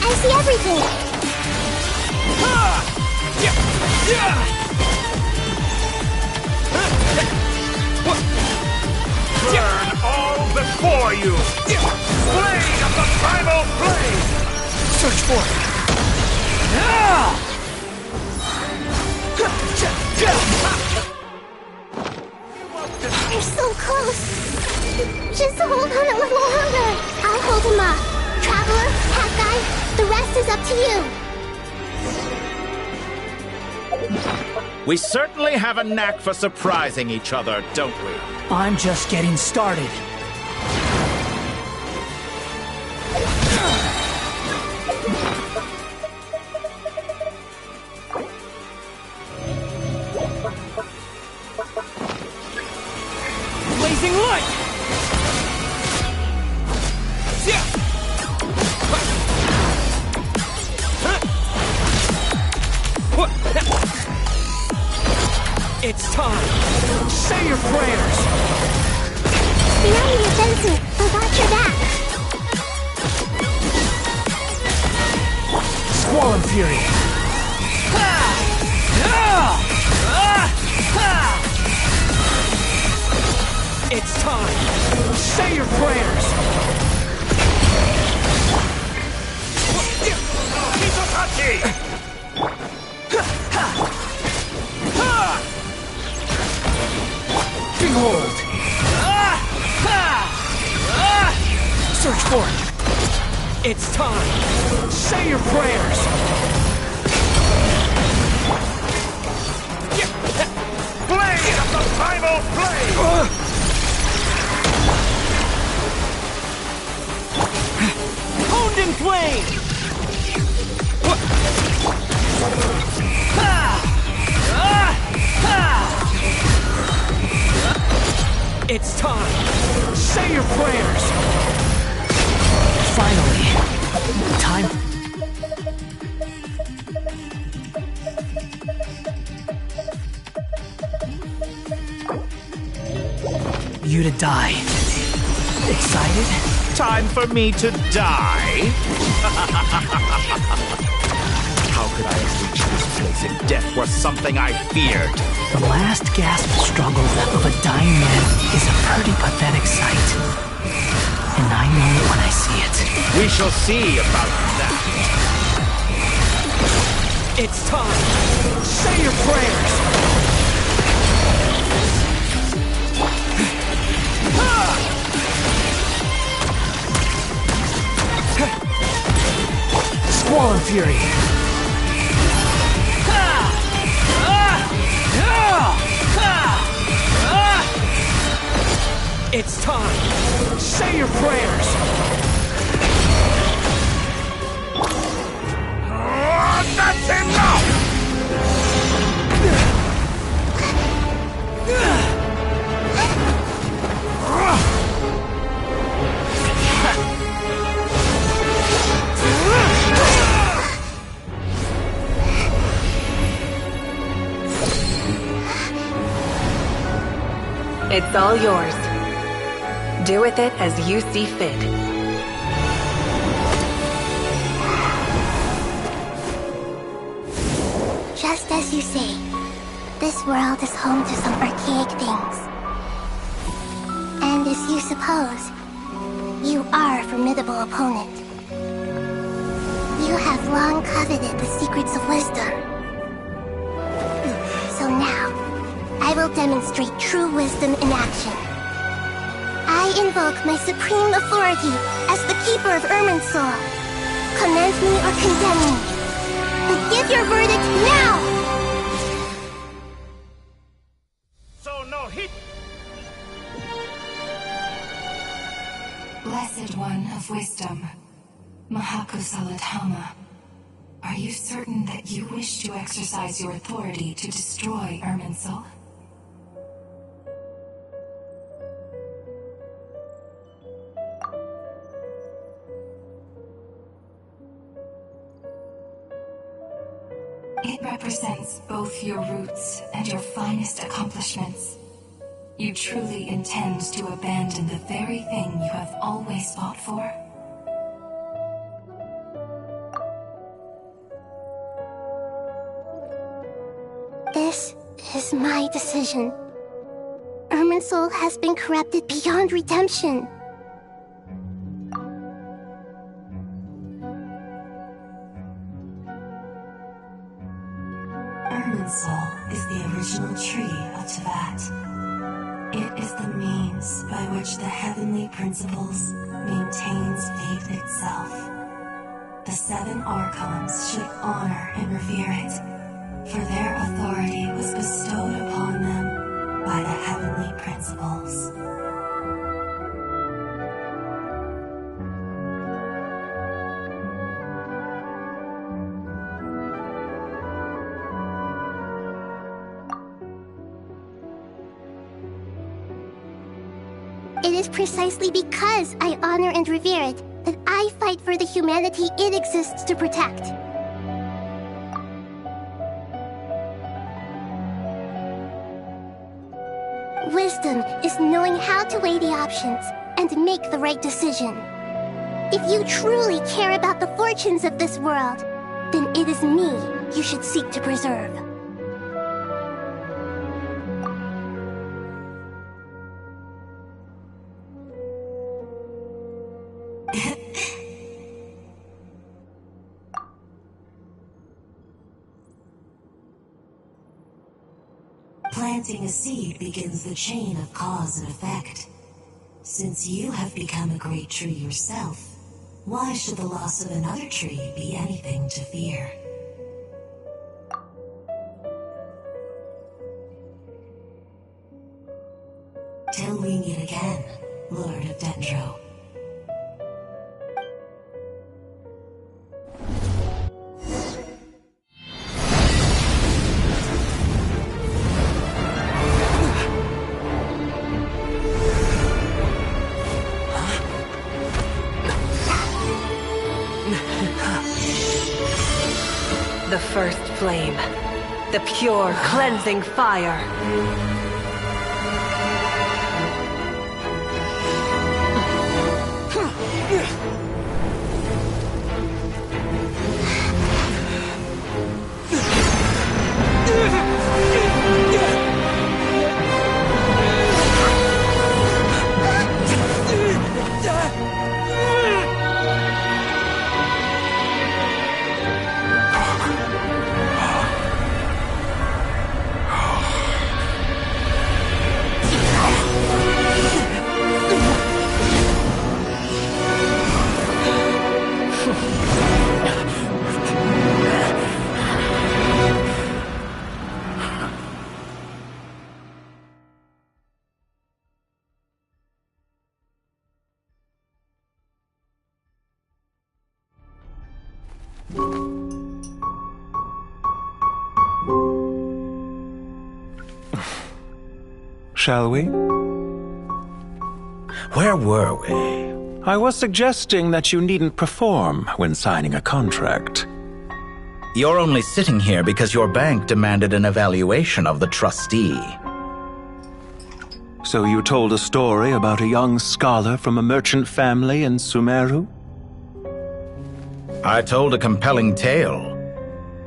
I see everything! Burn all before you! Blade of the primal flame! Search for it! You're so close! Just hold on a little longer! I'll hold him up. Traveler, Hat Guy, the rest is up to you! We certainly have a knack for surprising each other, don't we? I'm just getting started. Blazing light! It's time! Say your prayers! Behind your fencing, I got your back. Squall and Fury! It's time! Say your prayers! Behold! Search for it! It's time! Say your prayers! Blade of the primal flame! Honed in flame! It's time! Say your prayers! Finally! Time... You to die. Excited? Time for me to die? How could I have reached this place if death were something I feared? The last gasp struggle of a dying man is a pretty pathetic sight. And I know it when I see it. We shall see about that. It's time! Say your prayers! Squall and Fury! It's time! Say your prayers! That's enough! It's all yours. Do with it as you see fit. Just as you say, this world is home to some archaic things. And as you suppose, you are a formidable opponent. You have long coveted the secrets of wisdom. So now, I will demonstrate true wisdom in action. I invoke my supreme authority as the keeper of Irminsul. Commend me or condemn me, but give your verdict now! So no hit! Blessed One of Wisdom, Mahakusaladhama, are you certain that you wish to exercise your authority to destroy Irminsul? It represents both your roots and your finest accomplishments. You truly intend to abandon the very thing you have always fought for? This is my decision. Irminsul has been corrupted beyond redemption. Irminsul is the original tree of Teyvat. It is the means by which the heavenly principles maintains faith itself. The 7 Archons should honor and revere it, for their authority was bestowed upon them by the heavenly principles. It is precisely because I honor and revere it that I fight for the humanity it exists to protect. Wisdom is knowing how to weigh the options and make the right decision. If you truly care about the fortunes of this world, then it is me you should seek to preserve. Planting a seed begins the chain of cause and effect. Since you have become a great tree yourself, why should the loss of another tree be anything to fear? Till we meet again, Lord of Dendro. The first flame. The pure, cleansing fire. Shall we? Where were we? I was suggesting that you needn't perform when signing a contract. You're only sitting here because your bank demanded an evaluation of the trustee. So you told a story about a young scholar from a merchant family in Sumeru? I told a compelling tale,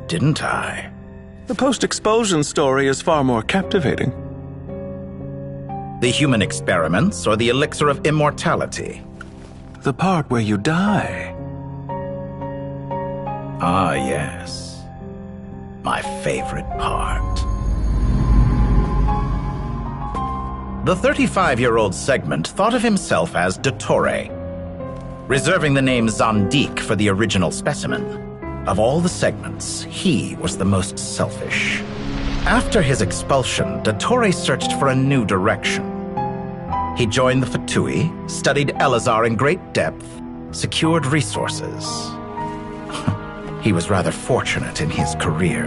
didn't I? The post-expulsion story is far more captivating. The human experiments or the elixir of immortality? The part where you die. Ah, yes. My favorite part. The 35-year-old segment thought of himself as Dottore, reserving the name Zandik for the original specimen. Of all the segments, he was the most selfish. After his expulsion, Dottore searched for a new direction. He joined the Fatui, studied Elazar in great depth, secured resources. He was rather fortunate in his career.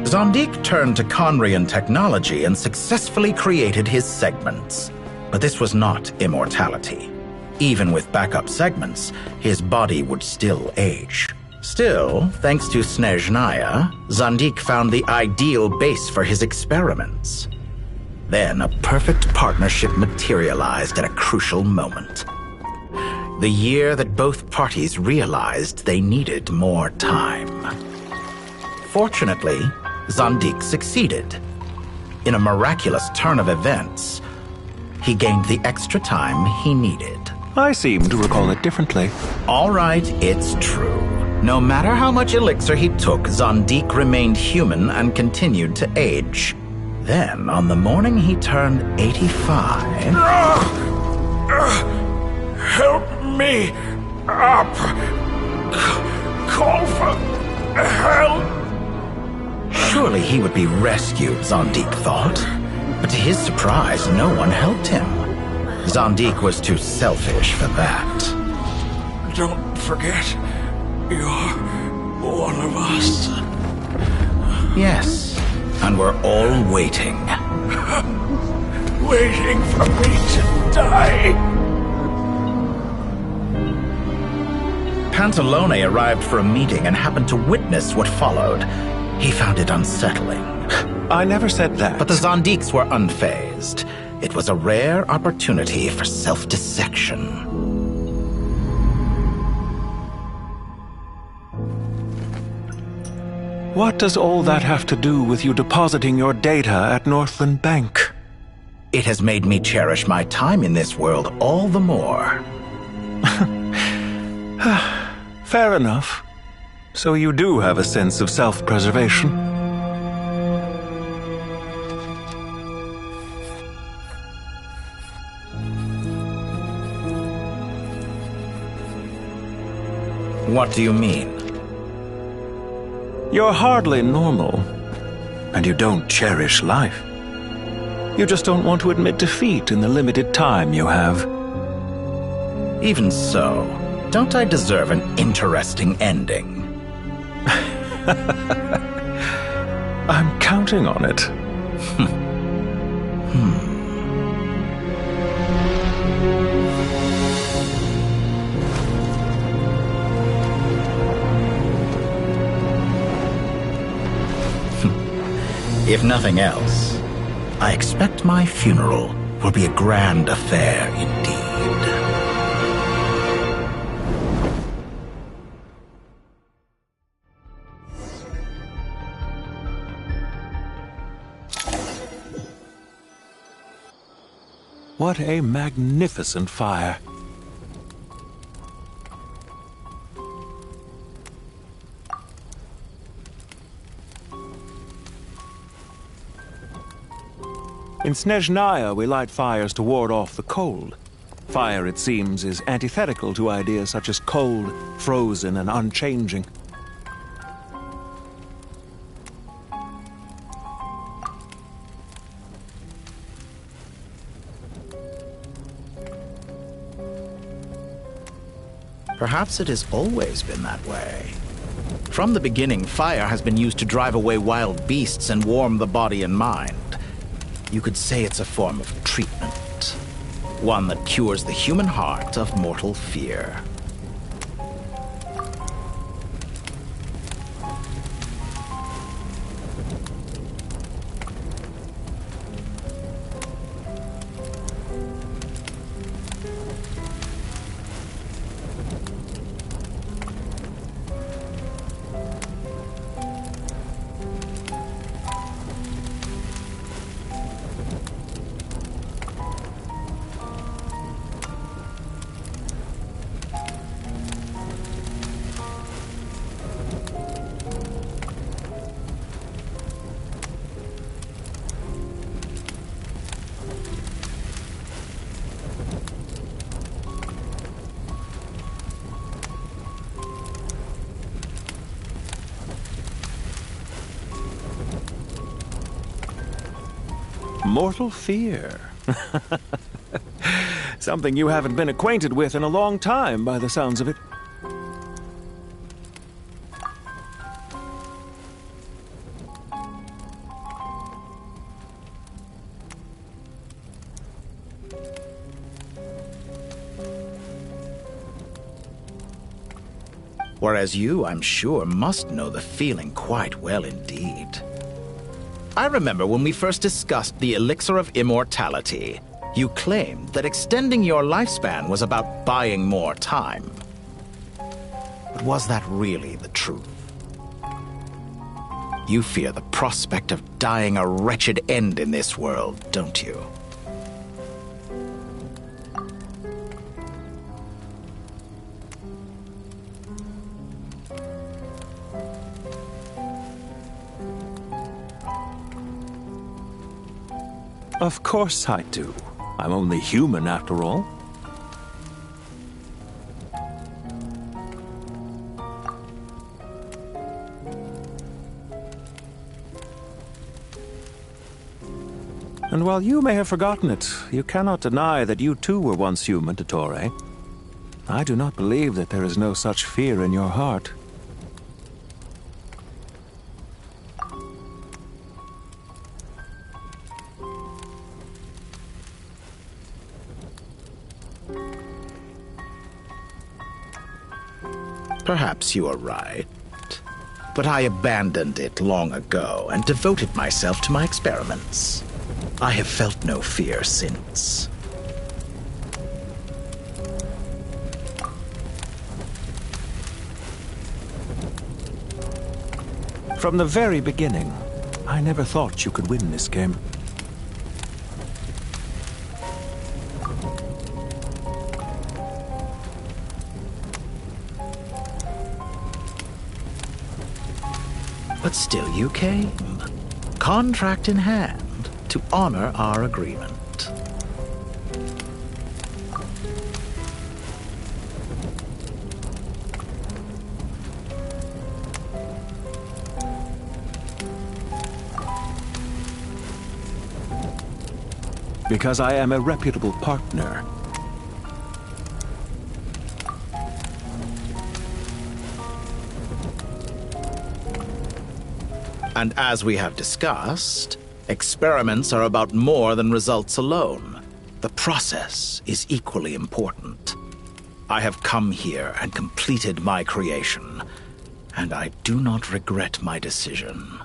Zandik turned to Conrian technology and successfully created his segments. But this was not immortality. Even with backup segments, his body would still age. Still, thanks to Snezhnaya, Zandik found the ideal base for his experiments. Then a perfect partnership materialized at a crucial moment. The year that both parties realized they needed more time. Fortunately, Zandik succeeded. In a miraculous turn of events, he gained the extra time he needed. I seem to recall it differently. All right, it's true. No matter how much elixir he took, Zandik remained human and continued to age. Then, on the morning he turned 85... Help me up! Call for help! Surely he would be rescued, Zandik thought. But to his surprise, no one helped him. Zandik was too selfish for that. Don't forget, you're one of us. Yes, and we're all waiting. Waiting for me to die. Pantalone arrived for a meeting and happened to witness what followed. He found it unsettling. I never said that. But the Zondiks were unfazed. It was a rare opportunity for self-dissection. What does all that have to do with you depositing your data at Northland Bank? It has made me cherish my time in this world all the more. Fair enough. So you do have a sense of self-preservation. What do you mean? You're hardly normal, and you don't cherish life. You just don't want to admit defeat in the limited time you have. Even so, don't I deserve an interesting ending? I'm counting on it. If nothing else, I expect my funeral will be a grand affair indeed. What a magnificent fire. In Snezhnaya, we light fires to ward off the cold. Fire, it seems, is antithetical to ideas such as cold, frozen, and unchanging. Perhaps it has always been that way. From the beginning, fire has been used to drive away wild beasts and warm the body and mind. You could say it's a form of treatment, one that cures the human heart of mortal fear. Mortal fear. Something you haven't been acquainted with in a long time, by the sounds of it. Whereas you, I'm sure, must know the feeling quite well indeed. I remember when we first discussed the elixir of immortality, you claimed that extending your lifespan was about buying more time. But was that really the truth? You fear the prospect of dying a wretched end in this world, don't you? Of course I do. I'm only human after all. And while you may have forgotten it, you cannot deny that you too were once human, Dottore. I do not believe that there is no such fear in your heart. Perhaps you are right. but I abandoned it long ago and devoted myself to my experiments. I have felt no fear since. From the very beginning, I never thought you could win this game. But still you came, contract in hand, to honor our agreement. Because I am a reputable partner. And as we have discussed, experiments are about more than results alone. The process is equally important. I have come here and completed my creation, and I do not regret my decision.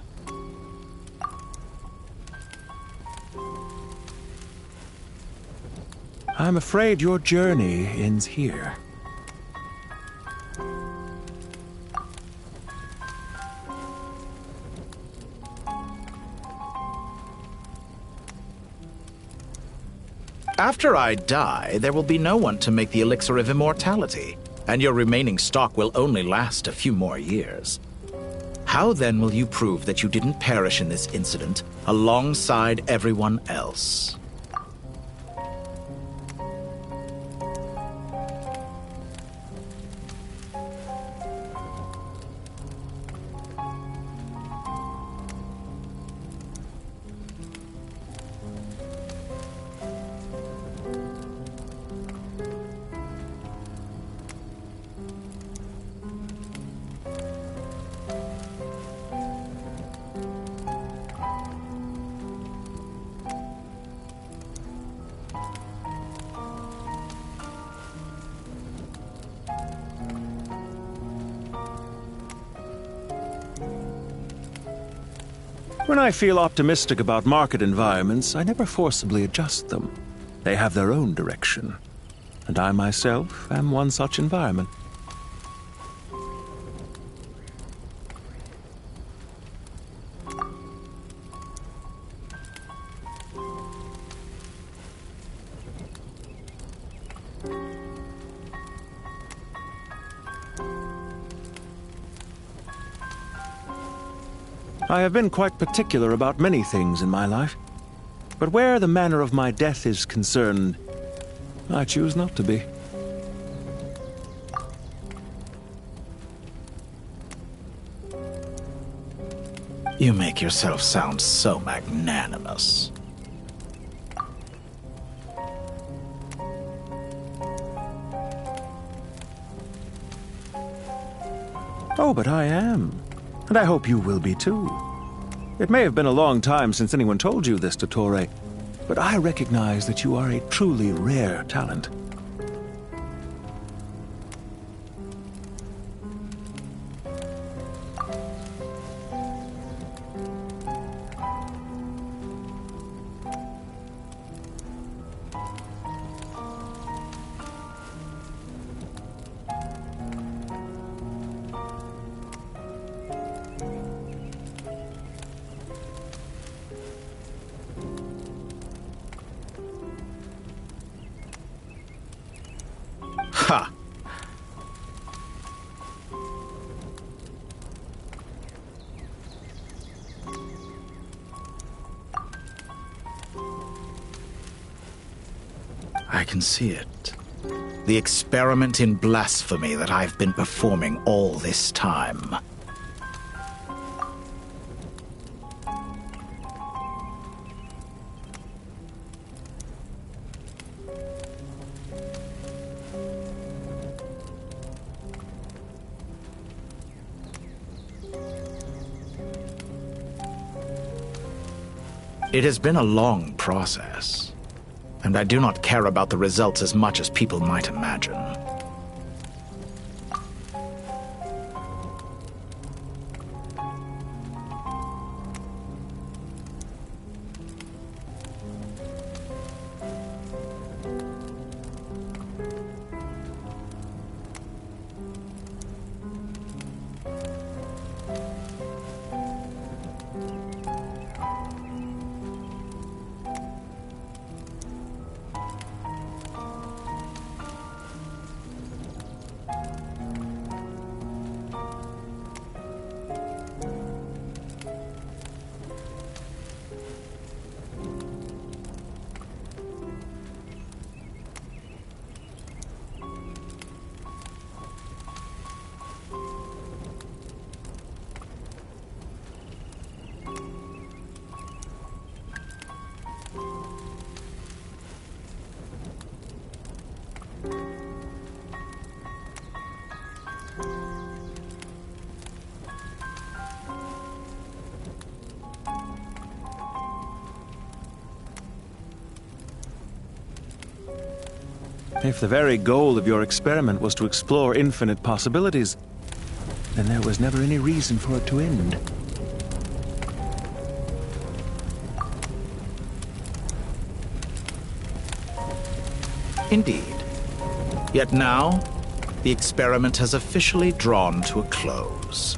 I'm afraid your journey ends here. After I die, there will be no one to make the elixir of immortality, and your remaining stock will only last a few more years. How then will you prove that you didn't perish in this incident alongside everyone else? When I feel optimistic about market environments, I never forcibly adjust them. They have their own direction. And I myself am one such environment. I have been quite particular about many things in my life, but where the manner of my death is concerned, I choose not to be. You make yourself sound so magnanimous. Oh, but I am. And I hope you will be too. It may have been a long time since anyone told you this, Dottore, but I recognize that you are a truly rare talent. Ha! I can see it. The experiment in blasphemy that I've been performing all this time. It has been a long process, and I do not care about the results as much as people might imagine. If the very goal of your experiment was to explore infinite possibilities, then there was never any reason for it to end. Indeed. Yet now, the experiment has officially drawn to a close.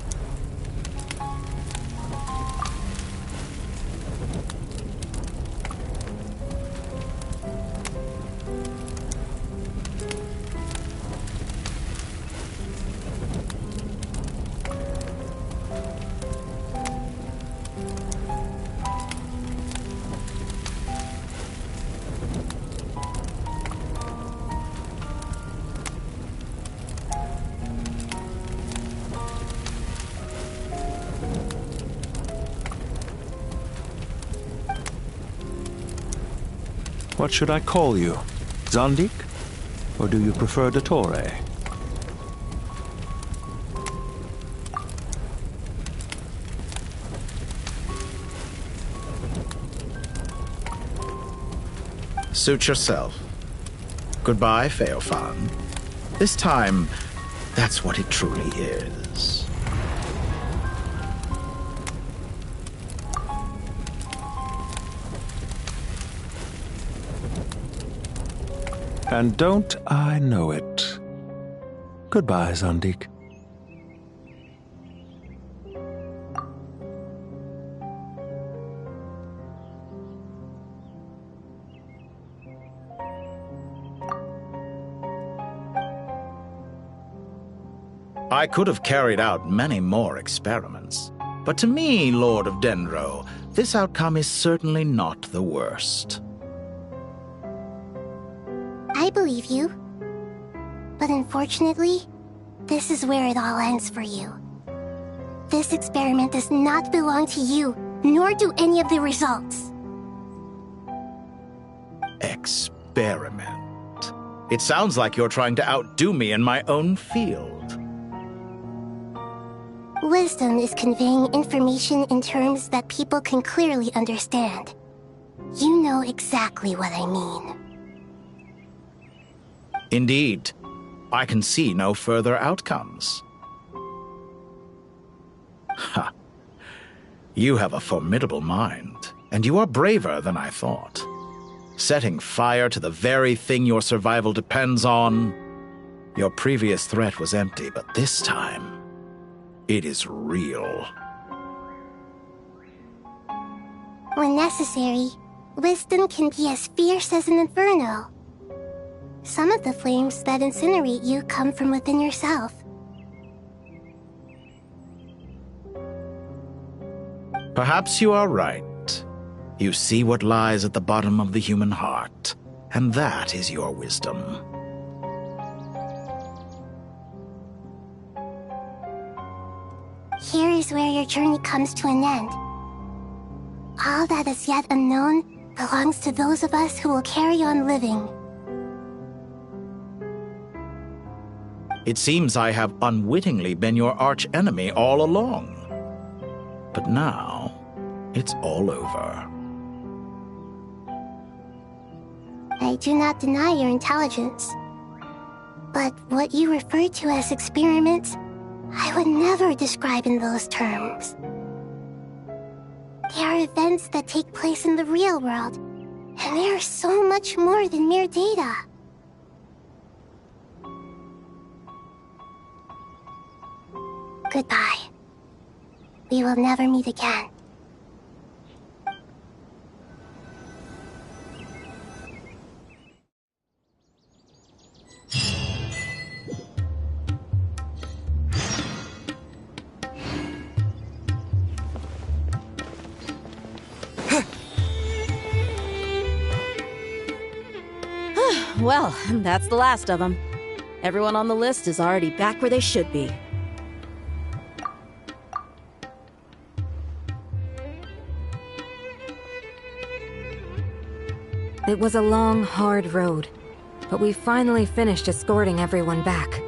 What should I call you? Zondik? Or do you prefer Dottore? Suit yourself. Goodbye, Feofan. This time, that's what it truly is. And don't I know it? Goodbye, Zondik. I could have carried out many more experiments, but to me, Lord of Dendro, this outcome is certainly not the worst. I believe you. But unfortunately, this is where it all ends for you. This experiment does not belong to you, nor do any of the results. Experiment. It sounds like you're trying to outdo me in my own field. Wisdom is conveying information in terms that people can clearly understand. You know exactly what I mean. Indeed, I can see no further outcomes. Ha! You have a formidable mind, and you are braver than I thought. Setting fire to the very thing your survival depends on. Your previous threat was empty, but this time, it is real. When necessary, wisdom can be as fierce as an inferno. Some of the flames that incinerate you come from within yourself. Perhaps you are right. You see what lies at the bottom of the human heart, and that is your wisdom. Here is where your journey comes to an end. All that is yet unknown belongs to those of us who will carry on living. It seems I have unwittingly been your arch-enemy all along. But now, it's all over. I do not deny your intelligence. But what you refer to as experiments, I would never describe in those terms. They are events that take place in the real world, and they are so much more than mere data. Goodbye. We will never meet again. Well, that's the last of them. Everyone on the list is already back where they should be. It was a long, hard road, but we finally finished escorting everyone back.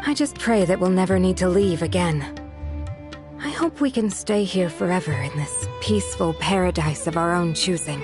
I just pray that we'll never need to leave again. I hope we can stay here forever in this peaceful paradise of our own choosing.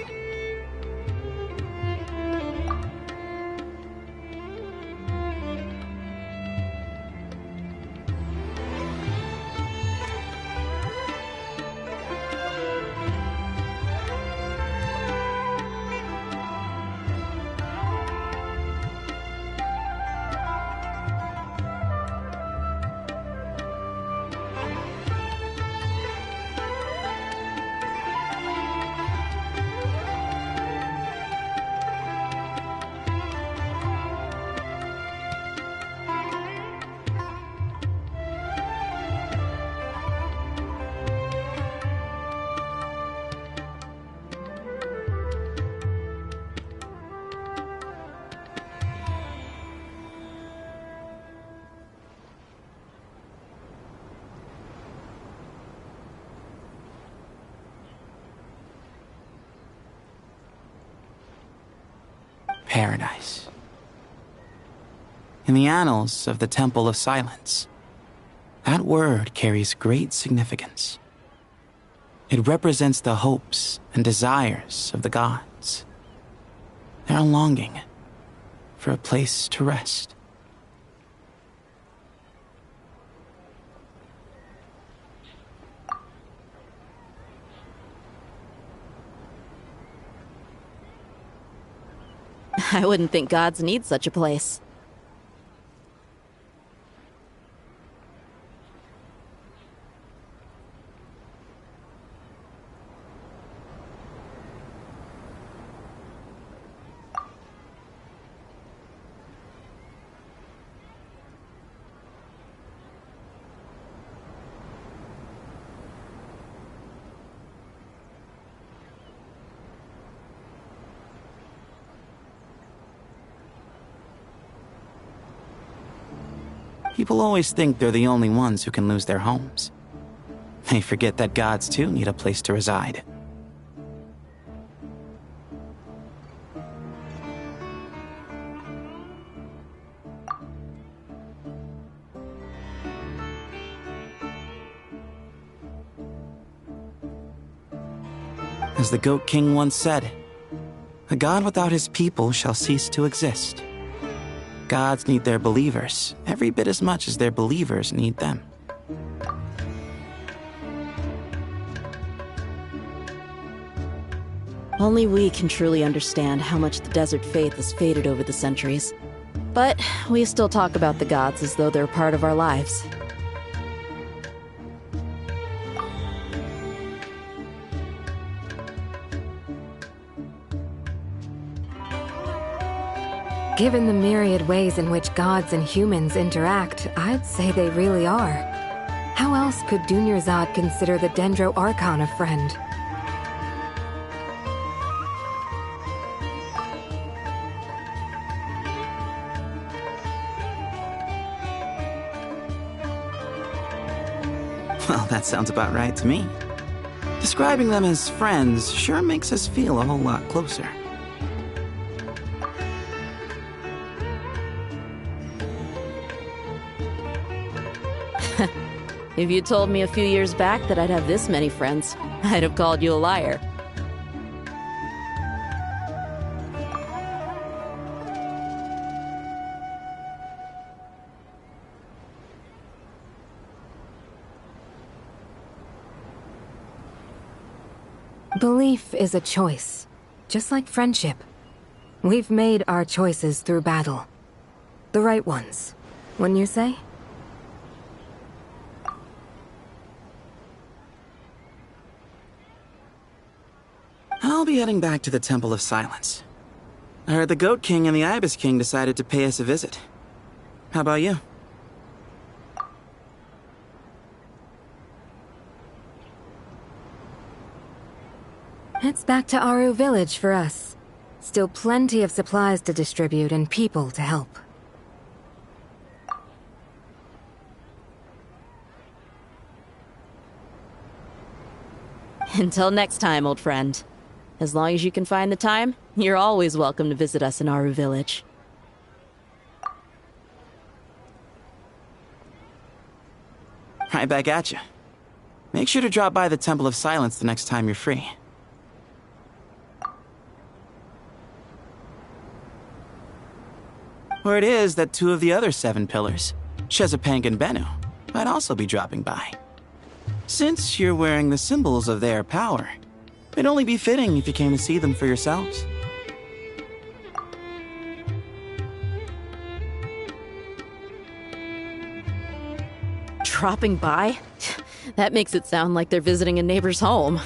Paradise. In the annals of the Temple of Silence, that word carries great significance. It represents the hopes and desires of the gods. Their longing for a place to rest. I wouldn't think gods need such a place. People always think they're the only ones who can lose their homes. They forget that gods too need a place to reside. As the Goat King once said, "A god without his people shall cease to exist." Gods need their believers every bit as much as their believers need them. Only we can truly understand how much the desert faith has faded over the centuries. But we still talk about the gods as though they're part of our lives. Given the myriad ways in which gods and humans interact, I'd say they really are. How else could Dunyarzad consider the Dendro Archon a friend? Well, that sounds about right to me. Describing them as friends sure makes us feel a whole lot closer. If you told me a few years back that I'd have this many friends, I'd have called you a liar. Belief is a choice, just like friendship. We've made our choices through battle. The right ones, wouldn't you say? I'll be heading back to the Temple of Silence. I heard the Goat King and the Ibis King decided to pay us a visit. How about you? It's back to Aru Village for us. Still plenty of supplies to distribute and people to help. Until next time, old friend. As long as you can find the time, you're always welcome to visit us in Aru Village. Right back at you. Make sure to drop by the Temple of Silence the next time you're free. Word is that 2 of the other 7 pillars, Shezapang and Bennu, might also be dropping by. Since you're wearing the symbols of their power, it'd only be fitting if you came to see them for yourselves. Dropping by? That makes it sound like they're visiting a neighbor's home.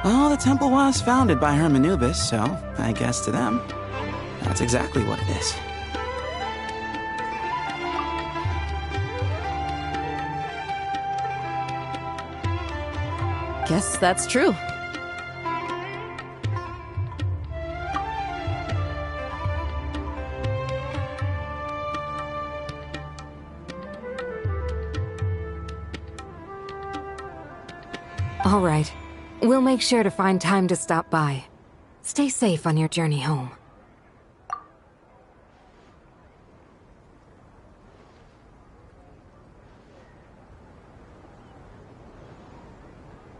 Well, the temple was founded by Hermanubis, so I guess to them, that's exactly what it is. Guess that's true. All right. We'll make sure to find time to stop by. Stay safe on your journey home.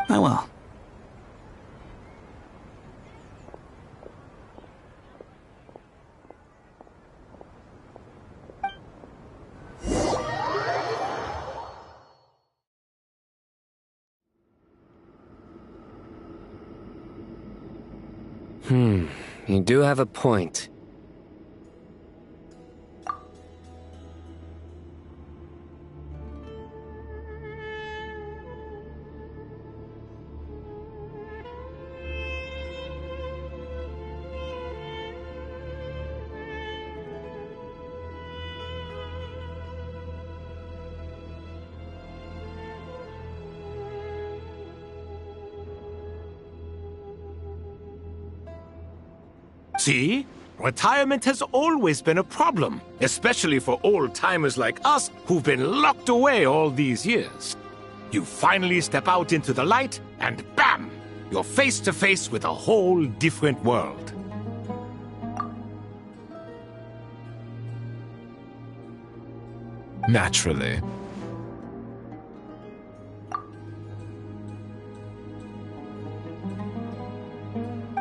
I will. You do have a point. See? Retirement has always been a problem, especially for old-timers like us who've been locked away all these years. You finally step out into the light, and bam! You're face to face with a whole different world. Naturally.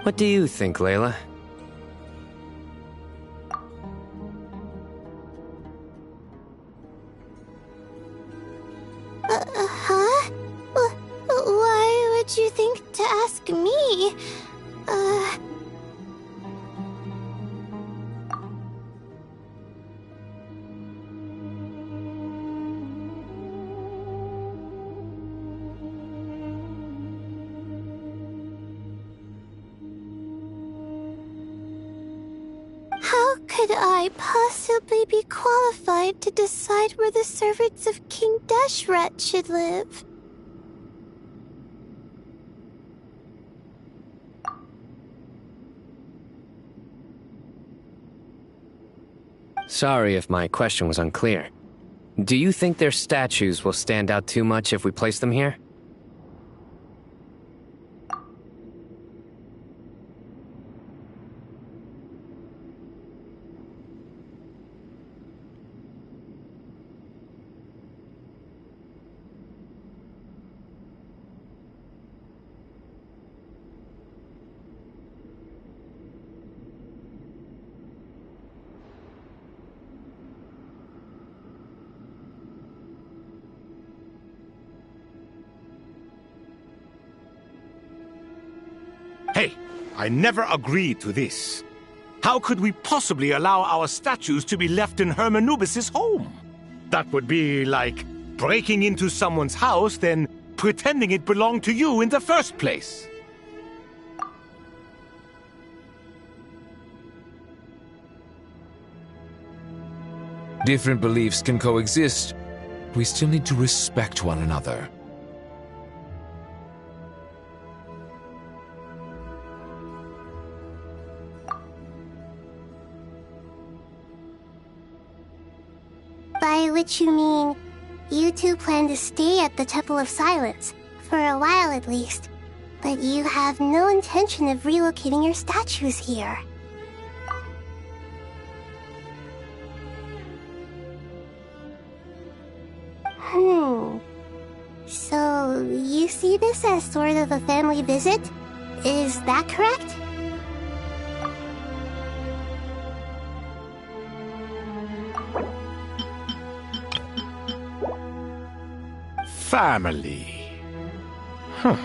What do you think, Layla? Huh? Why would you think to ask me? How could I possibly be qualified to decide where the servants of King Deshret should live? Sorry if my question was unclear. Do you think their statues will stand out too much if we place them here? Hey, I never agreed to this. How could we possibly allow our statues to be left in Hermanubis' home? That would be like breaking into someone's house, then pretending it belonged to you in the first place. Different beliefs can coexist. We still need to respect one another. By which you mean, you two plan to stay at the Temple of Silence, for a while at least, but you have no intention of relocating your statues here. So, you see this as sort of a family visit? Is that correct? Family. Huh.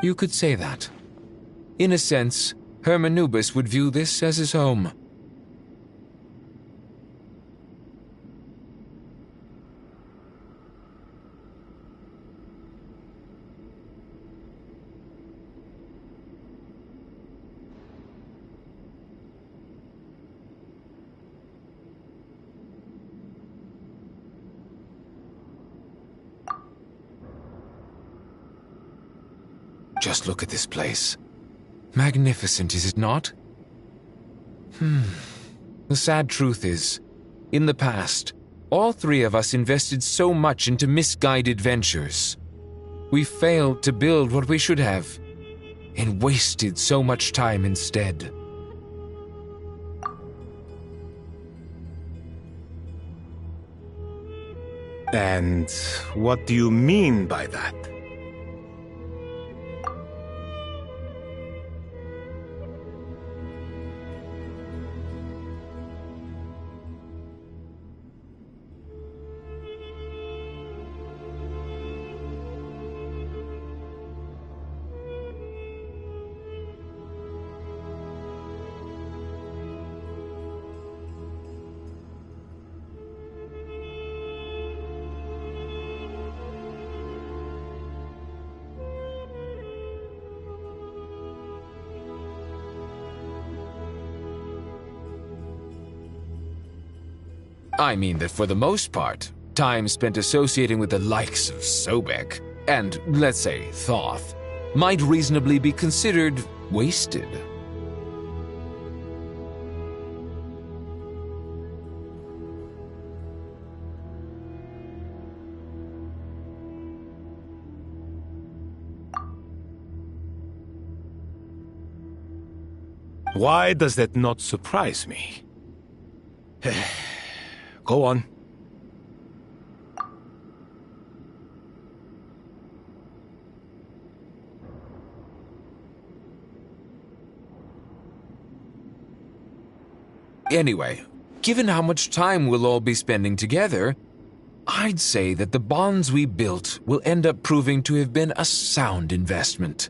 You could say that. In a sense, Hermanubis would view this as his home. Just look at this place. Magnificent, is it not? The sad truth is, in the past, all three of us invested so much into misguided ventures. We failed to build what we should have, and wasted so much time instead. And what do you mean by that? I mean that for the most part, time spent associating with the likes of Sobek and, let's say, Thoth, might reasonably be considered wasted. Why does that not surprise me? Go on. Anyway, given how much time we'll all be spending together, I'd say that the bonds we built will end up proving to have been a sound investment.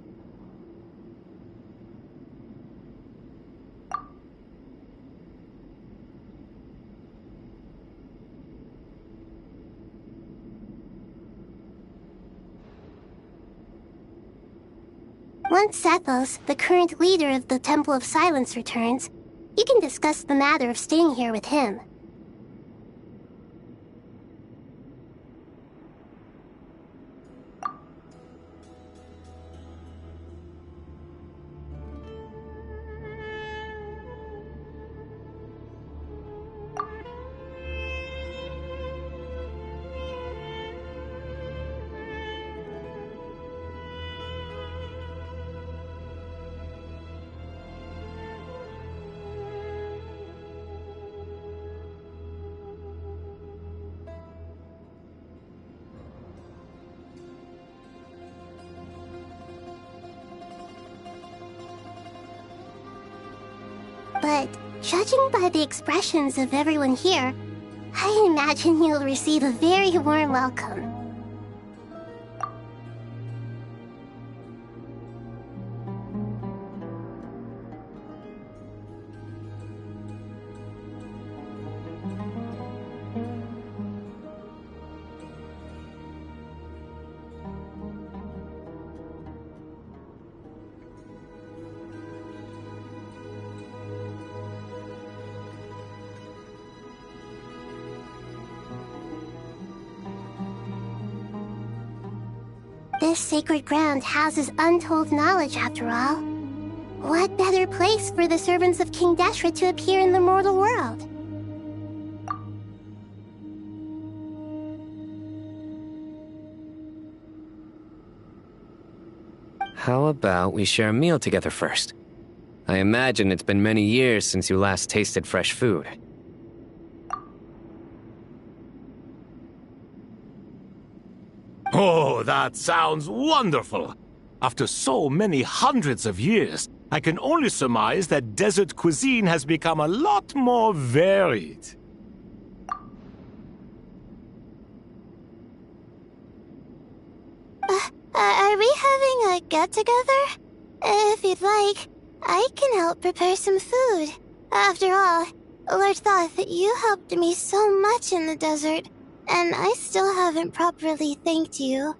Once Zathos, the current leader of the Temple of Silence, returns, you can discuss the matter of staying here with him. but judging by the expressions of everyone here, I imagine you'll receive a very warm welcome. This sacred ground houses untold knowledge, after all. What better place for the servants of King Deshret to appear in the mortal world? How about we share a meal together first? I imagine it's been many years since you last tasted fresh food. Oh, that sounds wonderful! After so many hundreds of years, I can only surmise that desert cuisine has become a lot more varied. Are we having a get-together? If you'd like, I can help prepare some food. After all, Lord Thoth, you helped me so much in the desert, and I still haven't properly thanked you.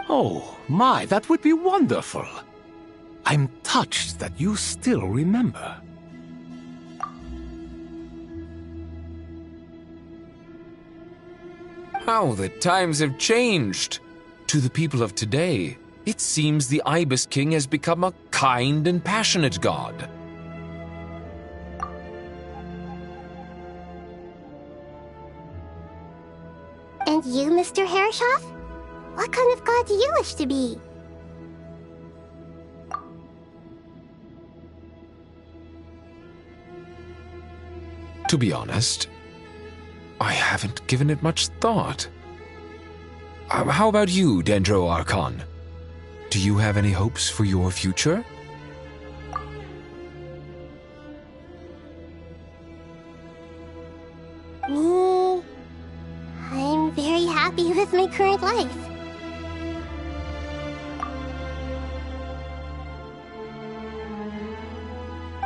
Oh, my, that would be wonderful. I'm touched that you still remember. How the times have changed! To the people of today, it seems the Ibis King has become a kind and passionate god. And you, Mr. Heryshaf? What kind of god do you wish to be? To be honest, I haven't given it much thought. How about you, Dendro Archon? Do you have any hopes for your future? Me? I'm very happy with my current life.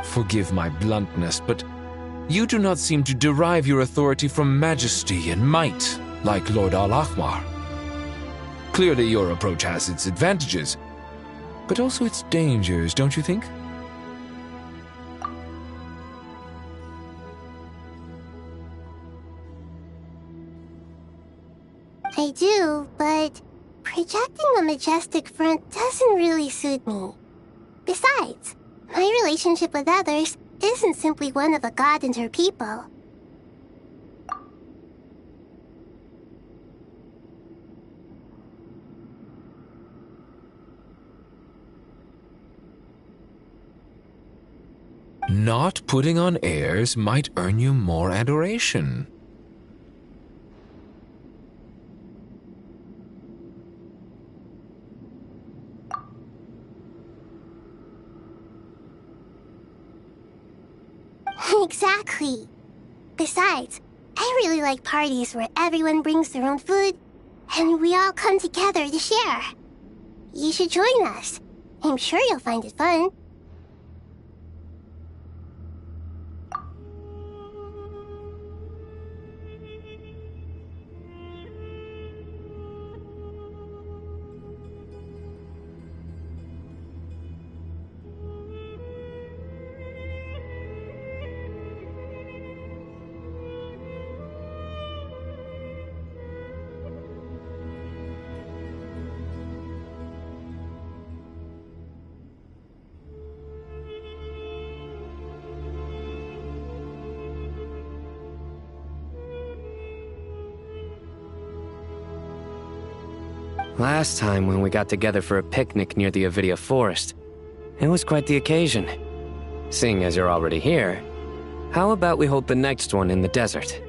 Forgive my bluntness, but you do not seem to derive your authority from majesty and might, like Lord Al-Ahmar. Clearly your approach has its advantages, but also its dangers, don't you think? I do, but projecting a majestic front doesn't really suit me. Besides, my relationship with others isn't simply one of a god and her people. Not putting on airs might earn you more adoration. Exactly. Besides, I really like parties where everyone brings their own food, and we all come together to share. You should join us. I'm sure you'll find it fun. Last time when we got together for a picnic near the Avidia Forest, it was quite the occasion. Seeing as you're already here, how about we hold the next one in the desert?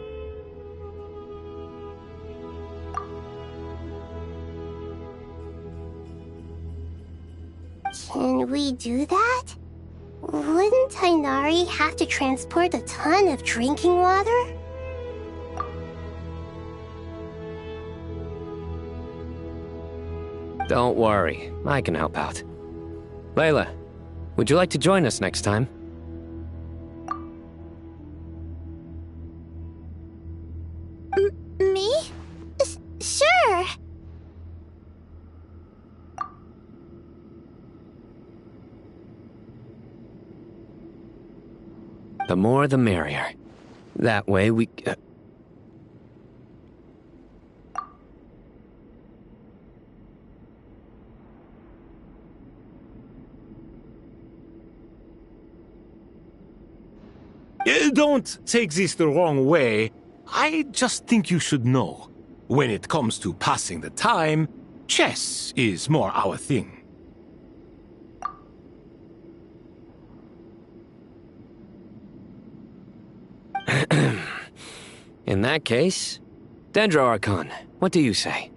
we do that? Wouldn't Tainari have to transport a ton of drinking water? Don't worry, I can help out. Layla, would you like to join us next time? Me? Sure. The more the merrier. That way we... Don't take this the wrong way. I just think you should know. When it comes to passing the time, chess is more our thing. In that case, Dendro Archon, what do you say?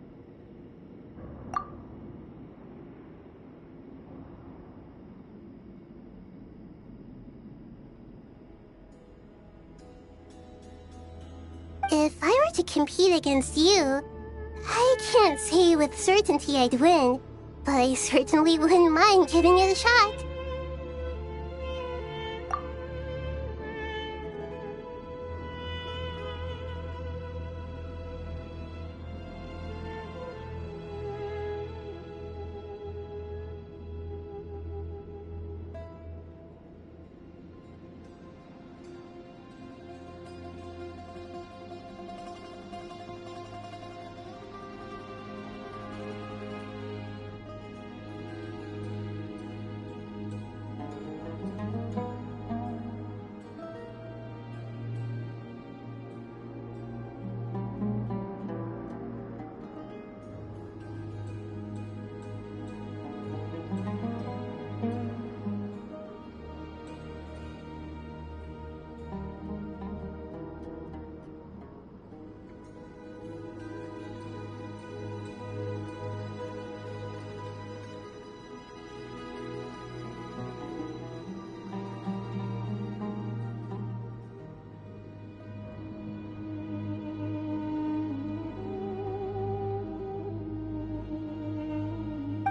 If I were to compete against you, I can't say with certainty I'd win, but I certainly wouldn't mind giving it a shot.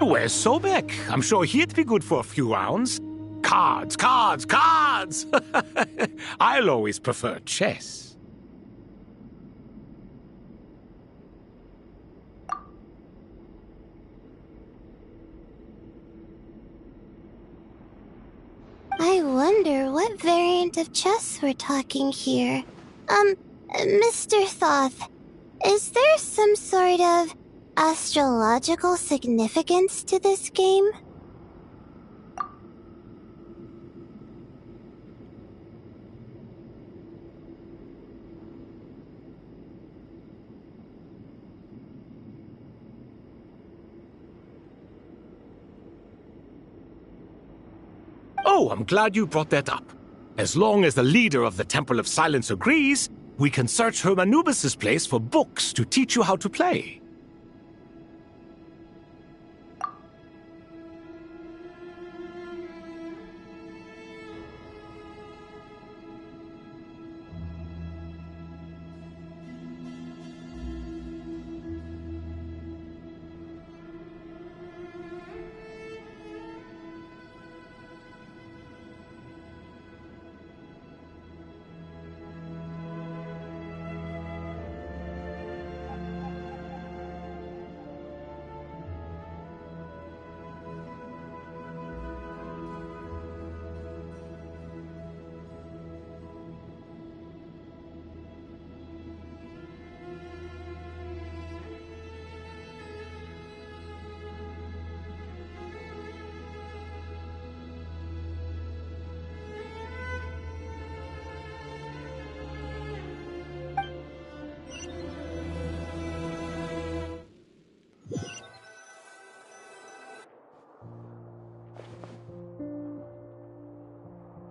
Where's Sobek? I'm sure he'd be good for a few rounds. Cards, cards, cards! I'll always prefer chess. I wonder what variant of chess we're talking here. Mr. Thoth, is there some sort of astrological significance to this game? Oh, I'm glad you brought that up. As long as the leader of the Temple of Silence agrees, we can search Hermanubis' place for books to teach you how to play.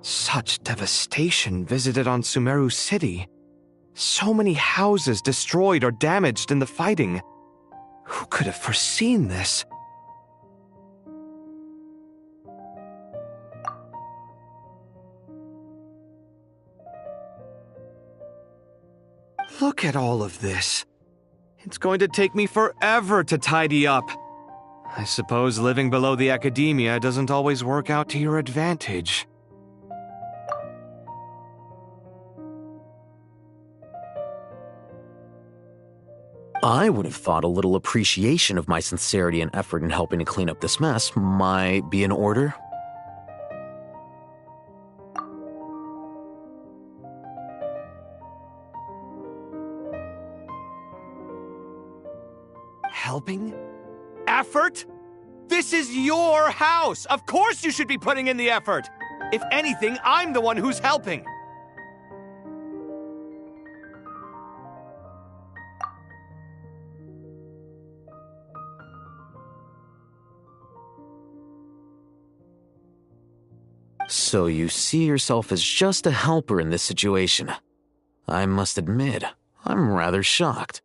Such devastation visited on Sumeru City. So many houses destroyed or damaged in the fighting. Who could have foreseen this? Look at all of this. It's going to take me forever to tidy up. I suppose living below the academia doesn't always work out to your advantage. I would have thought a little appreciation of my sincerity and effort in helping to clean up this mess might be in order. Helping? Effort? This is your house! Of course you should be putting in the effort! If anything, I'm the one who's helping. So you see yourself as just a helper in this situation. I must admit, I'm rather shocked.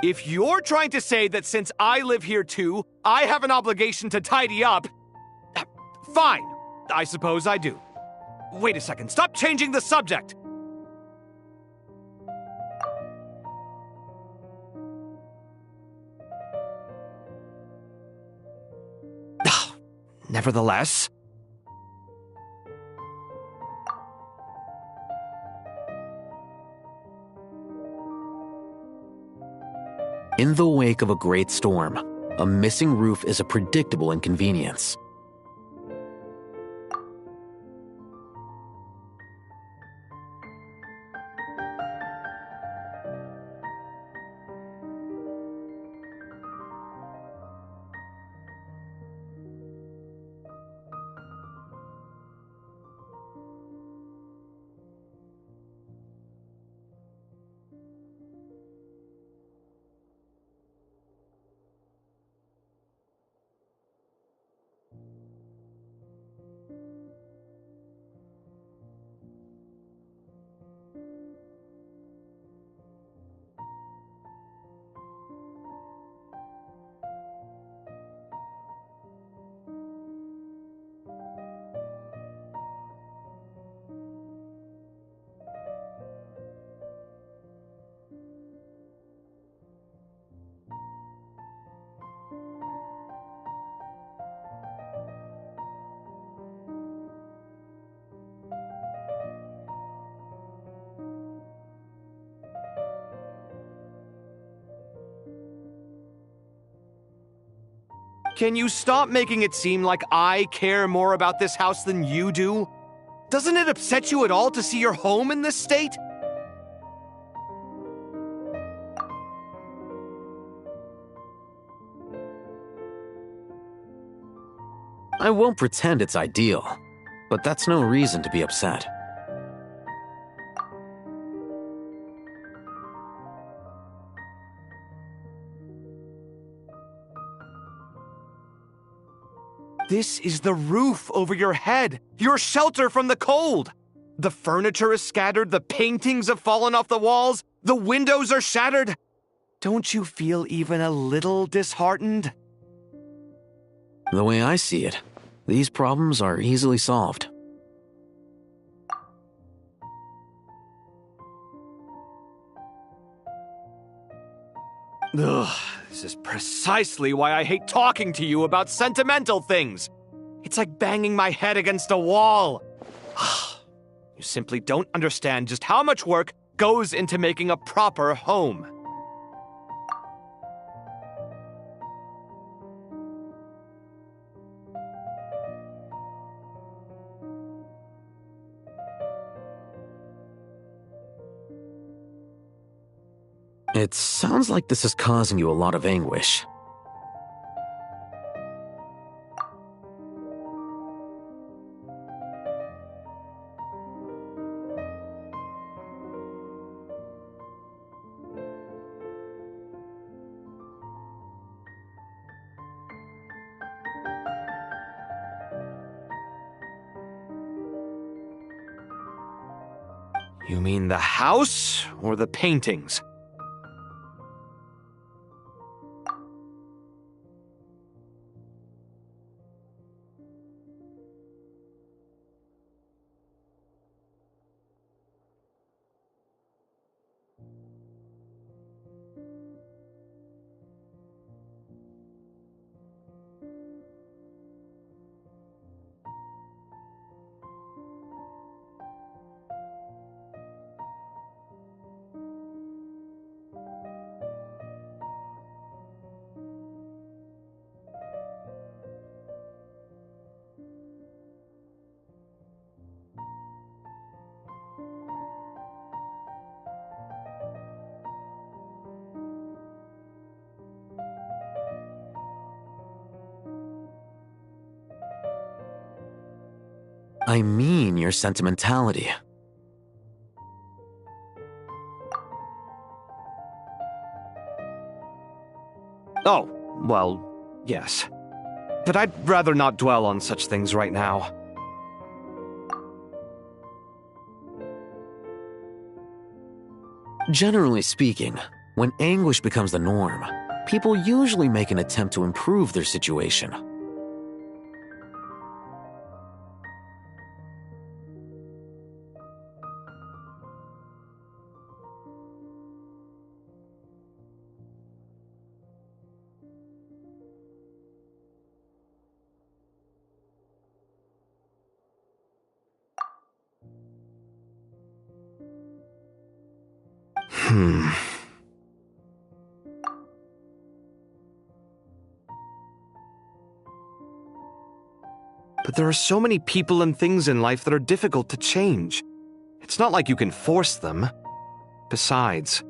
If you're trying to say that since I live here too, I have an obligation to tidy up, fine. I suppose I do. Wait a second, stop changing the subject! Nevertheless... In the wake of a great storm, a missing roof is a predictable inconvenience. Can you stop making it seem like I care more about this house than you do? Doesn't it upset you at all to see your home in this state? I won't pretend it's ideal, but that's no reason to be upset. This is the roof over your head, your shelter from the cold. The furniture is scattered, the paintings have fallen off the walls, the windows are shattered. Don't you feel even a little disheartened? The way I see it, these problems are easily solved. Ugh, this is precisely why I hate talking to you about sentimental things. It's like banging my head against a wall. You simply don't understand just how much work goes into making a proper home. It sounds like this is causing you a lot of anguish. You mean the house or the paintings? I mean your sentimentality. Oh, well, yes. But I'd rather not dwell on such things right now. Generally speaking, when anguish becomes the norm, people usually make an attempt to improve their situation. But there are so many people and things in life that are difficult to change. It's not like you can force them. Besides,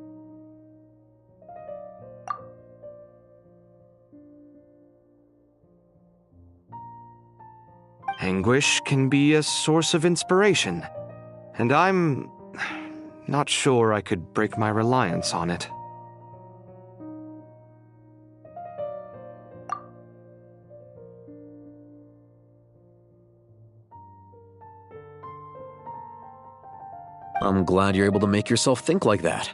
anguish can be a source of inspiration, and I'm not sure I could break my reliance on it. I'm glad you're able to make yourself think like that.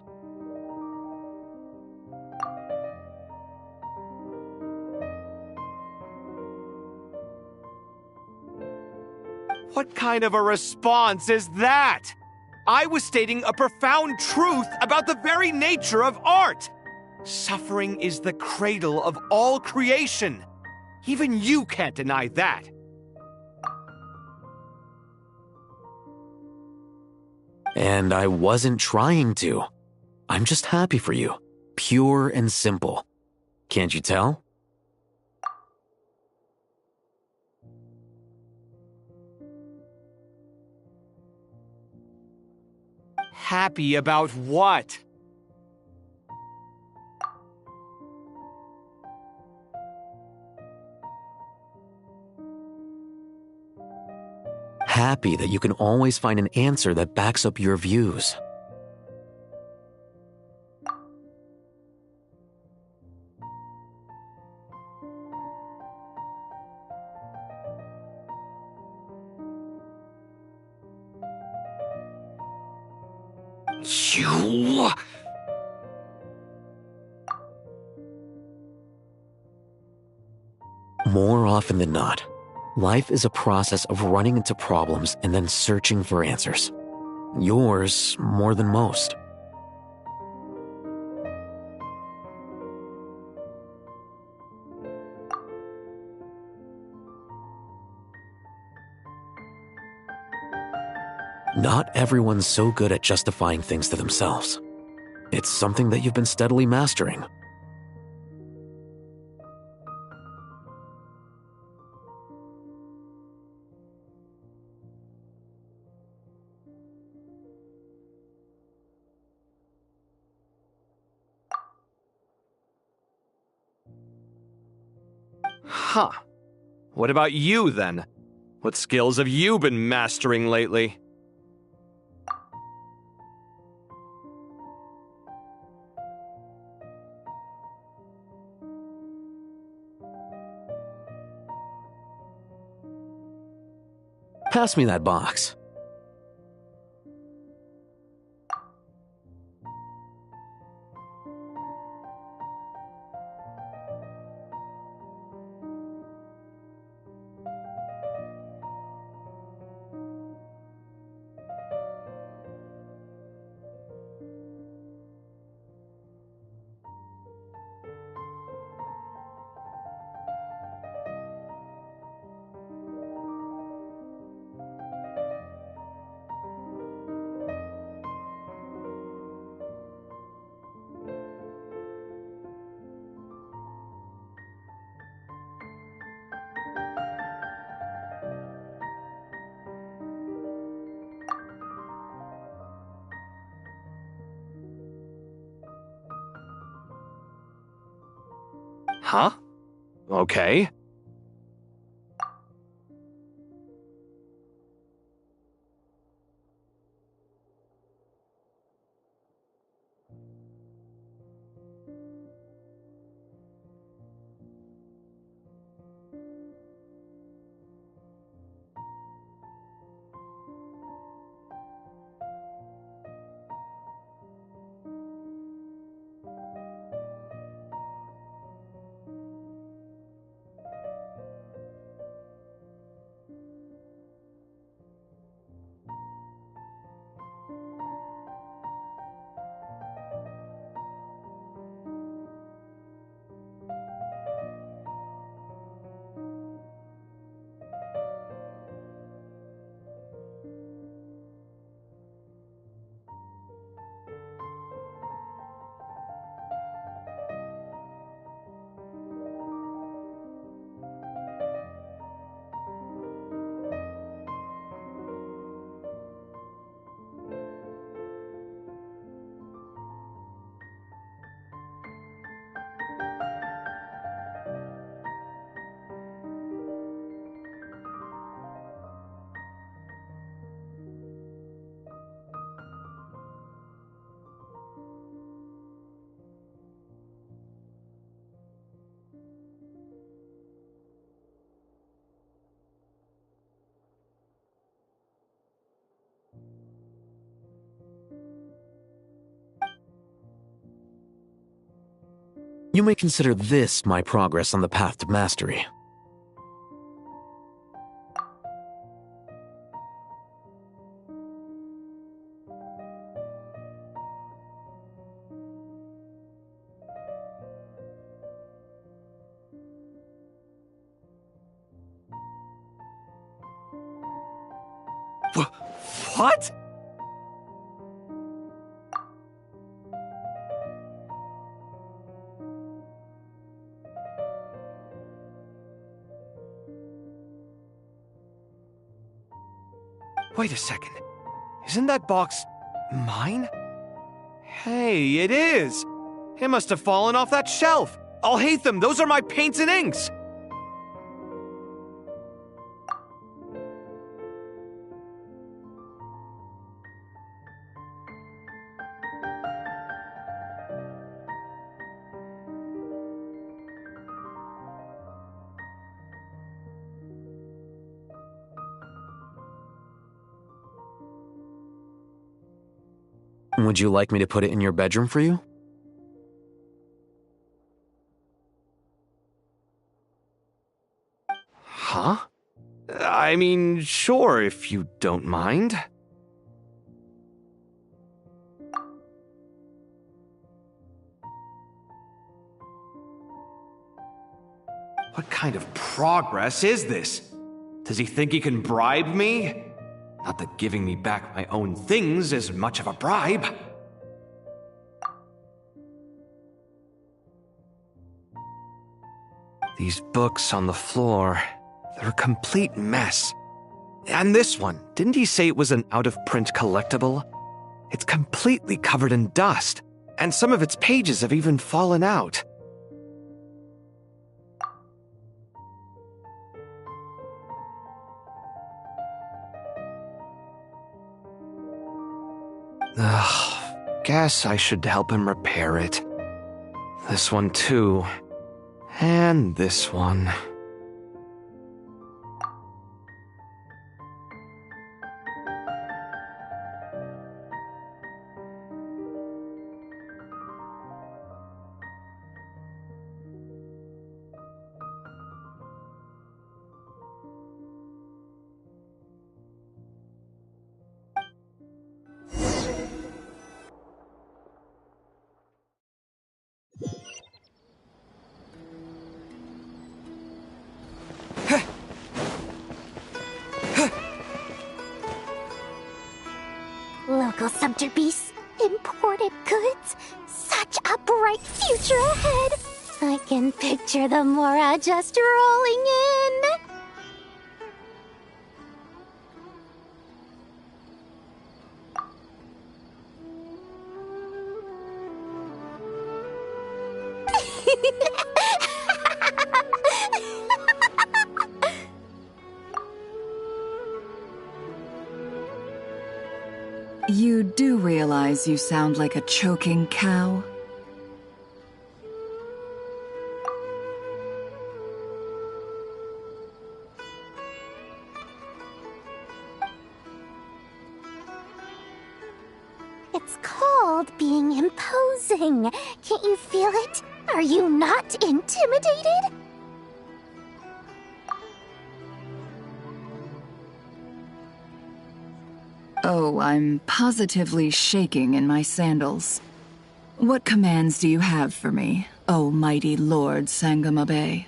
What kind of a response is that? I was stating a profound truth about the very nature of art. Suffering is the cradle of all creation. Even you can't deny that. And I wasn't trying to. I'm just happy for you. Pure and simple. Can't you tell? Happy about what? Happy that you can always find an answer that backs up your views. You... More often than not, life is a process of running into problems and then searching for answers. Yours more than most. Not everyone's so good at justifying things to themselves. It's something that you've been steadily mastering. Huh. What about you, then? What skills have you been mastering lately? Pass me that box. Huh? Okay. You may consider this my progress on the path to mastery. What? Wait a second. Isn't that box mine? Hey, it is! It must have fallen off that shelf! I'll hate them! Those are my paints and inks! Would you like me to put it in your bedroom for you? Huh? I mean, sure, if you don't mind. What kind of progress is this? Does he think he can bribe me? Not that giving me back my own things is much of a bribe. These books on the floor, they're a complete mess. And this one, didn't he say it was an out-of-print collectible? It's completely covered in dust, and some of its pages have even fallen out. Ugh, guess I should help him repair it. This one too. And this one. Local subject beasts, imported goods, such a bright future ahead. I can picture the Mora just rolling in. You do realize you sound like a choking cow? It's called being imposing. Can't you feel it? Are you not intimidated? Oh, I'm positively shaking in my sandals. What commands do you have for me, oh mighty Lord Sangamabe?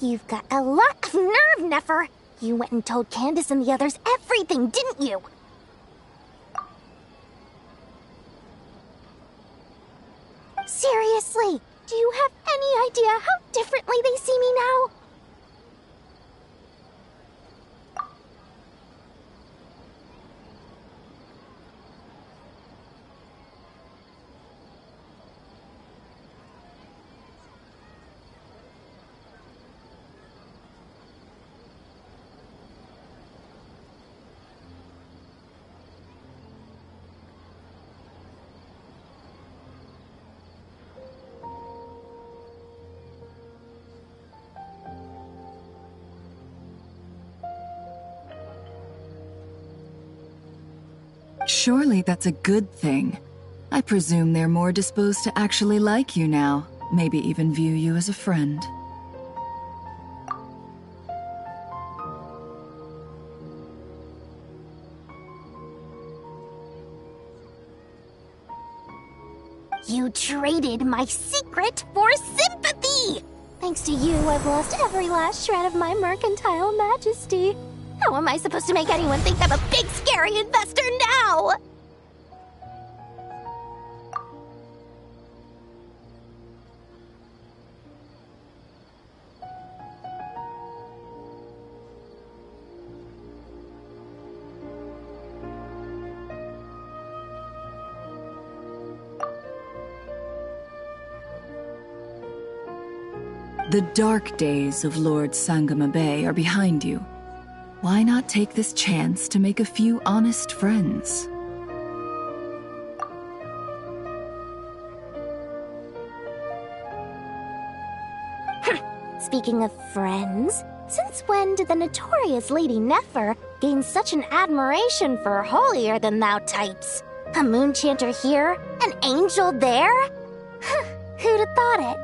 You've got a lot of nerve, Nefer. You went and told Candace and the others everything, didn't you? Seriously, do you have any idea how differently they see me now? Surely that's a good thing. I presume they're more disposed to actually like you now, maybe even view you as a friend. You traded my secret for sympathy! Thanks to you, I've lost every last shred of my mercantile majesty. How am I supposed to make anyone think I'm a big, scary investor now? The dark days of Lord Sangamabe are behind you. Why not take this chance to make a few honest friends? Speaking of friends, since when did the notorious Lady Nefer gain such an admiration for holier-than-thou types? A moon chanter here, an angel there? Who'd have thought it?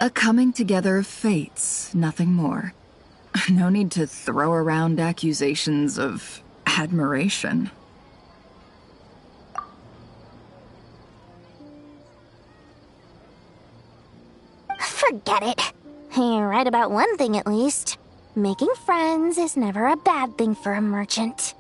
A coming together of fates, nothing more. No need to throw around accusations of admiration. Forget it. You're right about one thing at least. Making friends is never a bad thing for a merchant.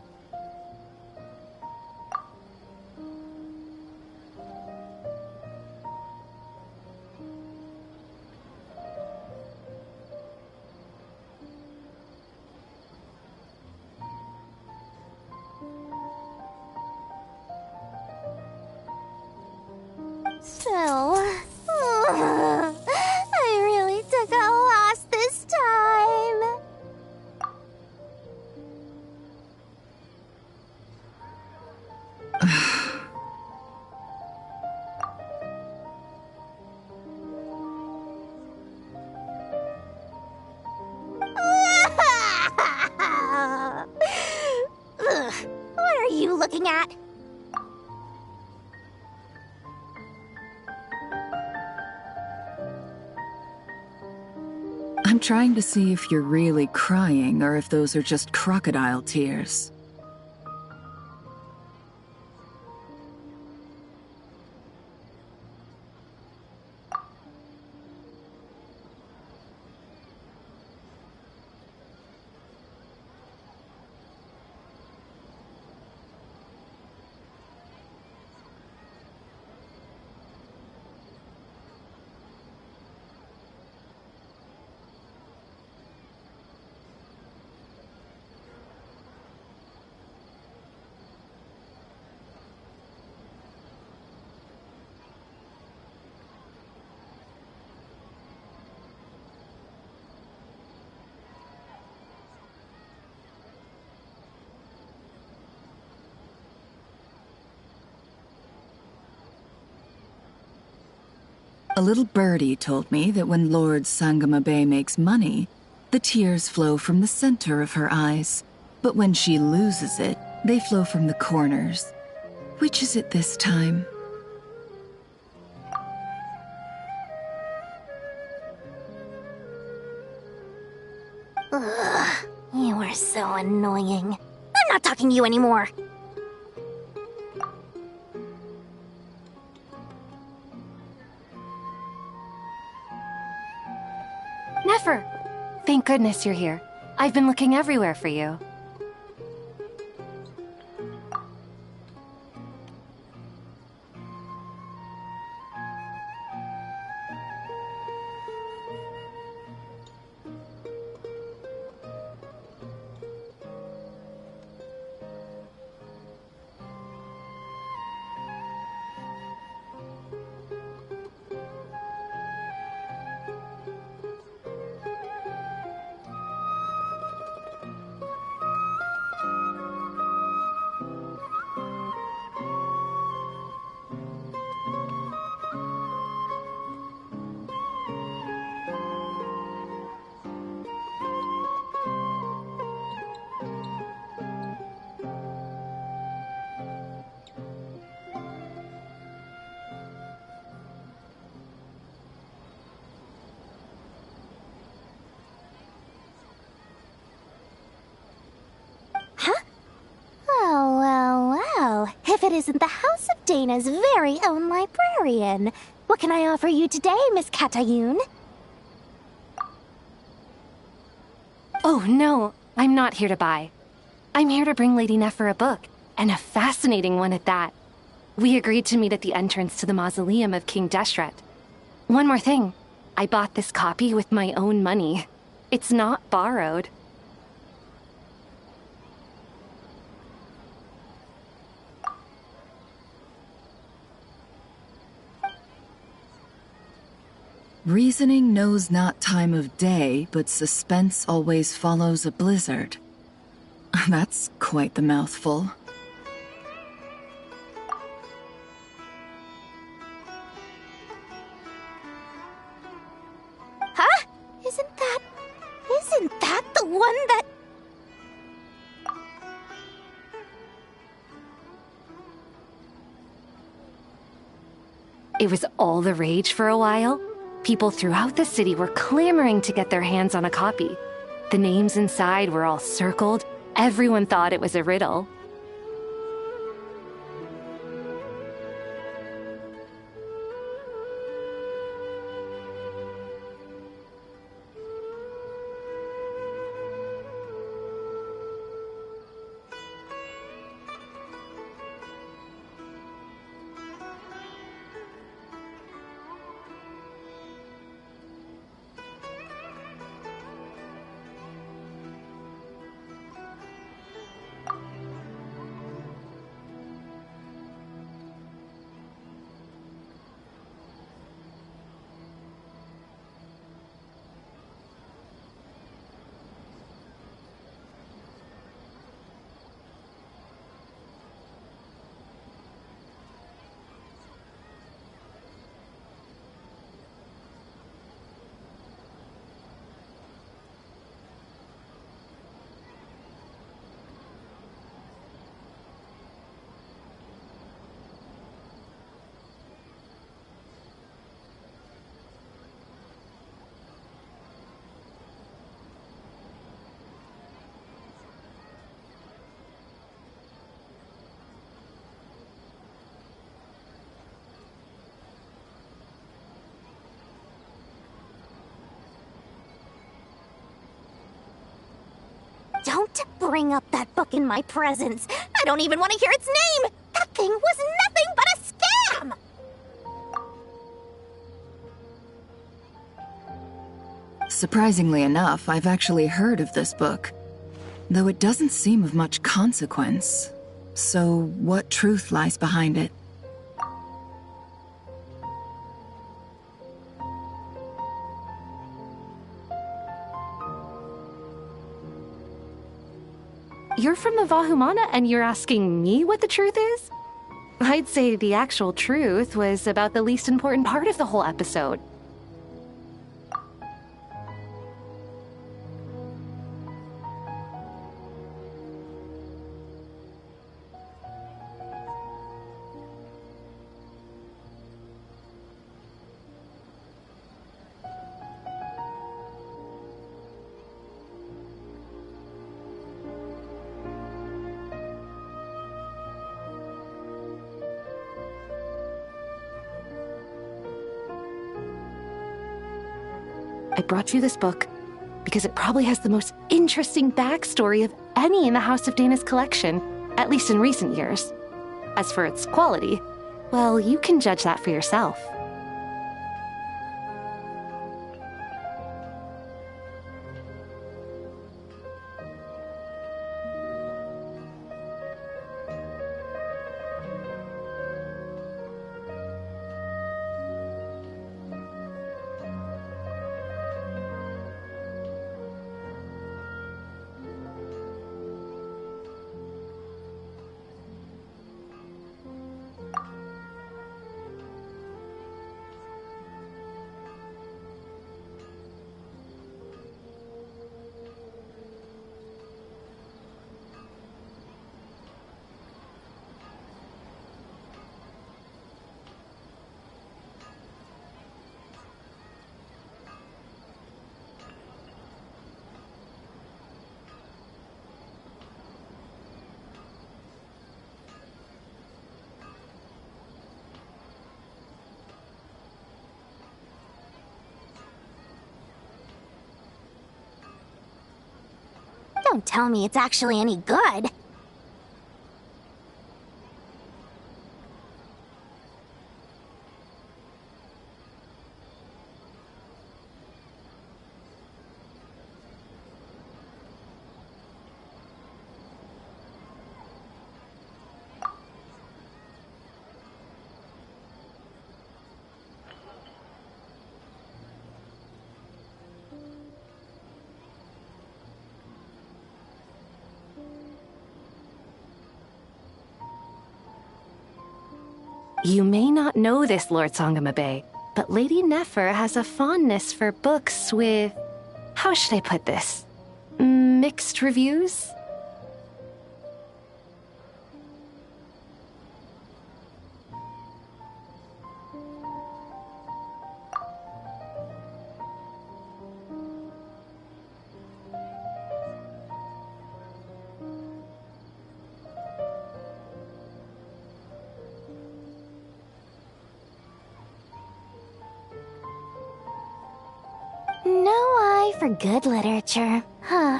I really took a loss this time. looking at? I'm trying to see if you're really crying or if those are just crocodile tears. A little birdie told me that when Lord Sangamabe makes money, the tears flow from the center of her eyes. But when she loses it, they flow from the corners. Which is it this time? Ugh, you are so annoying. I'm not talking to you anymore. Nefer! Thank goodness you're here. I've been looking everywhere for you. If it isn't the House of Dana's very own librarian. What can I offer you today, Miss Katayun? Oh, no, I'm not here to buy. I'm here to bring Lady Nefer a book, and a fascinating one at that. We agreed to meet at the entrance to the mausoleum of King Deshret. One more thing, I bought this copy with my own money. It's not borrowed. Reasoning knows not time of day, but suspense always follows a blizzard. That's quite the mouthful. Huh? Isn't that the one that... It was all the rage for a while. People throughout the city were clamoring to get their hands on a copy. The names inside were all circled. Everyone thought it was a riddle. Don't bring up that book in my presence. I don't even want to hear its name. That thing was nothing but a scam. Surprisingly enough, I've actually heard of this book, though it doesn't seem of much consequence. So, what truth lies behind it? You're from the Vahumana and you're asking me what the truth is? I'd say the actual truth was about the least important part of the whole episode. I brought you this book because it probably has the most interesting backstory of any in the House of Dana's collection, at least in recent years. As for its quality, well, you can judge that for yourself. Don't tell me it's actually any good. You may not know this, Lord Sangamabe, but Lady Nefer has a fondness for books with... how should I put this? Mixed reviews? No eye for good literature, huh?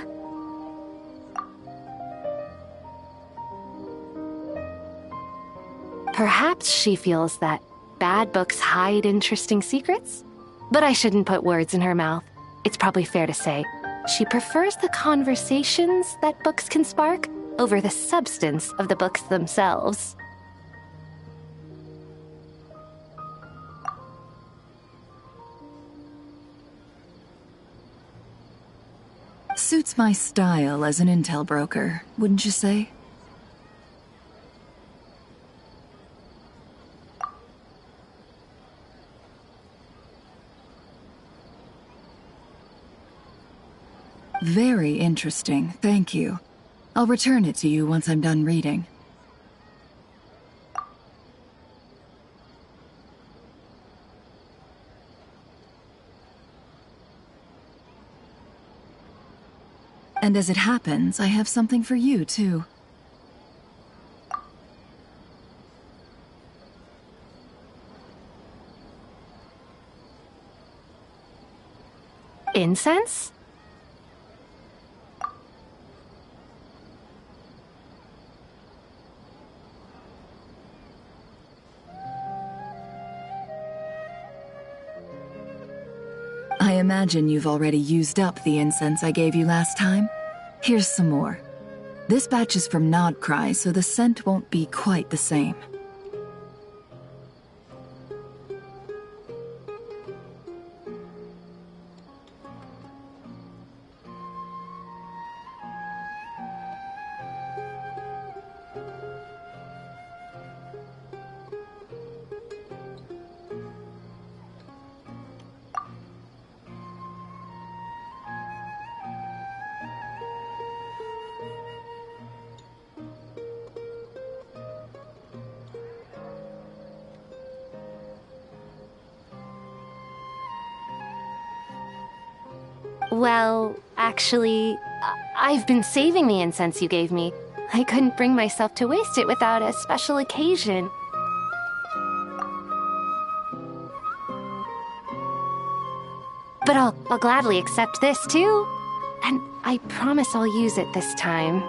Perhaps she feels that bad books hide interesting secrets? But I shouldn't put words in her mouth. It's probably fair to say she prefers the conversations that books can spark over the substance of the books themselves. Suits my style as an intel broker, wouldn't you say? Very interesting, thank you. I'll return it to you once I'm done reading. And as it happens, I have something for you, too. Incense? imagine you've already used up the incense I gave you last time. Here's some more. This batch is from Nod-Krai, so the scent won't be quite the same. Well, actually, I've been saving the incense you gave me. I couldn't bring myself to waste it without a special occasion. But I'll gladly accept this too. And I promise I'll use it this time.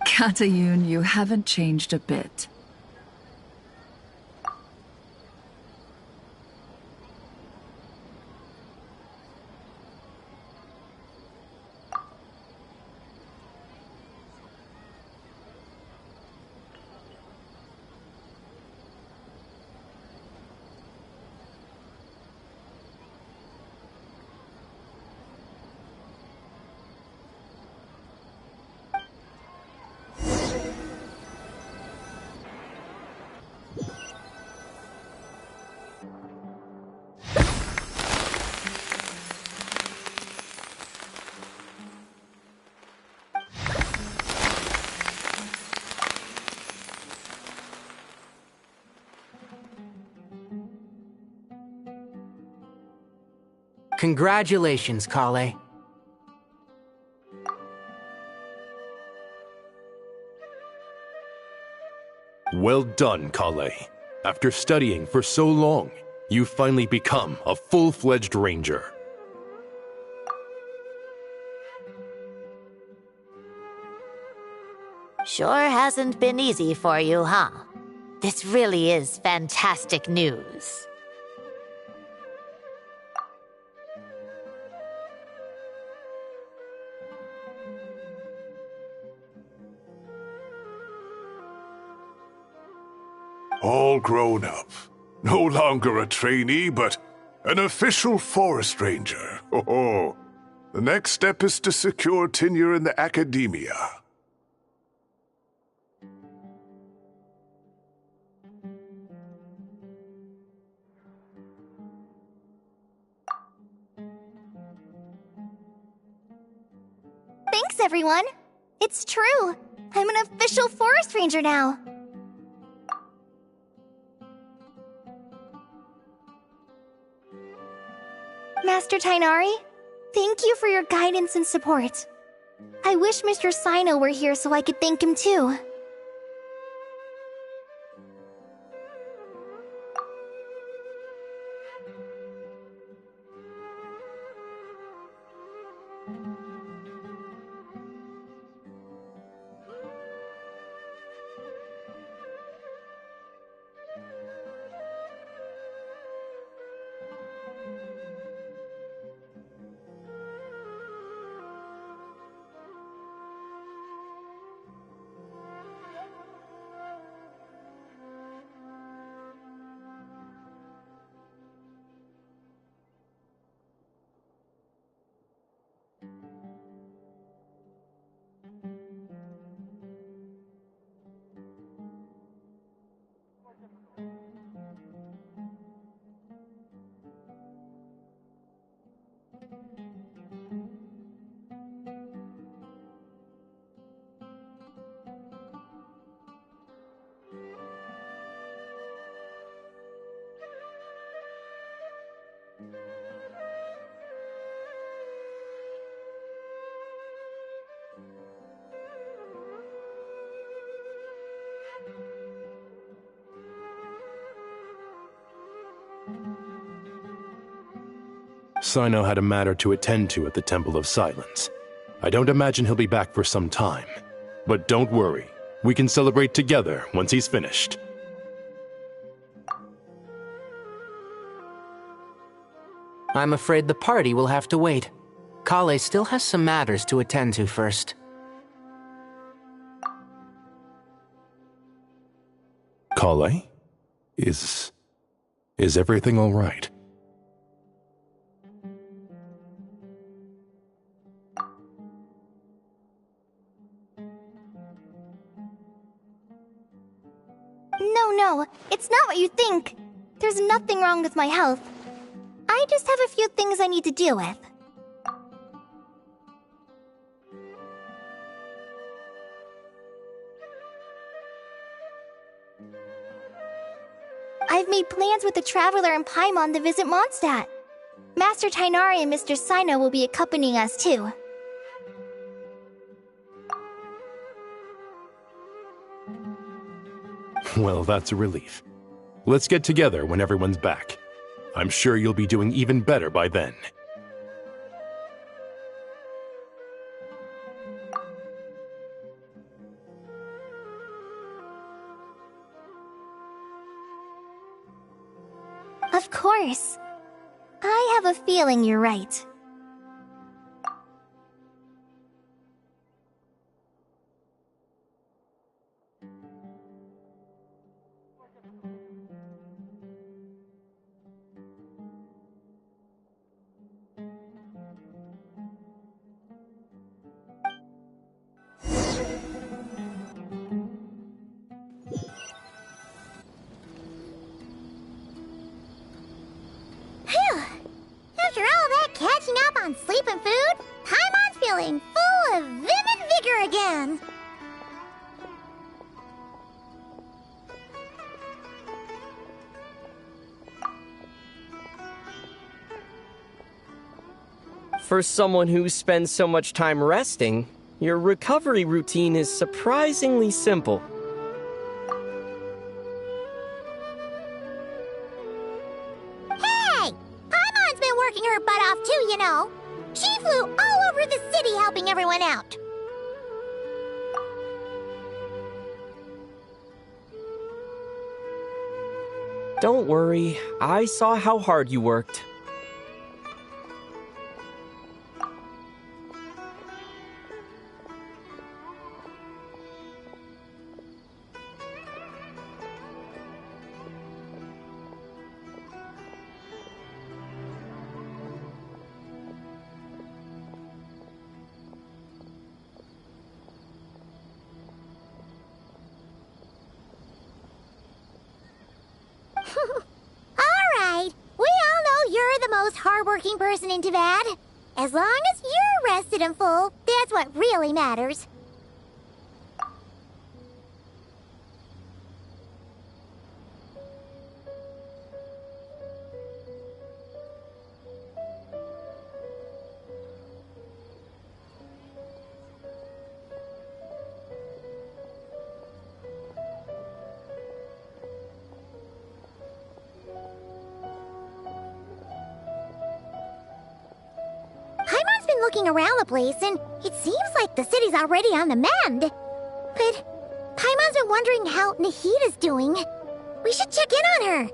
Katayun, you haven't changed a bit. Congratulations, Kale. Well done, Kale. After studying for so long, you've finally become a full-fledged ranger. Sure hasn't been easy for you, huh? This really is fantastic news. All grown up. No longer a trainee, but an official forest ranger. Oh, the next step is to secure tenure in the academia. Thanks, everyone. It's true. I'm an official forest ranger now. Master Tainari, thank you for your guidance and support. I wish Mr. Sino were here so I could thank him too. Sino had a matter to attend to at the Temple of Silence. I don't imagine he'll be back for some time. But don't worry, we can celebrate together once he's finished. I'm afraid the party will have to wait. Kale still has some matters to attend to first. Kale? Is everything all right? No, it's not what you think. There's nothing wrong with my health. I just have a few things I need to deal with. I've made plans with the Traveler and Paimon to visit Mondstadt. Master Tighnari and Mr. Sino will be accompanying us too. Well, that's a relief. Let's get together when everyone's back. I'm sure you'll be doing even better by then. Of course. I have a feeling you're right. After all that catching up on sleep and food, Paimon's feeling full of vim and vigor again. For someone who spends so much time resting, your recovery routine is surprisingly simple. Hey! Paimon's been working her butt off too, you know. She flew all over the city helping everyone out. Don't worry, I saw how hard you worked. Alright, we all know you're the most hardworking person in Teyvat. As long as you're rested and full, that's what really matters. Paimon's been looking around the place, and it seems like the city's already on the mend. But Paimon's been wondering how Nahita's doing. We should check in on her.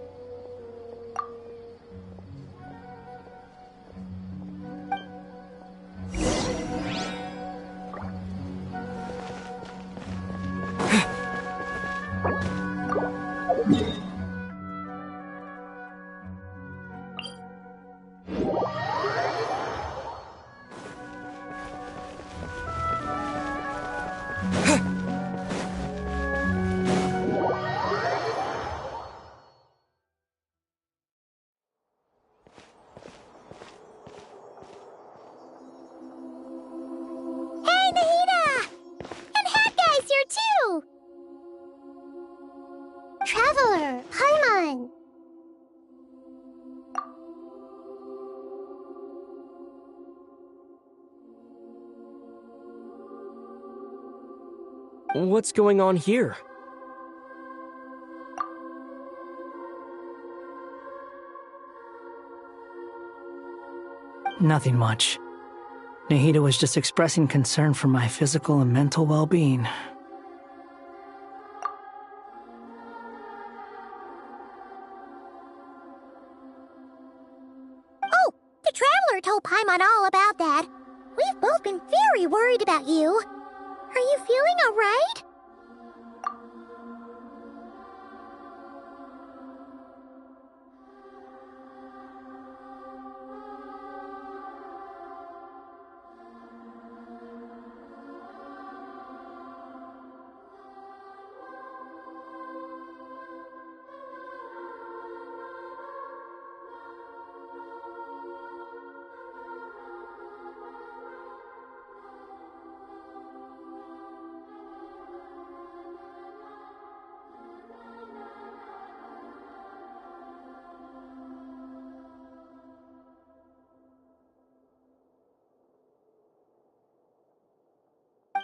Hey, Nahita! And Hat Guy's here too! Traveler, Paimon! What's going on here? Nothing much. Nahida was just expressing concern for my physical and mental well-being. Oh, the Traveler told Paimon all about that. We've both been very worried about you. Are you feeling all right?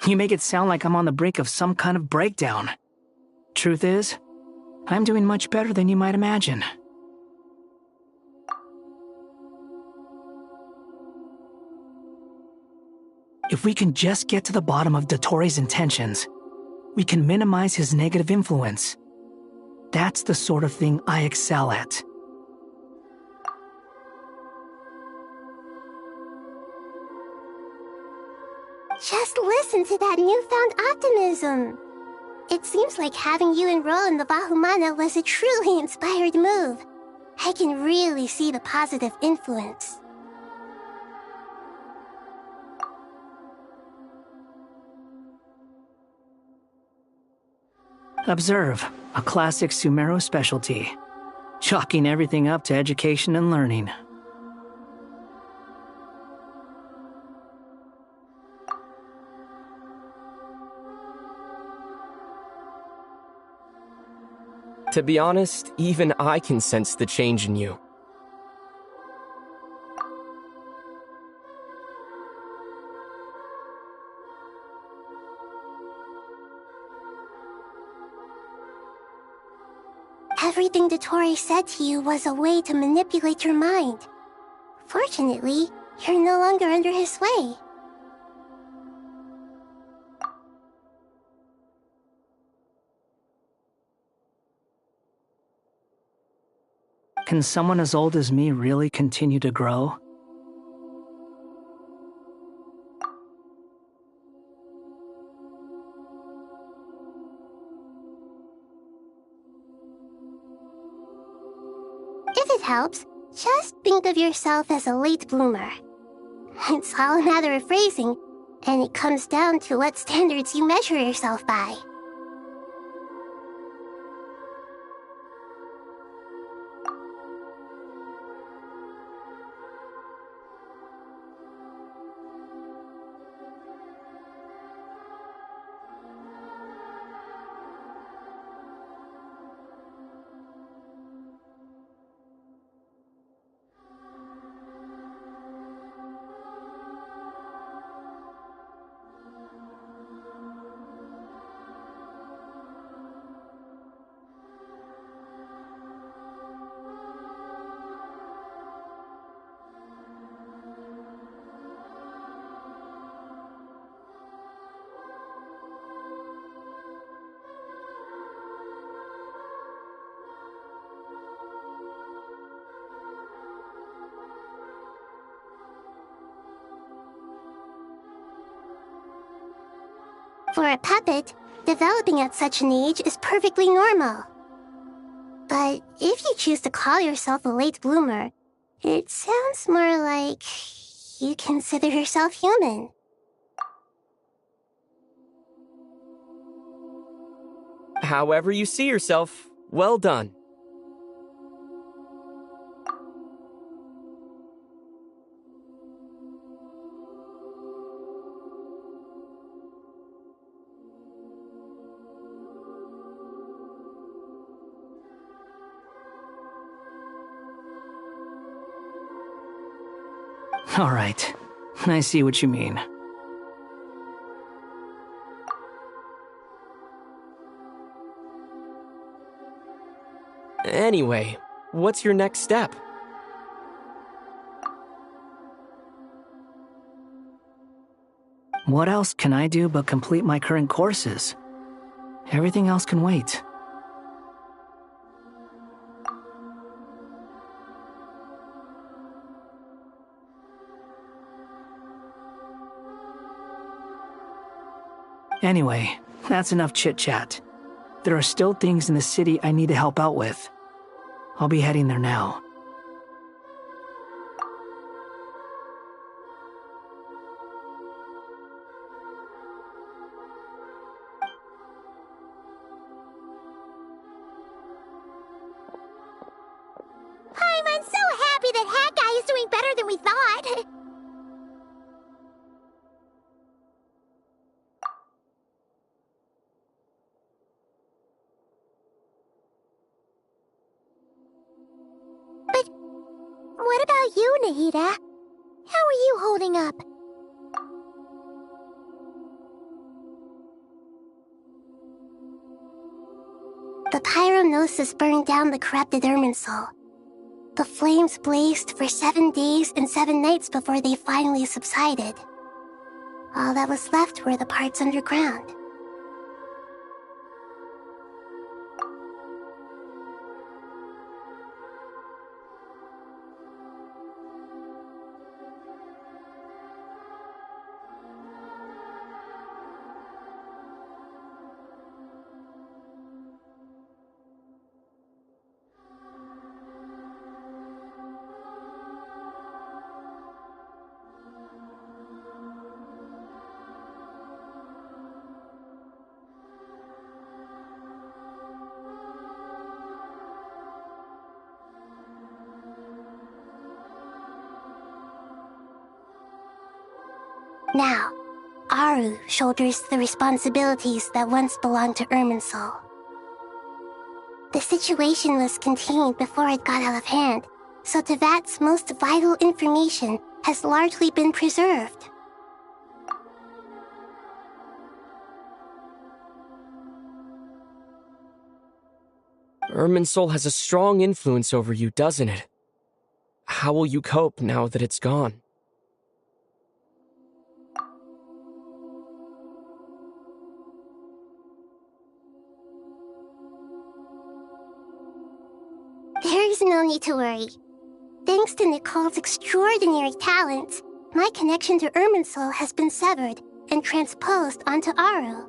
You make it sound like I'm on the brink of some kind of breakdown. Truth is, I'm doing much better than you might imagine. If we can just get to the bottom of Dottoro's intentions, we can minimize his negative influence. That's the sort of thing I excel at. Just listen to that newfound optimism. It seems like having you enroll in the Vahumana was a truly inspired move. I can really see the positive influence. Observe, a classic Sumero specialty. Chalking everything up to education and learning. To be honest, even I can sense the change in you. Everything Dottore said to you was a way to manipulate your mind. Fortunately, you're no longer under his sway. Can someone as old as me really continue to grow? If it helps, just think of yourself as a late bloomer. It's all a matter of phrasing, and it comes down to what standards you measure yourself by. For a puppet, developing at such an age is perfectly normal. But if you choose to call yourself a late bloomer, it sounds more like you consider yourself human. However you see yourself, well done. All right, I see what you mean. Anyway, what's your next step? What else can I do but complete my current courses? Everything else can wait. Anyway, that's enough chit-chat. There are still things in the city I need to help out with. I'll be heading there now. I'm so happy that Hat Guy is doing better than we thought. But what about you, Nahida? How are you holding up? The pyronosis burned down the corrupted Irminsul. The flames blazed for 7 days and 7 nights before they finally subsided. All that was left were the parts underground. Now, Aru shoulders the responsibilities that once belonged to Irminsul. The situation was contained before it got out of hand, so Tevat's most vital information has largely been preserved. Irminsul has a strong influence over you, doesn't it? How will you cope now that it's gone? There is no need to worry. Thanks to Nicole's extraordinary talents, my connection to Irminsul has been severed and transposed onto Aru.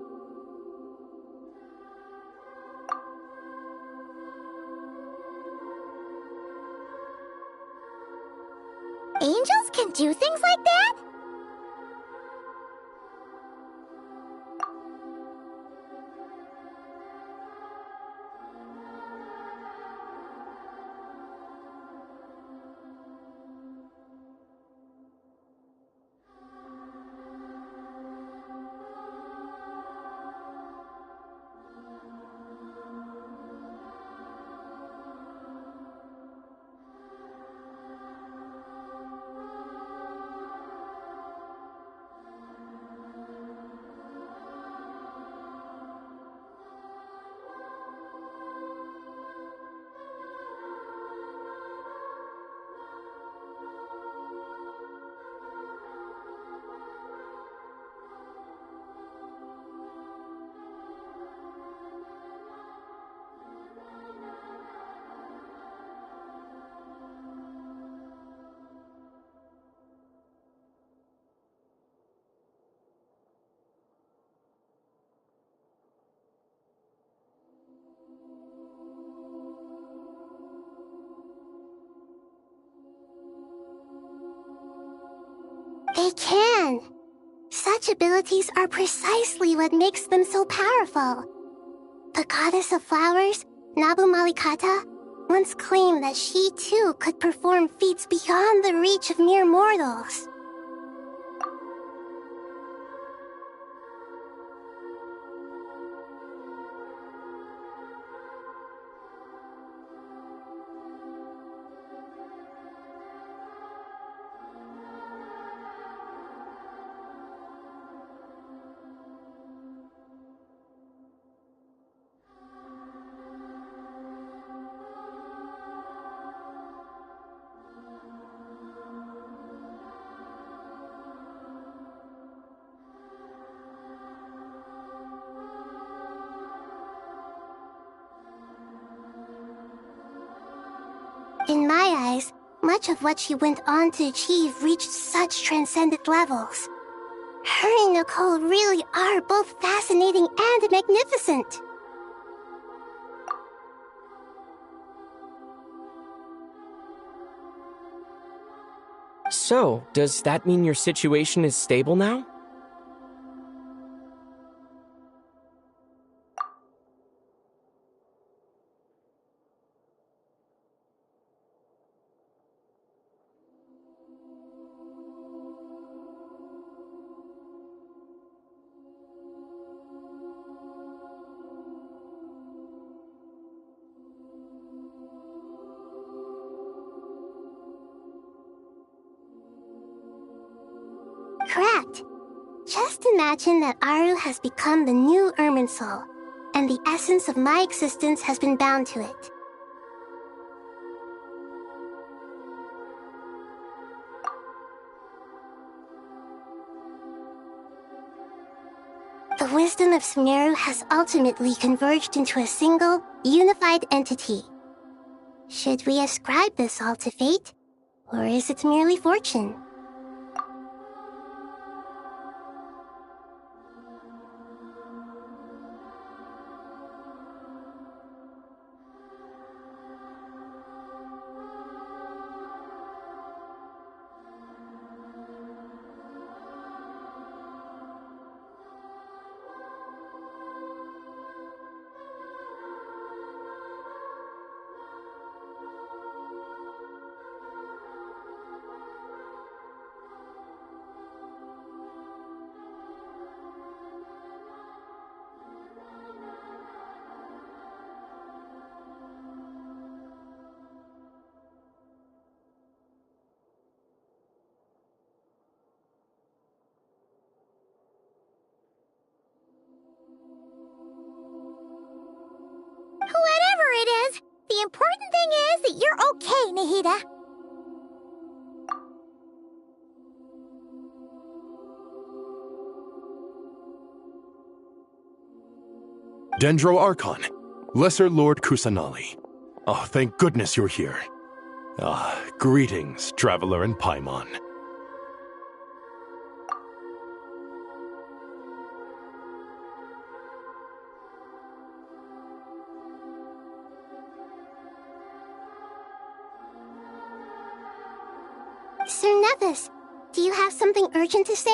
Angels can do things like that? They can. Such abilities are precisely what makes them so powerful. The goddess of flowers, Nabu Malikata, once claimed that she too could perform feats beyond the reach of mere mortals. realize much of what she went on to achieve reached such transcendent levels. Her and Nicole really are both fascinating and magnificent. So, does that mean your situation is stable now? Correct. Just imagine that Aru has become the new Irminsul, and the essence of my existence has been bound to it. The wisdom of Sumeru has ultimately converged into a single, unified entity. Should we ascribe this all to fate, or is it merely fortune? Whatever it is, the important thing is that you're okay, Nahida. Dendro Archon, Lesser Lord Kusanali. Oh, thank goodness you're here. Greetings, Traveler and Paimon. Sir Nevis, do you have something urgent to say?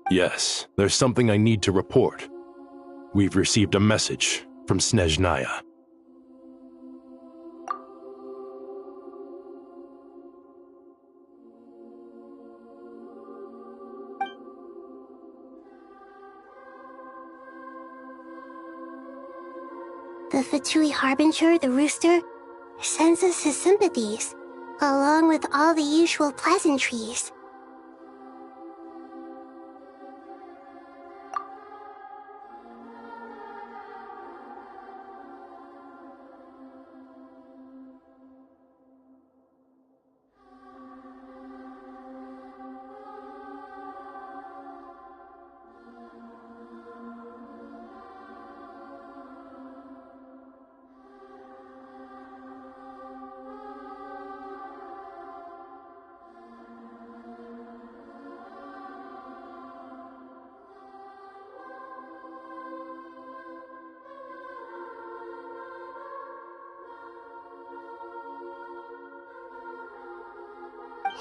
Yes, there's something I need to report. We've received a message from Snezhnaya. The Fatui Harbinger, the rooster, sends us his sympathies, along with all the usual pleasantries.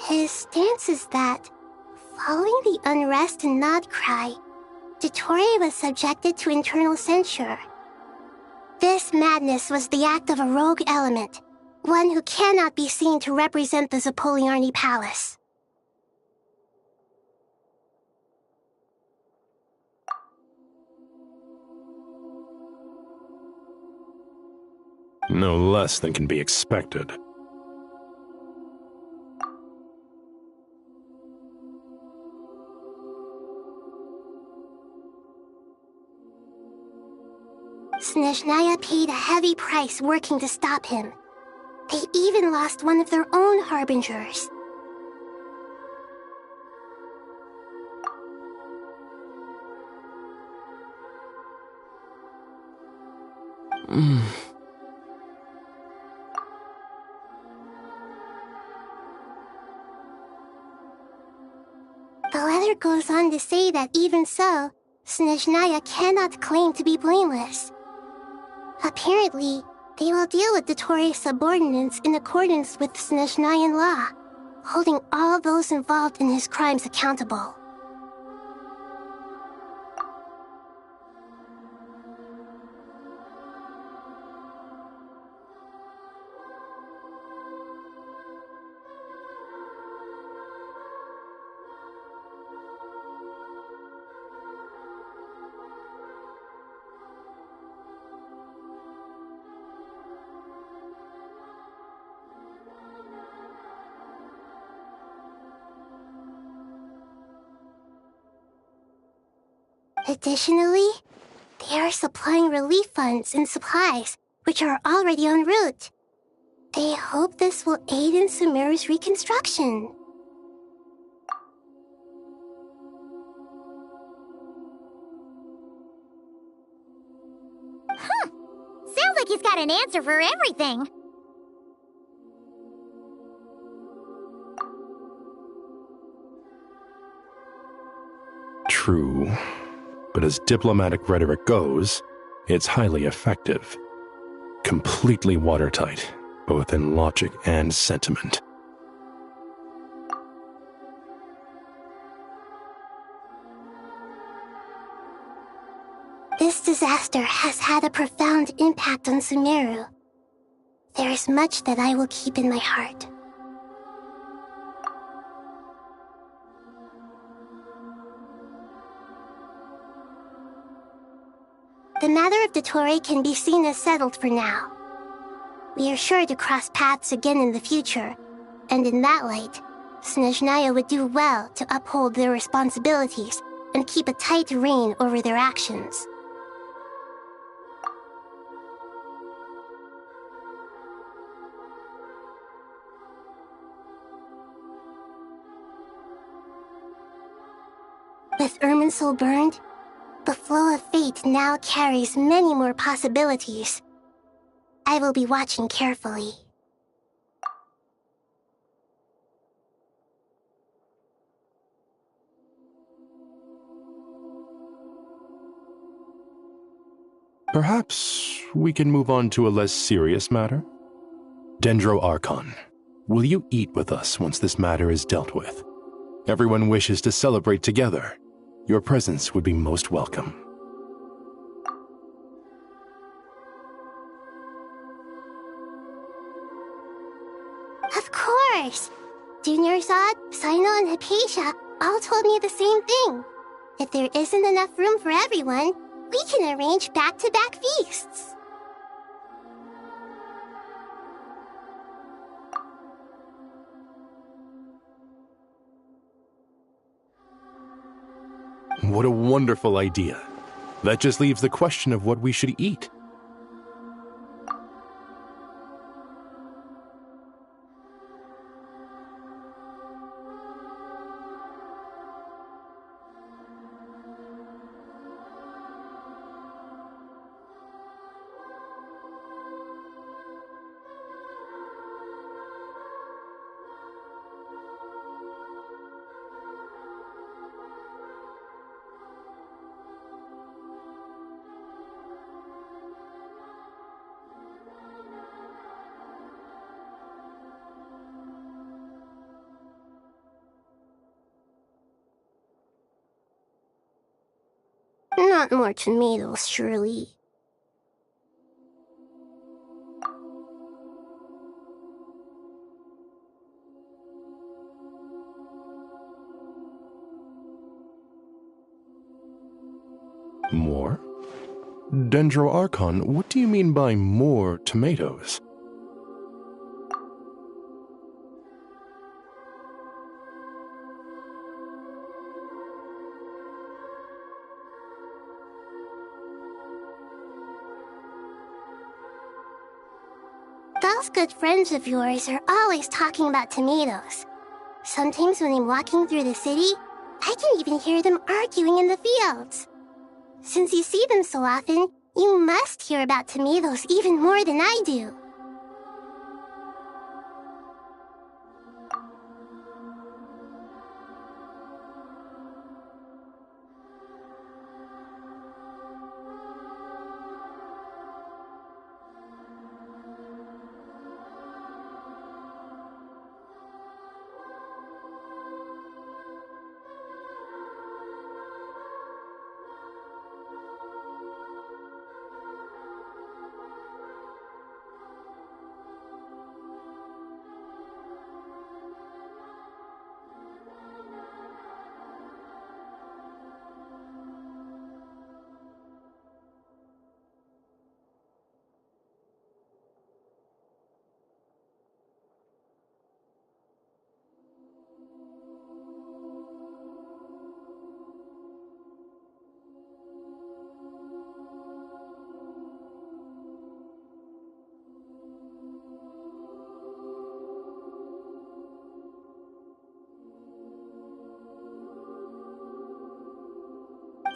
His stance is that, following the unrest in Nod-Krai, Dottore was subjected to internal censure. This madness was the act of a rogue element, one who cannot be seen to represent the Zapoliarni Palace. No less than can be expected. Snezhnaya paid a heavy price working to stop him. They even lost one of their own harbingers. The letter goes on to say that even so, Snezhnaya cannot claim to be blameless. Apparently, they will deal with Dottore's subordinates in accordance with Snezhnayan law, holding all those involved in his crimes accountable. Additionally, they are supplying relief funds and supplies, which are already en route. They hope this will aid in Sumeru's reconstruction. Sounds like he's got an answer for everything. True. But as diplomatic rhetoric goes, it's highly effective. Completely watertight, both in logic and sentiment. This disaster has had a profound impact on Sumeru. There is much that I will keep in my heart. The matter of Dottore can be seen as settled for now. We are sure to cross paths again in the future, and in that light, Snezhnaya would do well to uphold their responsibilities and keep a tight rein over their actions. With Irminsul burned, the flow of fate now carries many more possibilities. I will be watching carefully. Perhaps we can move on to a less serious matter? Dendro Archon, will you eat with us once this matter is dealt with? Everyone wishes to celebrate together. Your presence would be most welcome. Of course! Junior Zod, Sino, and Hypatia all told me the same thing. If there isn't enough room for everyone, we can arrange back-to-back feasts. What a wonderful idea. That just leaves the question of what we should eat. Not more tomatoes, surely. More? Dendro Archon, what do you mean by more tomatoes? Those good friends of yours are always talking about tomatoes. Sometimes when I'm walking through the city, I can even hear them arguing in the fields. Since you see them so often, you must hear about tomatoes even more than I do.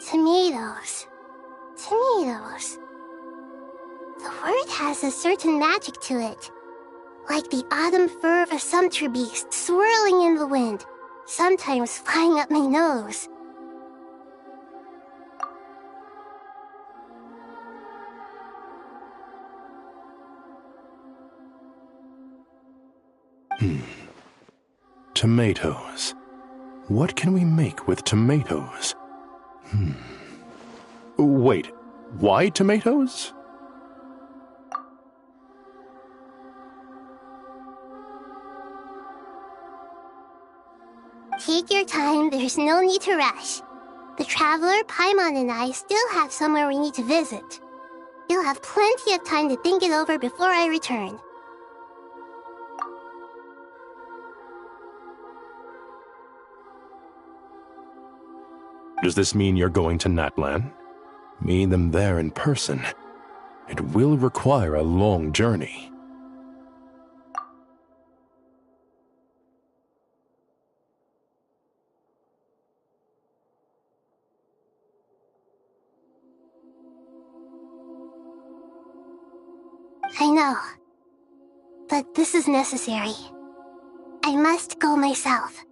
Tomatoes. Tomatoes. The word has a certain magic to it. Like the autumn fur of a sumpter beast swirling in the wind, sometimes flying up my nose. Tomatoes. What can we make with tomatoes? Wait, why tomatoes? Take your time, there's no need to rush. The traveler, Paimon, and I still have somewhere we need to visit. You'll have plenty of time to think it over before I return. Does this mean you're going to Natlan? Meet them there in person. It will require a long journey. I know. But this is necessary. I must go myself.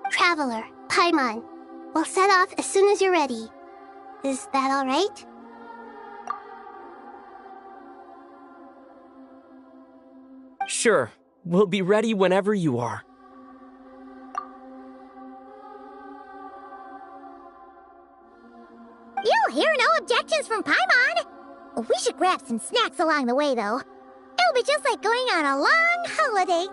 Traveler, Paimon, we'll set off as soon as you're ready. Is that all right? Sure. We'll be ready whenever you are. You'll hear no objections from Paimon. We should grab some snacks along the way, though. It'll be just like going on a long holiday.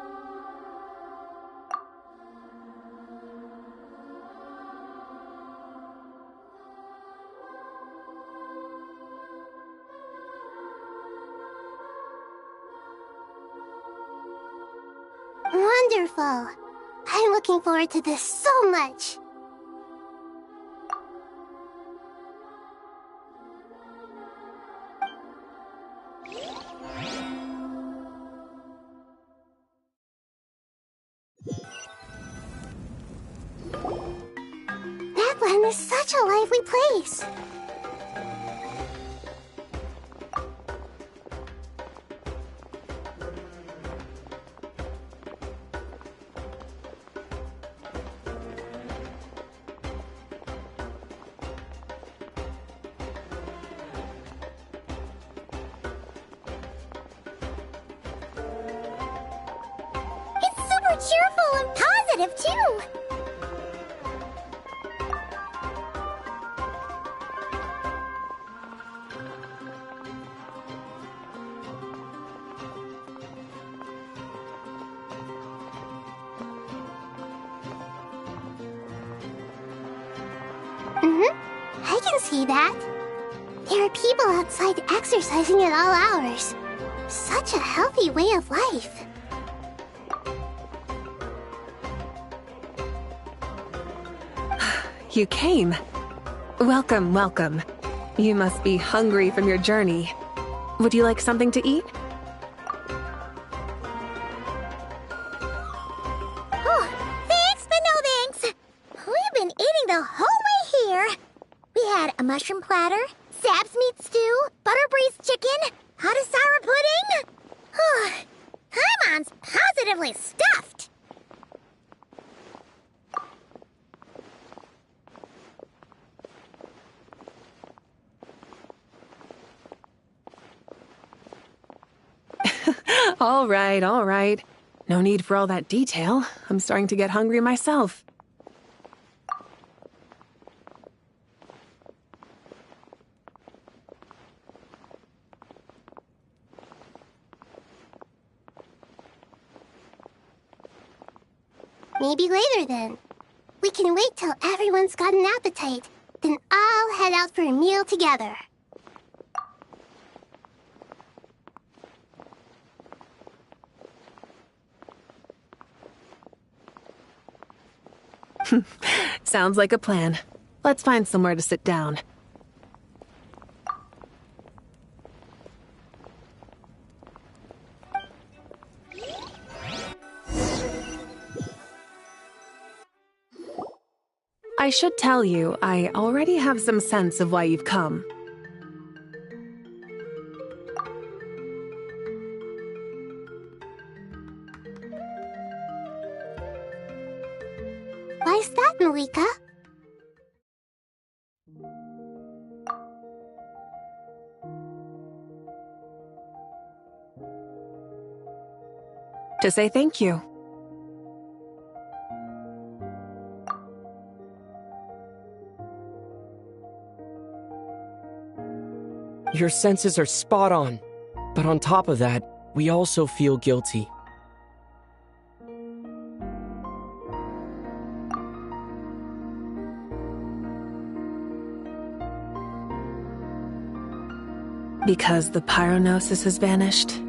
Wonderful. I'm looking forward to this so much. Natlan is such a lively place. cheerful and positive, too. I can see that. There are people outside exercising at all hours. Such a healthy way of life. You came. Welcome, welcome. You must be hungry from your journey. Would you like something to eat? Oh, thanks, but no thanks. We've been eating the whole way here. We had a mushroom platter, Sab's meat stew, butter braised chicken, hot sour pudding. Paimon's positively stuffed. All right. No need for all that detail. I'm starting to get hungry myself. Maybe later then. We can wait till everyone's got an appetite, then all head out for a meal together. Sounds like a plan. Let's find somewhere to sit down. I should tell you, I already have some sense of why you've come. Why's that, Malika? To say thank you. Your senses are spot on. But on top of that, we also feel guilty. Because the pyronosis has vanished?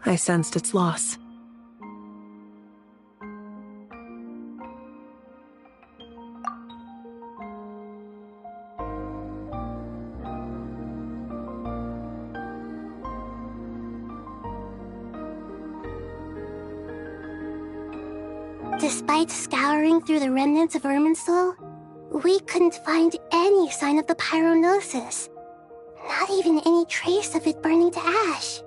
I sensed its loss. Despite scouring through the remnants of Irminsul, we couldn't find any sign of the pyronosis. Not even any trace of it burning to ash.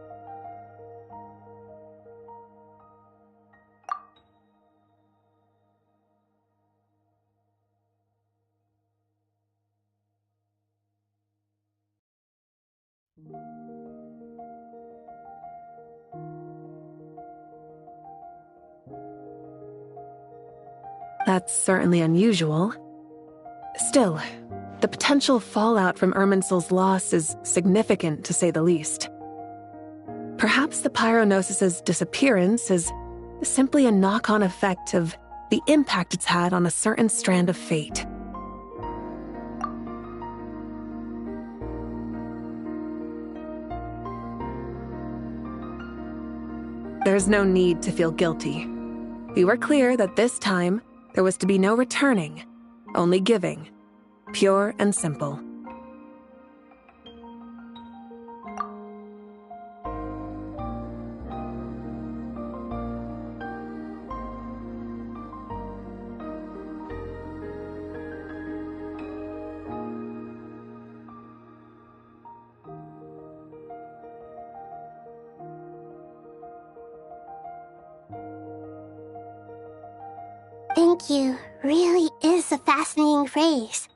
That's certainly unusual. Still, the potential fallout from Irminsul's loss is significant, to say the least. Perhaps the pyronosis's disappearance is simply a knock-on effect of the impact it's had on a certain strand of fate. There's no need to feel guilty. We were clear that this time, there was to be no returning, only giving, pure and simple. Thank you really is a fascinating phrase.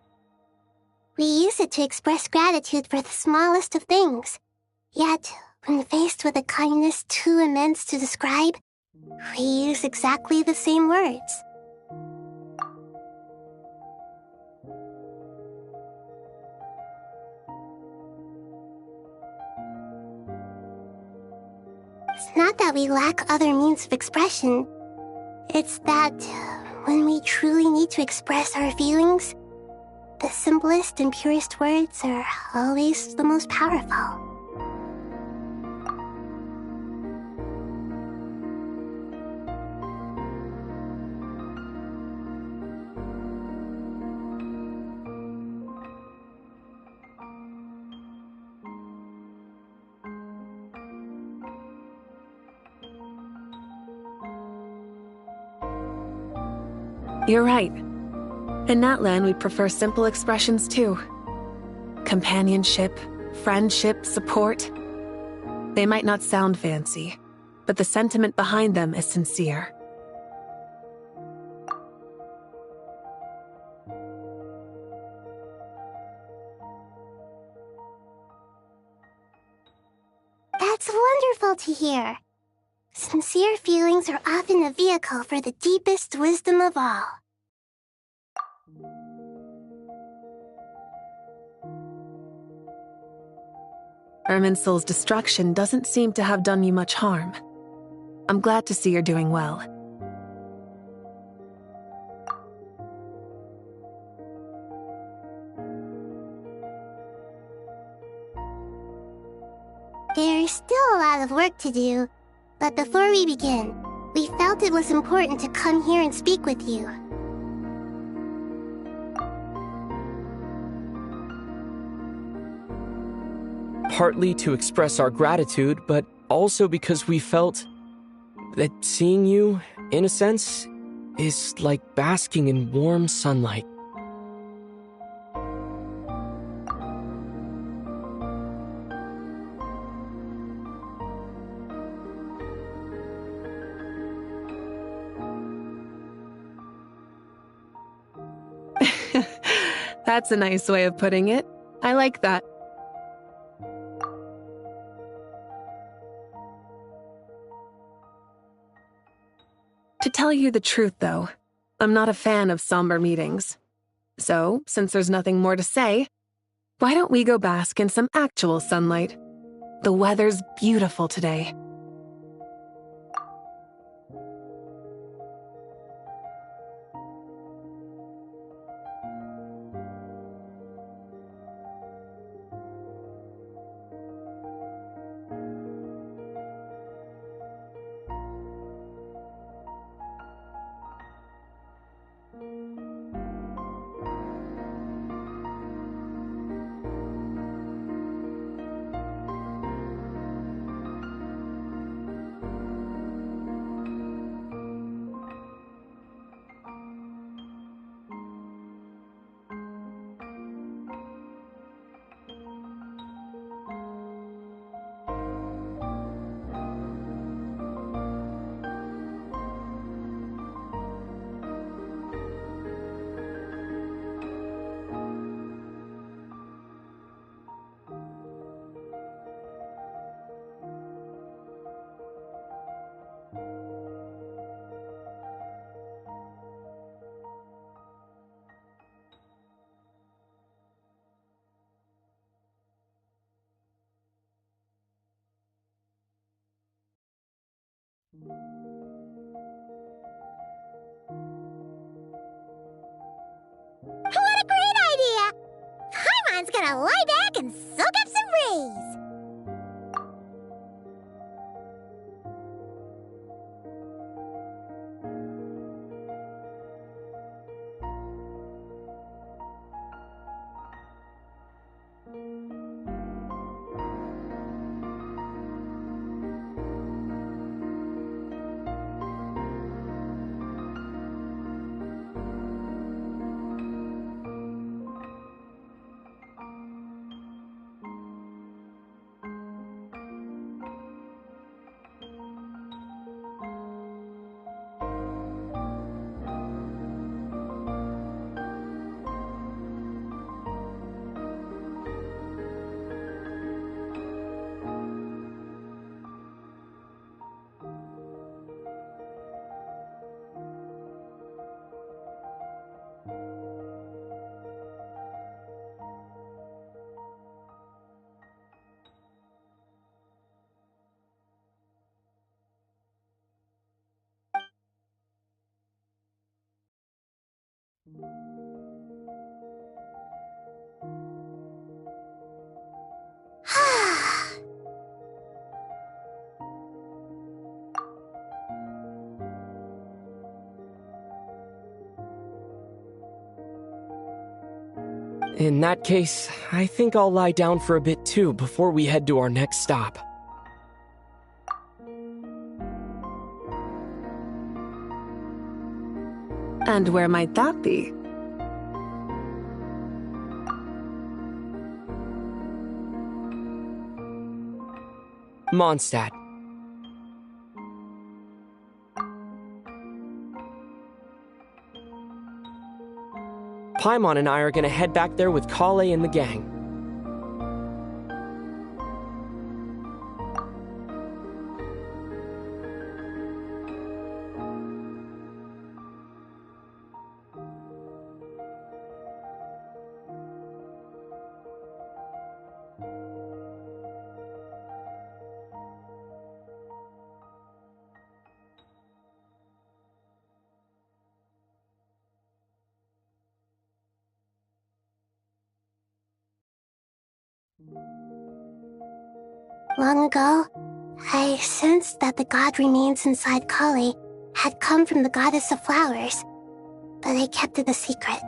We use it to express gratitude for the smallest of things. Yet, when faced with a kindness too immense to describe, We use exactly the same words. It's not that we lack other means of expression. It's that when we truly need to express our feelings, the simplest and purest words are always the most powerful. You're right. In that land, we prefer simple expressions too. Companionship, friendship, support. They might not sound fancy, but the sentiment behind them is sincere. That's wonderful to hear. Sincere feelings are often a vehicle for the deepest wisdom of all. Irminsul's destruction doesn't seem to have done you much harm. I'm glad to see you're doing well. There's still a lot of work to do, but before we begin, we felt it was important to come here and speak with you. Partly to express our gratitude, but also because we felt that seeing you, in a sense, is like basking in warm sunlight. That's a nice way of putting it. I like that. To tell you the truth, though, I'm not a fan of somber meetings. So, since there's nothing more to say, why don't we go bask in some actual sunlight? The weather's beautiful today. What a great idea! Paimon's gonna lie back and soak up some rays. In that case, I think I'll lie down for a bit too before we head to our next stop. And where might that be? Mondstadt. Paimon and I are gonna head back there with Kale and the gang. Long ago, I sensed that the god remains inside Kali had come from the goddess of flowers, but I kept it a secret.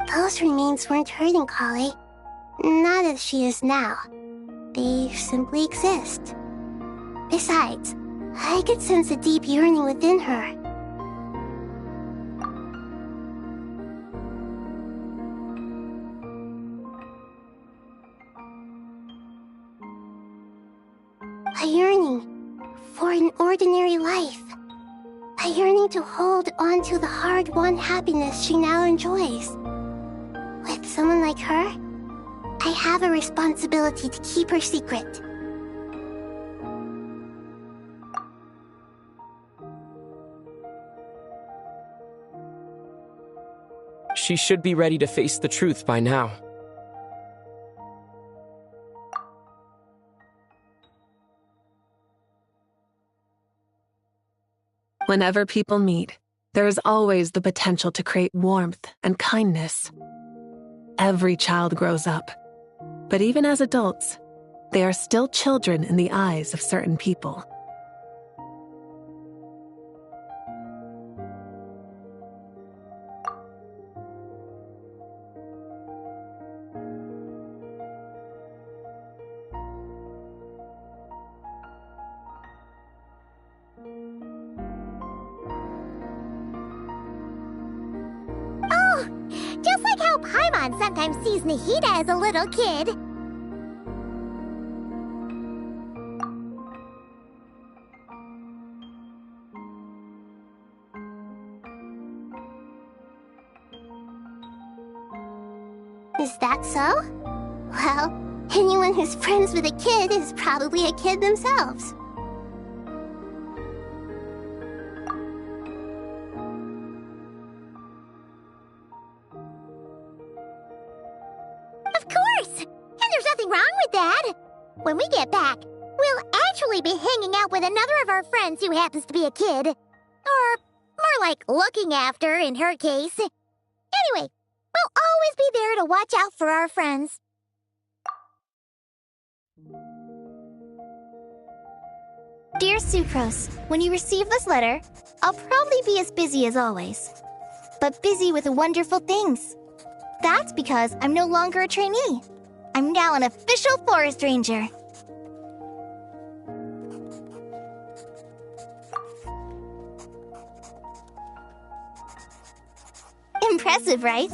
Those remains weren't hurting Kali, not as she is now. They simply exist. Besides, I could sense a deep yearning within her. A yearning for an ordinary life. A yearning to hold on to the hard-won happiness she now enjoys. With someone like her, I have a responsibility to keep her secret. She should be ready to face the truth by now. Whenever people meet, there is always the potential to create warmth and kindness. Every child grows up, but even as adults, they are still children in the eyes of certain people. Just like how Paimon sometimes sees Nahida as a little kid. Is that so? Well, anyone who's friends with a kid is probably a kid themselves. Of course! And there's nothing wrong with that. When we get back, we'll actually be hanging out with another of our friends who happens to be a kid. Or more like looking after, in her case. Anyway, we'll always be there to watch out for our friends. Dear Sucrose, when you receive this letter, I'll probably be as busy as always. But busy with wonderful things. That's because I'm no longer a trainee. I'm now an official forest ranger. Impressive, right?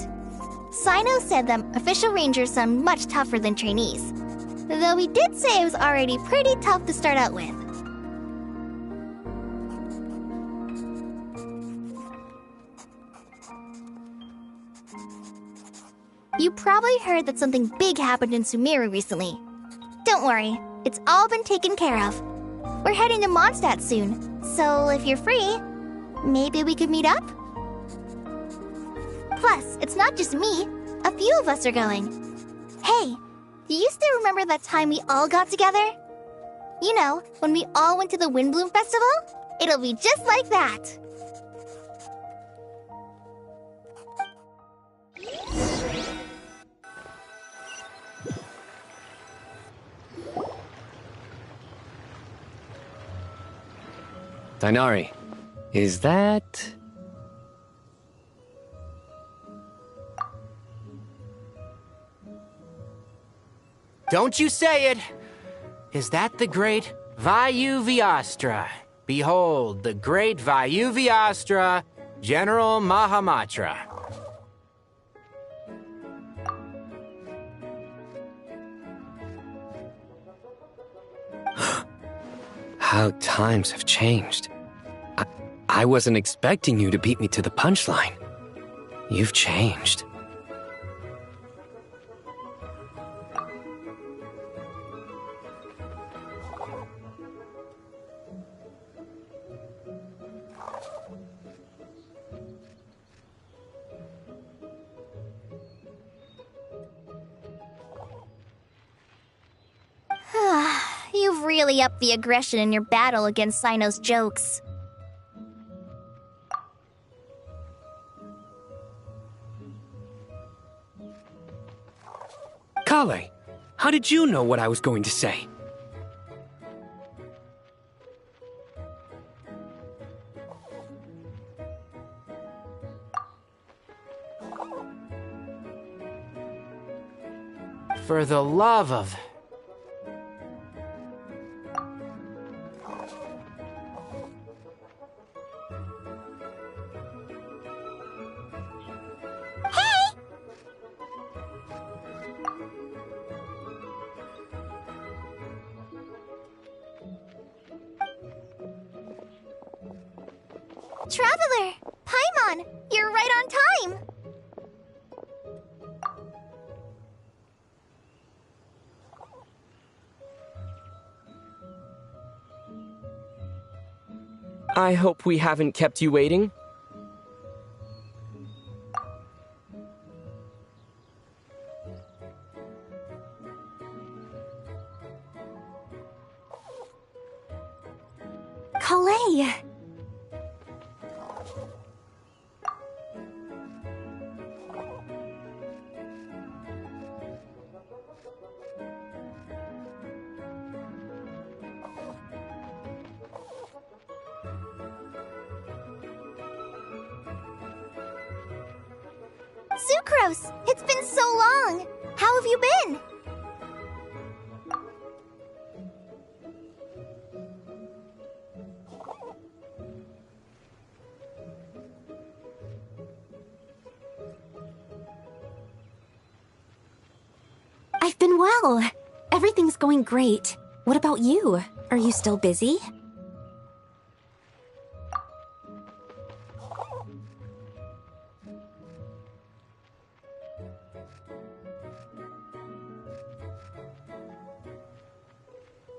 Sino said that official rangers sound much tougher than trainees. Though he did say it was already pretty tough to start out with. You probably heard that something big happened in Sumeru recently. Don't worry, it's all been taken care of. We're heading to Mondstadt soon, so if you're free, maybe we could meet up? Plus, it's not just me. A few of us are going. Hey, Do you still remember that time we all got together? You know, when we all went to the Windbloom Festival? It'll be just like that. Dainari, is that... Don't you say it! Is that the great Vayu Vyastra? Behold, the great Vayu Vyastra, General Mahamatra. How times have changed. I wasn't expecting you to beat me to the punchline. You've changed. You've really upped the aggression in your battle against Sino's jokes. Kale, how did you know what I was going to say? For the love of... Traveler! Paimon! You're right on time! I hope we haven't kept you waiting. Kale! Sucrose! It's been so long! How have you been? I've been well. Everything's going great. What about you? Are you still busy?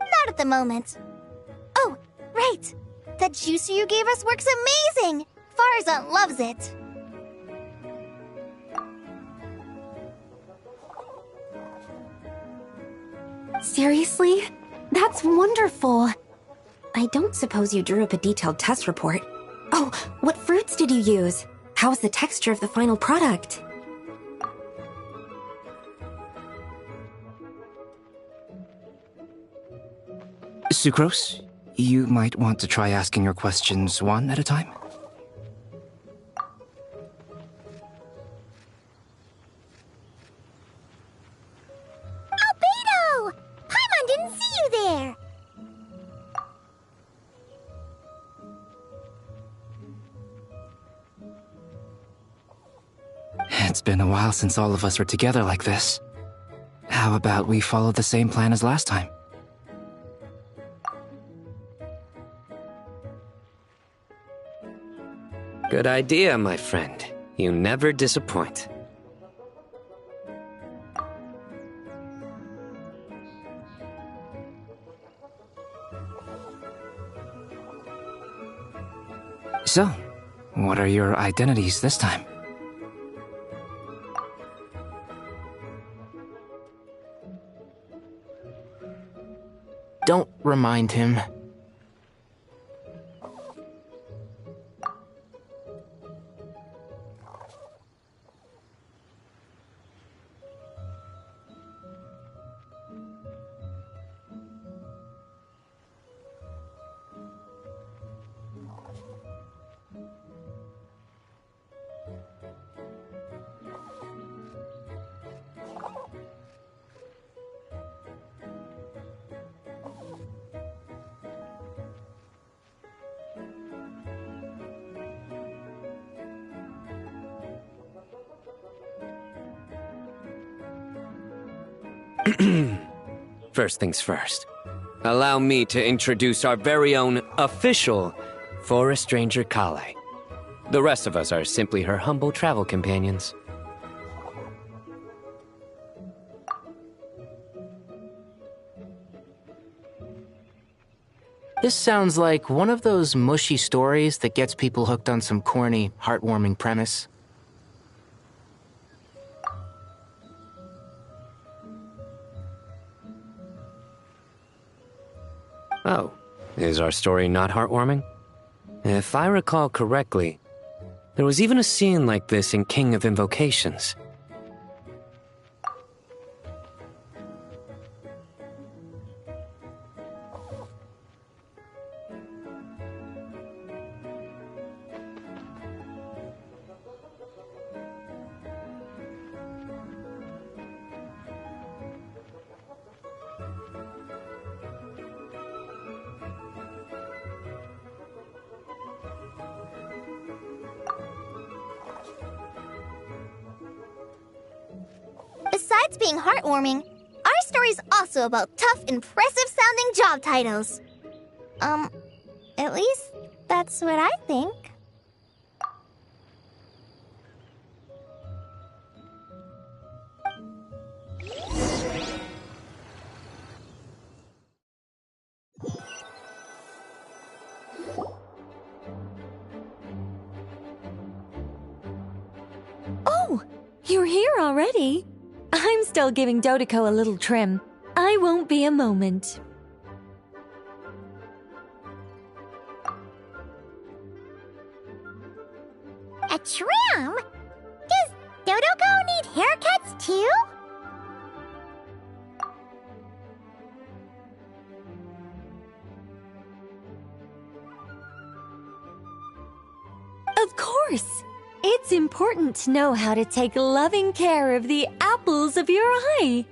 Not at the moment. Oh, right! That juicer you gave us works amazing! Farzan loves it! Seriously? That's wonderful. I don't suppose you drew up a detailed test report. Oh, what fruits did you use? How's the texture of the final product? Sucrose, you might want to try asking your questions one at a time. Albedo! Paimon didn't see you there! It's been a while since all of us were together like this. How about we follow the same plan as last time? Good idea, my friend. You never disappoint. So, what are your identities this time? Don't remind him. First things first. Allow me to introduce our very own official forest ranger Kale. The rest of us are simply her humble travel companions. This sounds like one of those mushy stories that gets people hooked on some corny, heartwarming premise. Oh, is our story not heartwarming? If I recall correctly, there was even a scene like this in King of Invocations. Besides being heartwarming, our story's also about tough, impressive-sounding job titles. At least that's what I think. Oh, you're here already? I'm still giving Dodeko a little trim. I won't be a moment. A trim? Does Dodeko need haircuts too? Of course! It's important to know how to take loving care of the apples of your eye.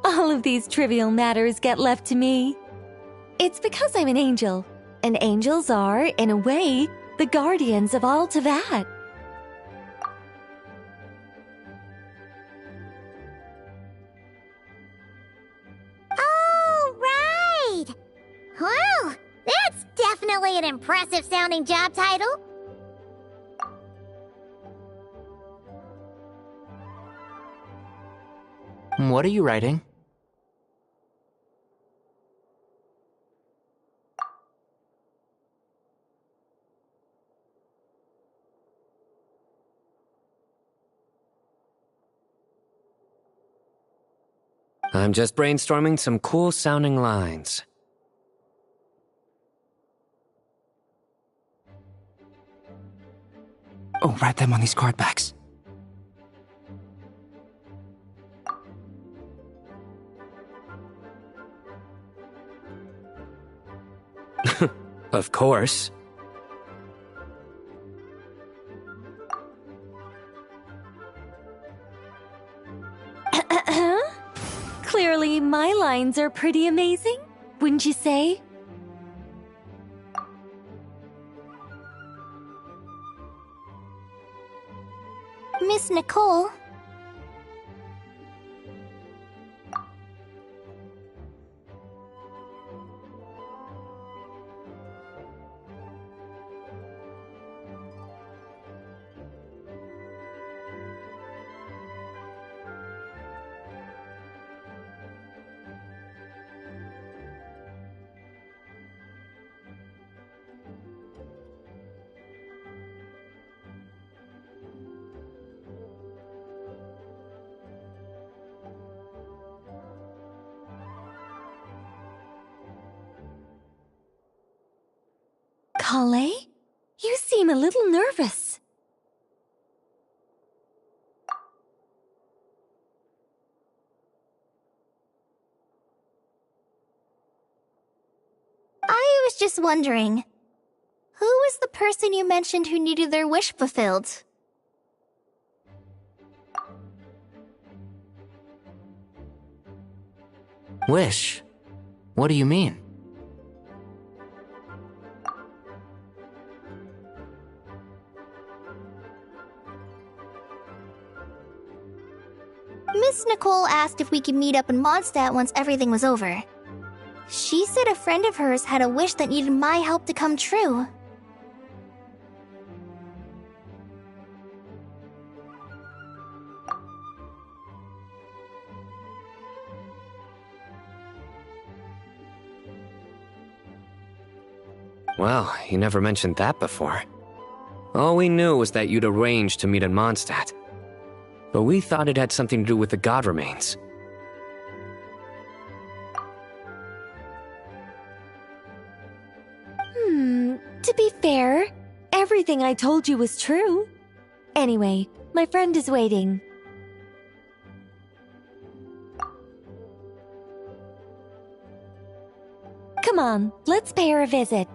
All of these trivial matters get left to me. It's because I'm an angel, and angels are, in a way, the guardians of all Teyvat. Oh, right! Well, that's definitely an impressive-sounding job title. What are you writing? I'm just brainstorming some cool-sounding lines. Oh, write them on these card backs. Of course. Clearly, my lines are pretty amazing, wouldn't you say? Miss Nicole. Kale? You seem a little nervous. I was just wondering, who was the person you mentioned who needed their wish fulfilled? Wish? What do you mean? Miss Nicole asked if we could meet up in Mondstadt once everything was over. She said a friend of hers had a wish that needed my help to come true. Well, you never mentioned that before. All we knew was that you'd arranged to meet in Mondstadt. But we thought it had something to do with the god remains. To be fair, everything I told you was true. Anyway, my friend is waiting. Come on, let's pay her a visit.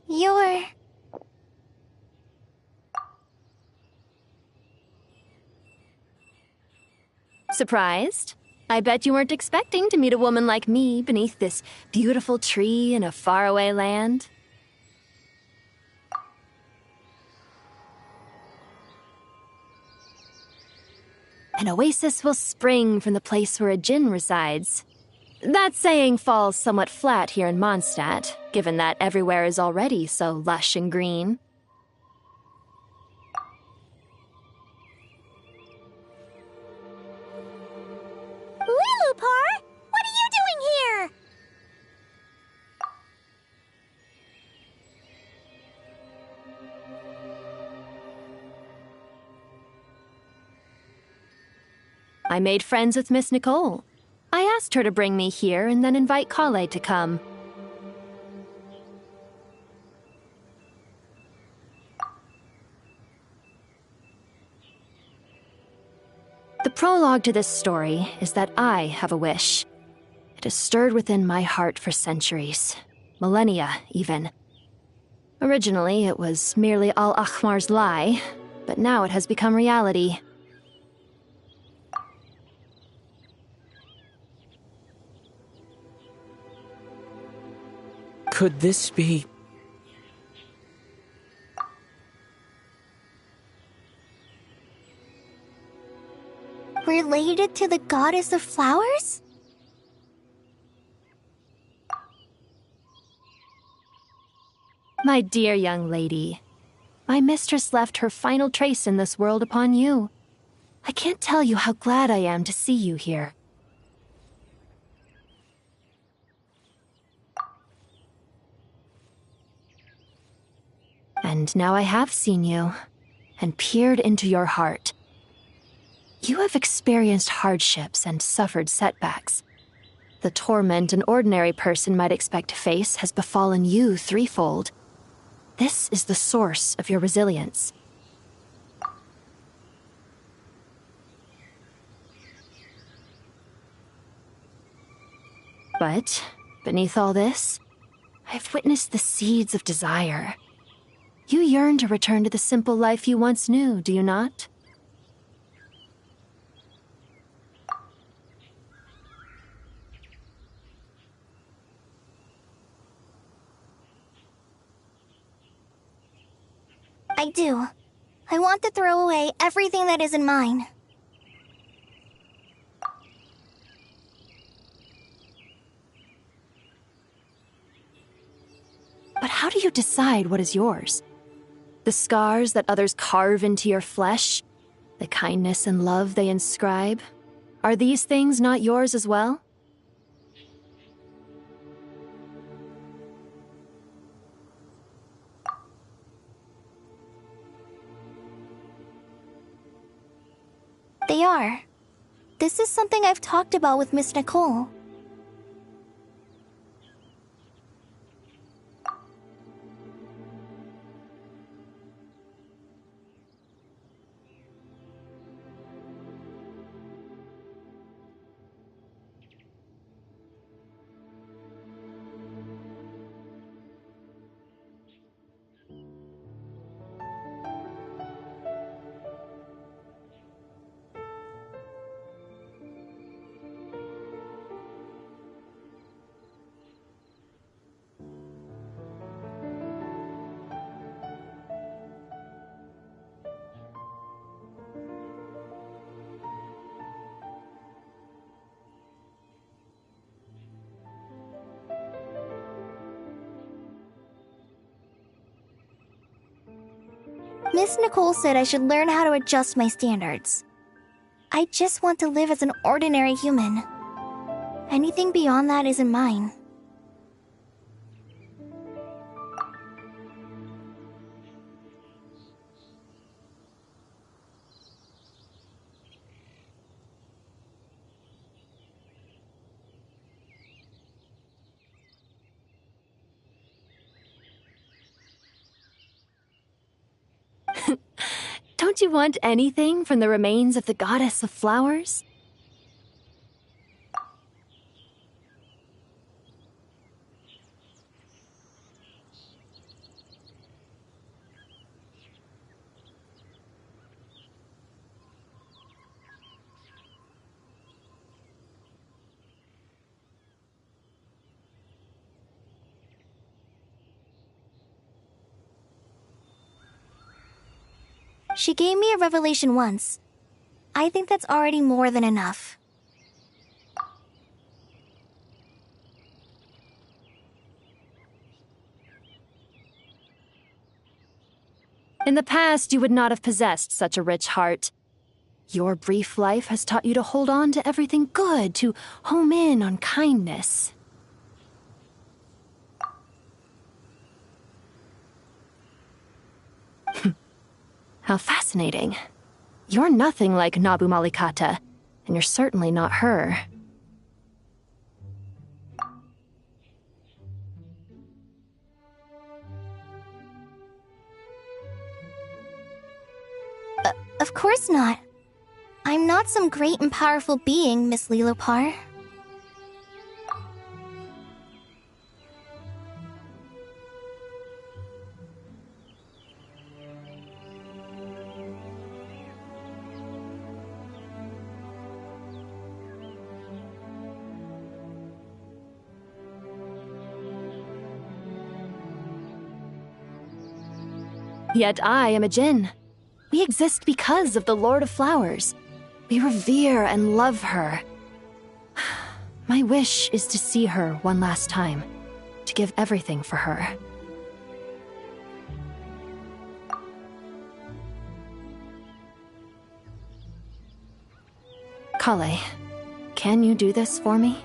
You're... Surprised? I bet you weren't expecting to meet a woman like me beneath this beautiful tree in a faraway land. An oasis will spring from the place where a djinn resides. That saying falls somewhat flat here in Mondstadt, given that everywhere is already so lush and green. Lilupar, what are you doing here? I made friends with Miss Nicole. I asked her to bring me here and then invite Kale to come. The prologue to this story is that I have a wish. It has stirred within my heart for centuries, millennia even. Originally, it was merely Al-Akhmar's lie, but now it has become reality. Could this be... related to the goddess of flowers? My dear young lady, my mistress left her final trace in this world upon you. I can't tell you how glad I am to see you here. And now I have seen you, and peered into your heart. You have experienced hardships and suffered setbacks. The torment an ordinary person might expect to face has befallen you threefold. This is the source of your resilience. But beneath all this, I've witnessed the seeds of desire. You yearn to return to the simple life you once knew, do you not? I do. I want to throw away everything that isn't mine. But how do you decide what is yours? The scars that others carve into your flesh? The kindness and love they inscribe? Are these things not yours as well? They are. This is something I've talked about with Miss Nicole. Miss Nicole said I should learn how to adjust my standards. I just want to live as an ordinary human. Anything beyond that isn't mine. Don't you want anything from the remains of the goddess of flowers? She gave me a revelation once. I think that's already more than enough. In the past, you would not have possessed such a rich heart. Your brief life has taught you to hold on to everything good, to home in on kindness. How fascinating. You're nothing like Nabu Malikata, and you're certainly not her. Of course not. I'm not some great and powerful being, Miss Lilopar. Yet I am a Jinn. We exist because of the Lord of Flowers. We revere and love her. My wish is to see her one last time, to give everything for her. Kale, can you do this for me?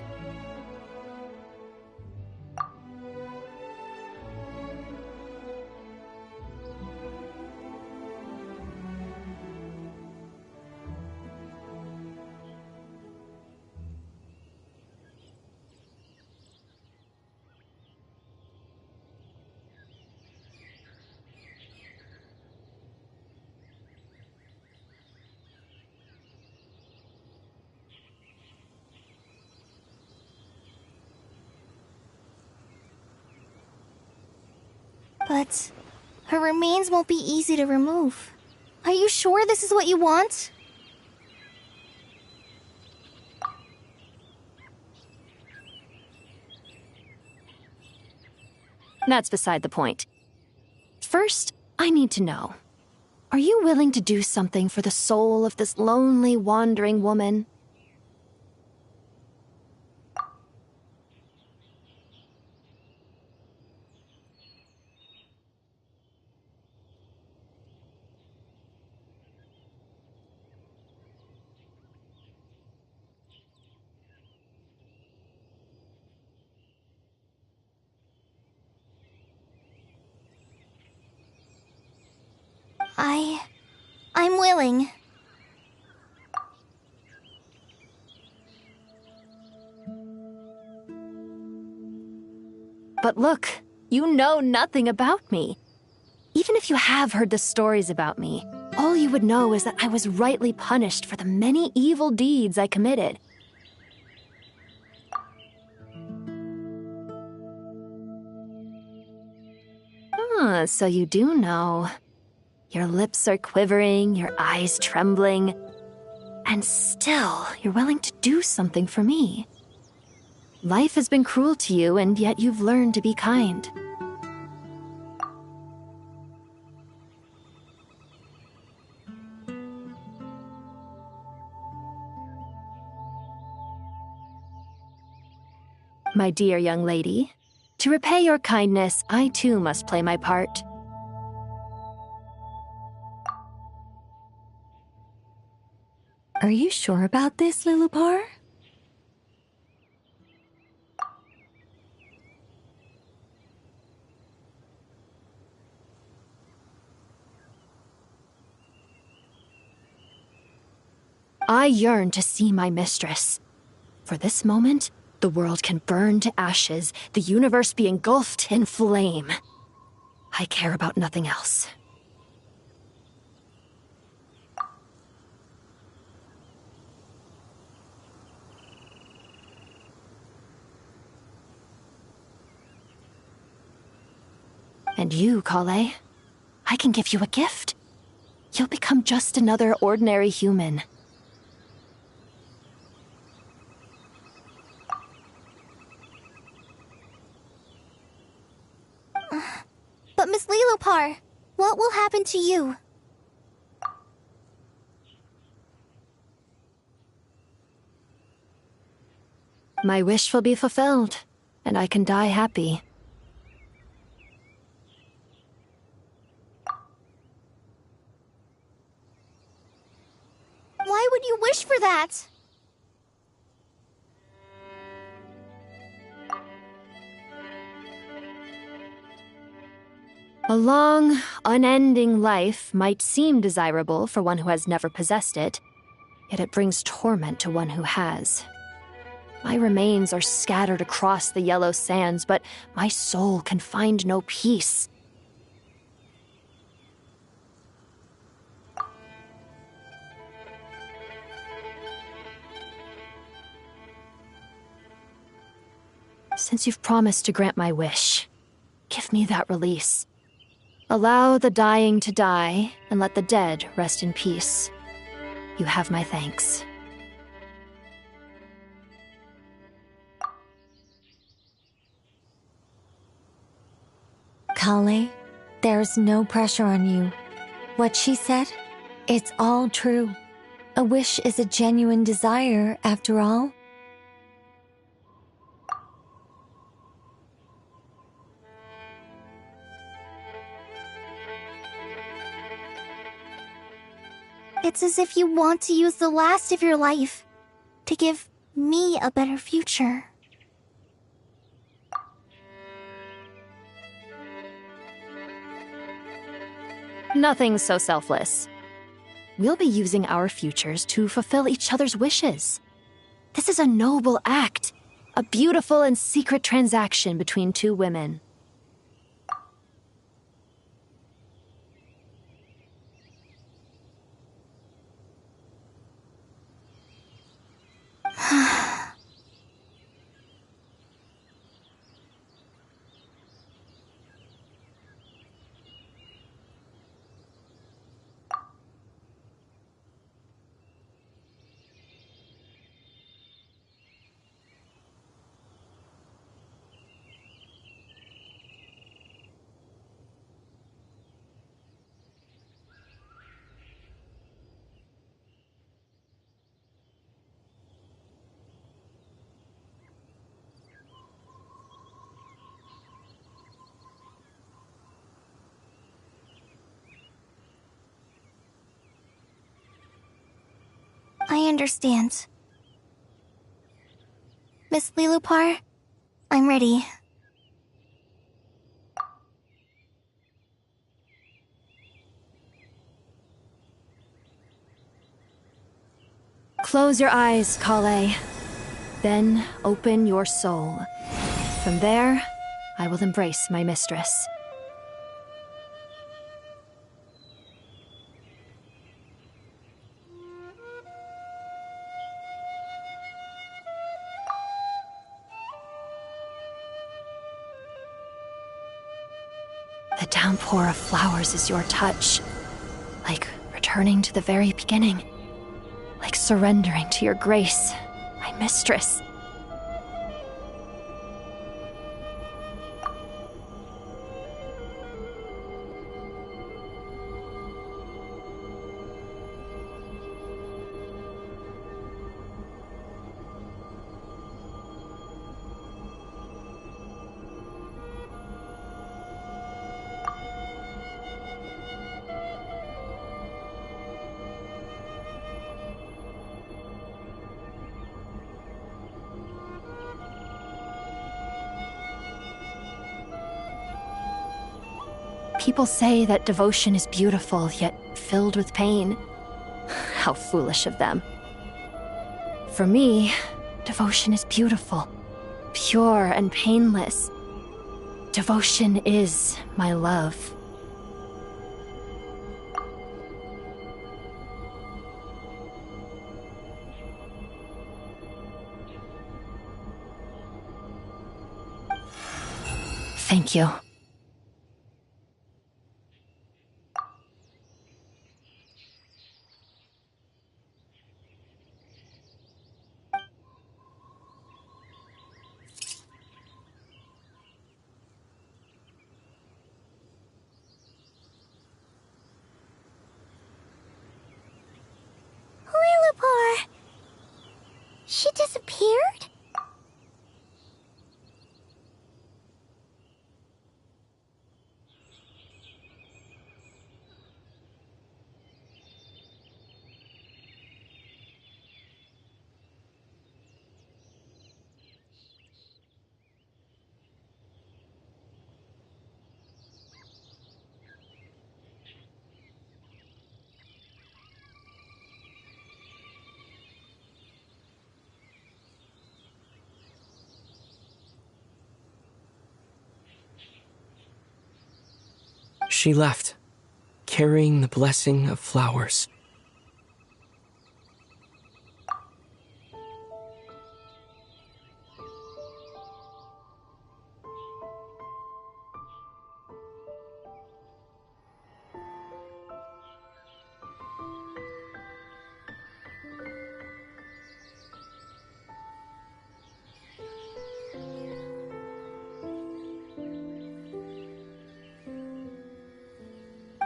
But her remains won't be easy to remove. Are you sure this is what you want? That's beside the point. First, I need to know. Are you willing to do something for the soul of this lonely, wandering woman? I'm willing. But look, you know nothing about me. Even if you have heard the stories about me, all you would know is that I was rightly punished for the many evil deeds I committed. So you do know. Your lips are quivering, your eyes trembling, and still you're willing to do something for me. Life has been cruel to you, and yet you've learned to be kind. My dear young lady, to repay your kindness, I too must play my part. Are you sure about this, Lilupar? I yearn to see my mistress. For this moment, the world can burn to ashes, the universe be engulfed in flame. I care about nothing else. And you, Kale, I can give you a gift. You'll become just another ordinary human. But Miss Lilupar, what will happen to you? My wish will be fulfilled, and I can die happy. Why would you wish for that? A long, unending life might seem desirable for one who has never possessed it, yet it brings torment to one who has. My remains are scattered across the yellow sands, but my soul can find no peace. Since you've promised to grant my wish, give me that release. Allow the dying to die, and let the dead rest in peace. You have my thanks. Kale, there's no pressure on you. What she said, it's all true. A wish is a genuine desire, after all. It's as if you want to use the last of your life to give me a better future. Nothing so selfless. We'll be using our futures to fulfill each other's wishes. This is a noble act, a beautiful and secret transaction between two women. I understand. Miss Lilupar, I'm ready. Close your eyes, Kale. Then open your soul. From there, I will embrace my mistress. The downpour of flowers is your touch, like returning to the very beginning, like surrendering to your grace, my mistress. People say that devotion is beautiful, yet filled with pain. How foolish of them. For me, devotion is beautiful, pure and painless. Devotion is my love. Thank you. Lilupar! She disappeared? She left, carrying the blessing of flowers.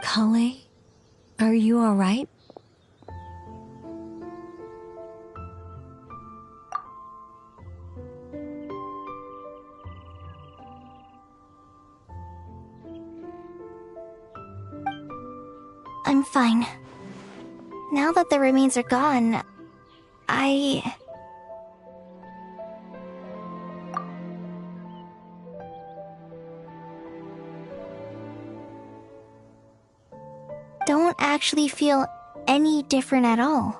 Kale, are you all right? I'm fine. Now that the remains are gone, I don't actually feel any different at all.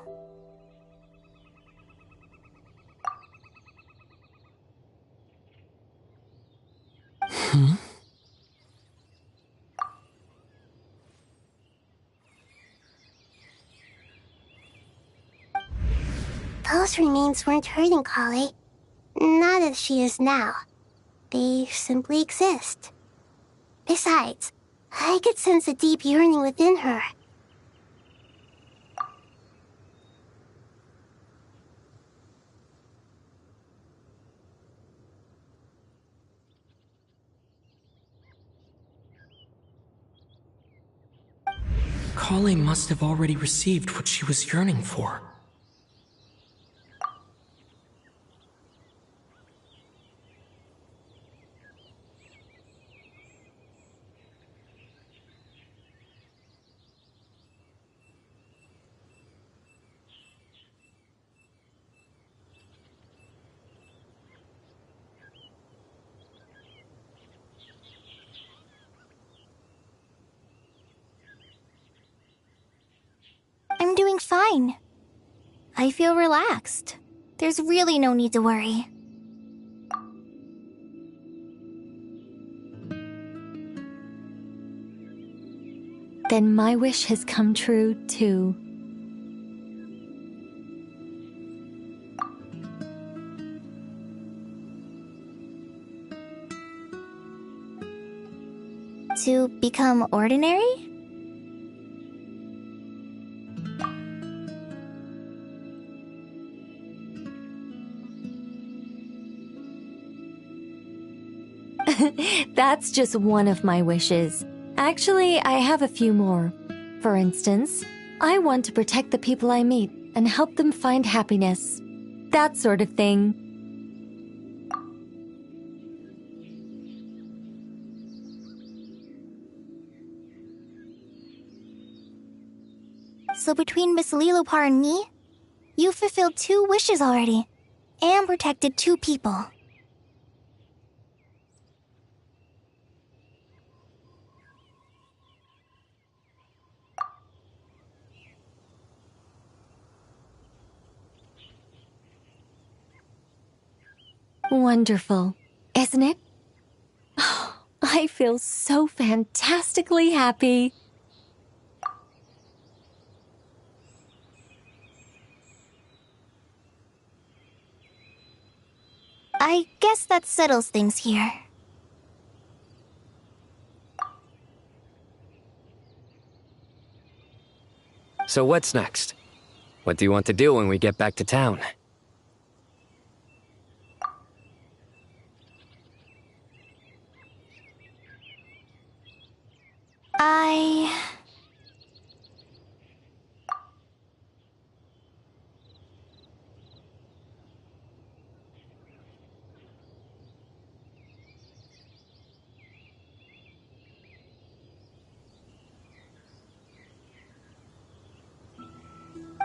Those remains weren't hurting Kale. Not as she is now. They simply exist. Besides, I could sense a deep yearning within her. Kale must have already received what she was yearning for. fine. I feel relaxed. There's really no need to worry. Then my wish has come true, too. To become ordinary? That's just one of my wishes. Actually, I have a few more. For instance, I want to protect the people I meet and help them find happiness. That sort of thing. So between Miss Lilopar and me, you've fulfilled 2 wishes already, and protected 2 people. Wonderful, isn't it? Oh, I feel so fantastically happy. I guess that settles things here. So what's next? What do you want to do when we get back to town?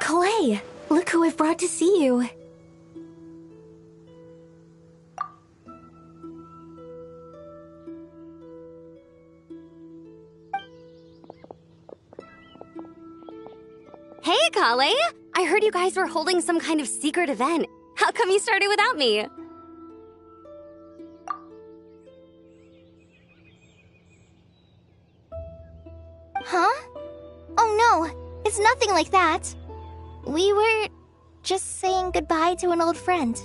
Clay, look who I've brought to see you. Hey, Kale! I heard you guys were holding some kind of secret event. How come you started without me? Huh? Oh no, it's nothing like that. We were just saying goodbye to an old friend.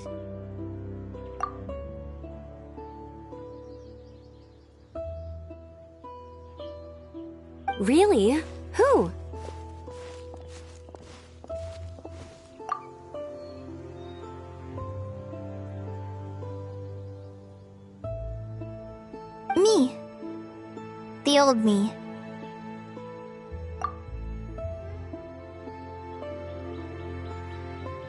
Really? Who? Me. The old me.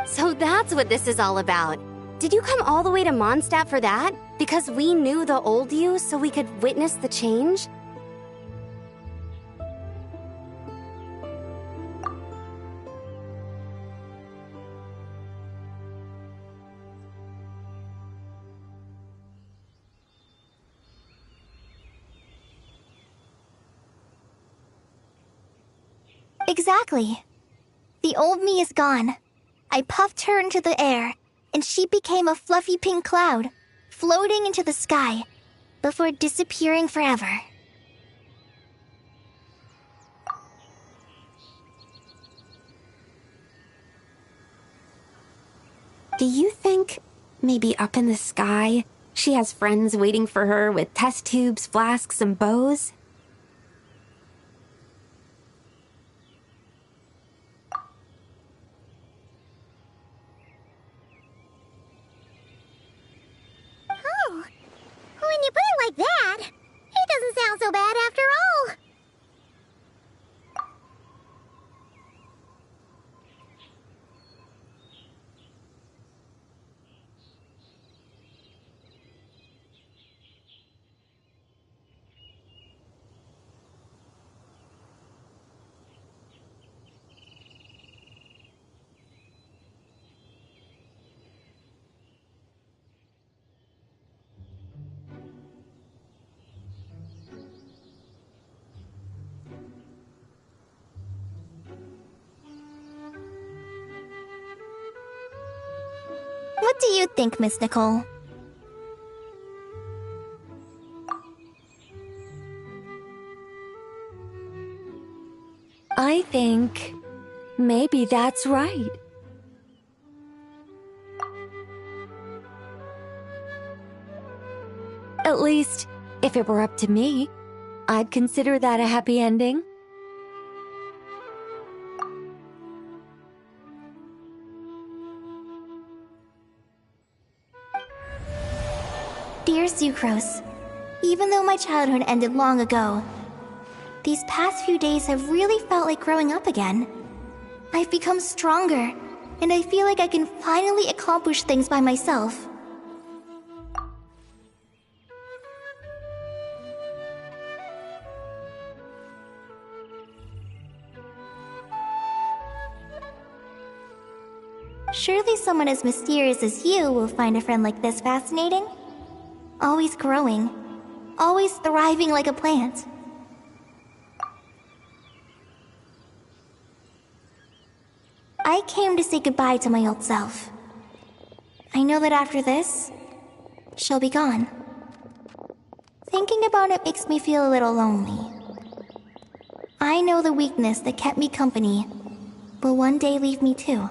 So that's what this is all about. Did you come all the way to Mondstadt for that? Because we knew the old you so we could witness the change? Exactly. The old me is gone. I puffed her into the air, and she became a fluffy pink cloud, floating into the sky, before disappearing forever. Do you think, maybe up in the sky, she has friends waiting for her with test tubes, flasks, and bows? Oh, when you put it like that, it doesn't sound so bad after all. What do you think, Miss Nicole? I think maybe that's right. At least, if it were up to me, I'd consider that a happy ending. Dear Sucrose, even though my childhood ended long ago, these past few days have really felt like growing up again. I've become stronger, and I feel like I can finally accomplish things by myself. Surely someone as mysterious as you will find a friend like this fascinating? Always growing, always thriving like a plant. I came to say goodbye to my old self. I know that after this, she'll be gone. Thinking about it makes me feel a little lonely. I know the weakness that kept me company will one day leave me too.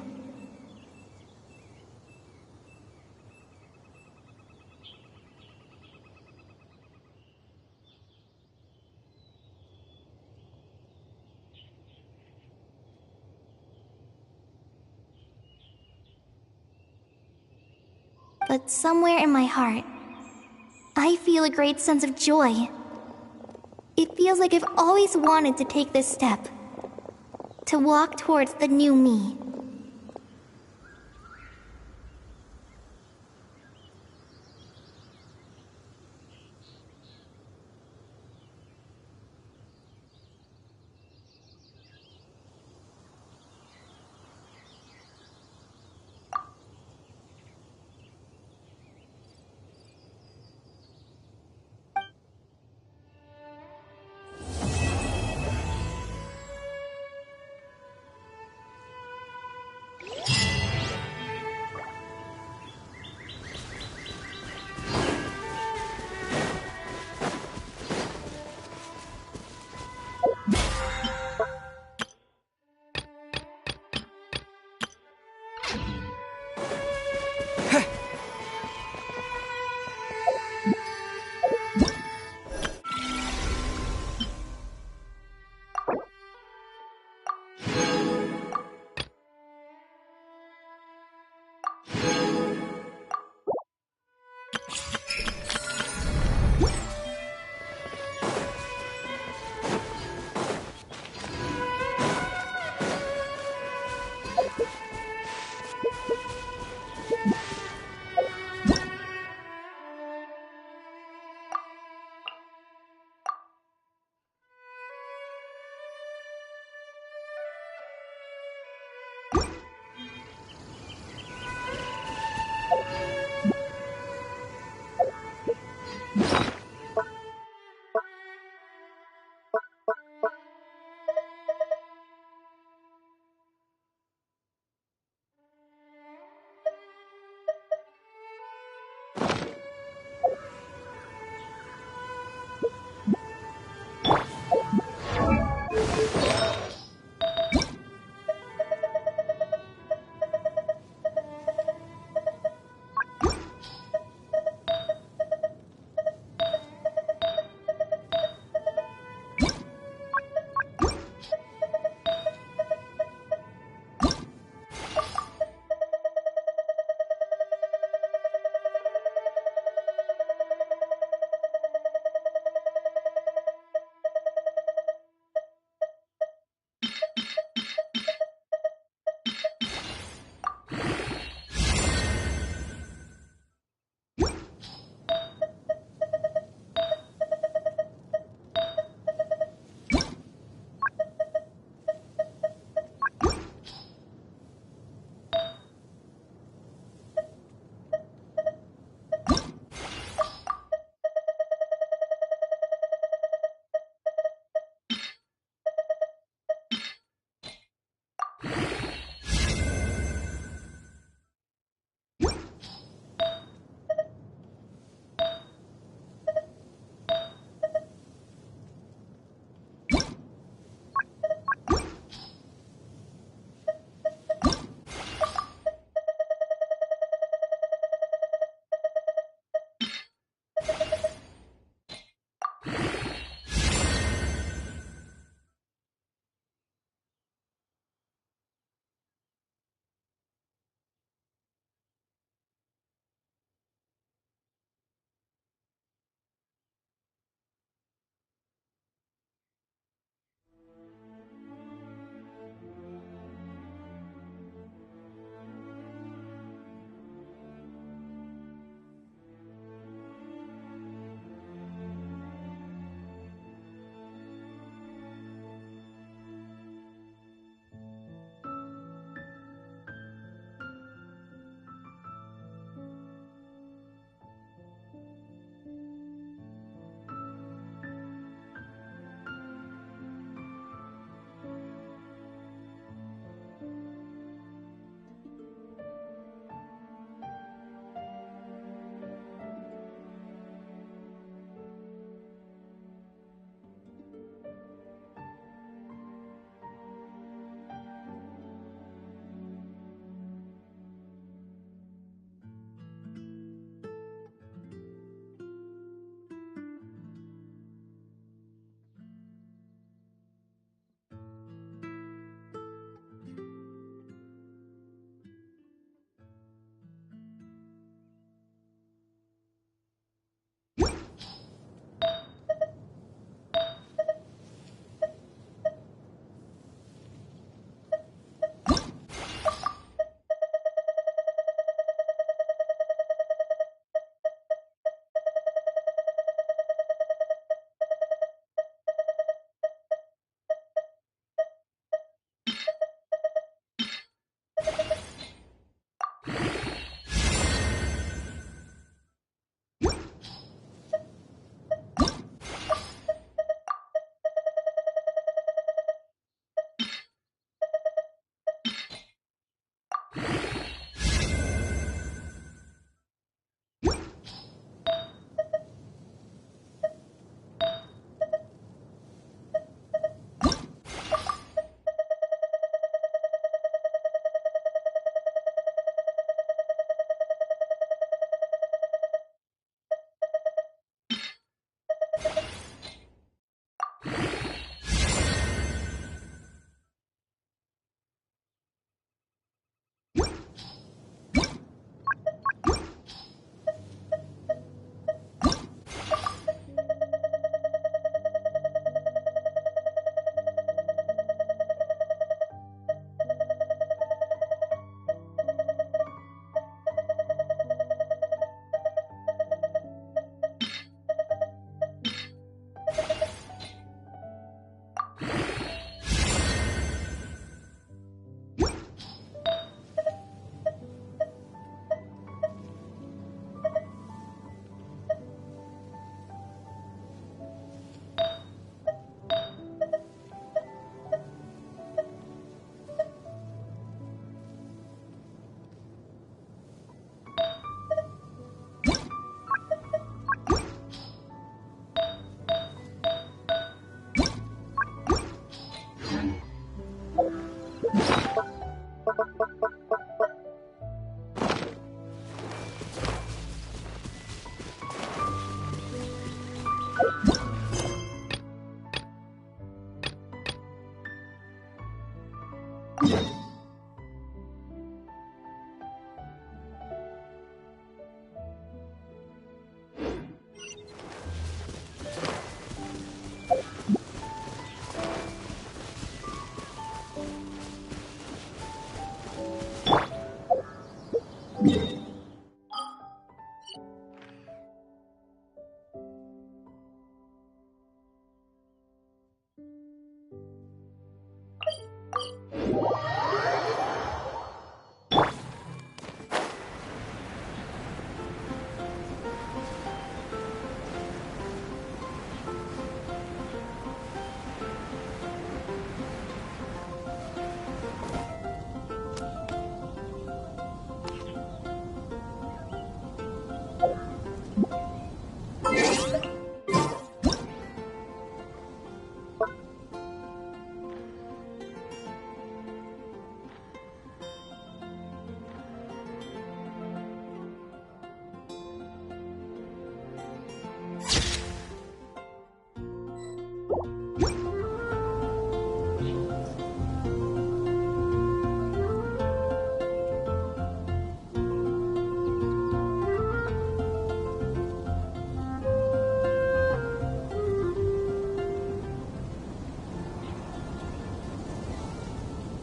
But somewhere in my heart, I feel a great sense of joy. It feels like I've always wanted to take this step, to walk towards the new me.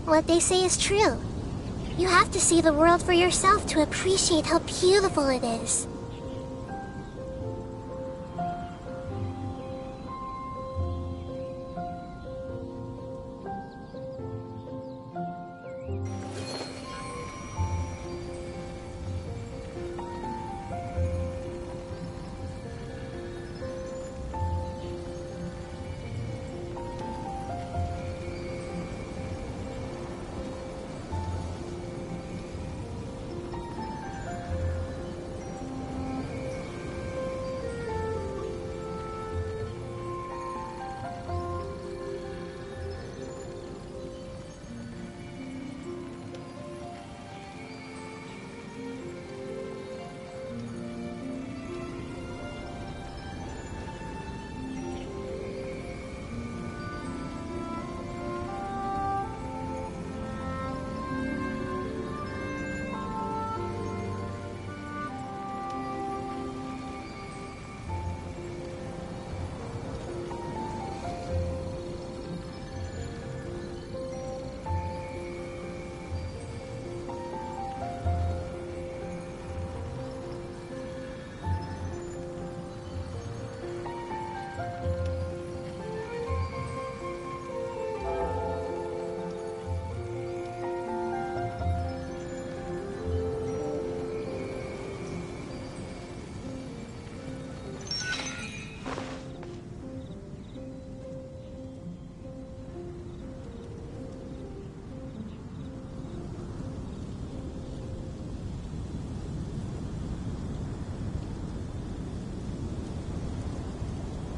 What they say is true. You have to see the world for yourself to appreciate how beautiful it is.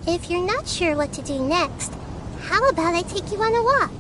If you're not sure what to do next, how about I take you on a walk?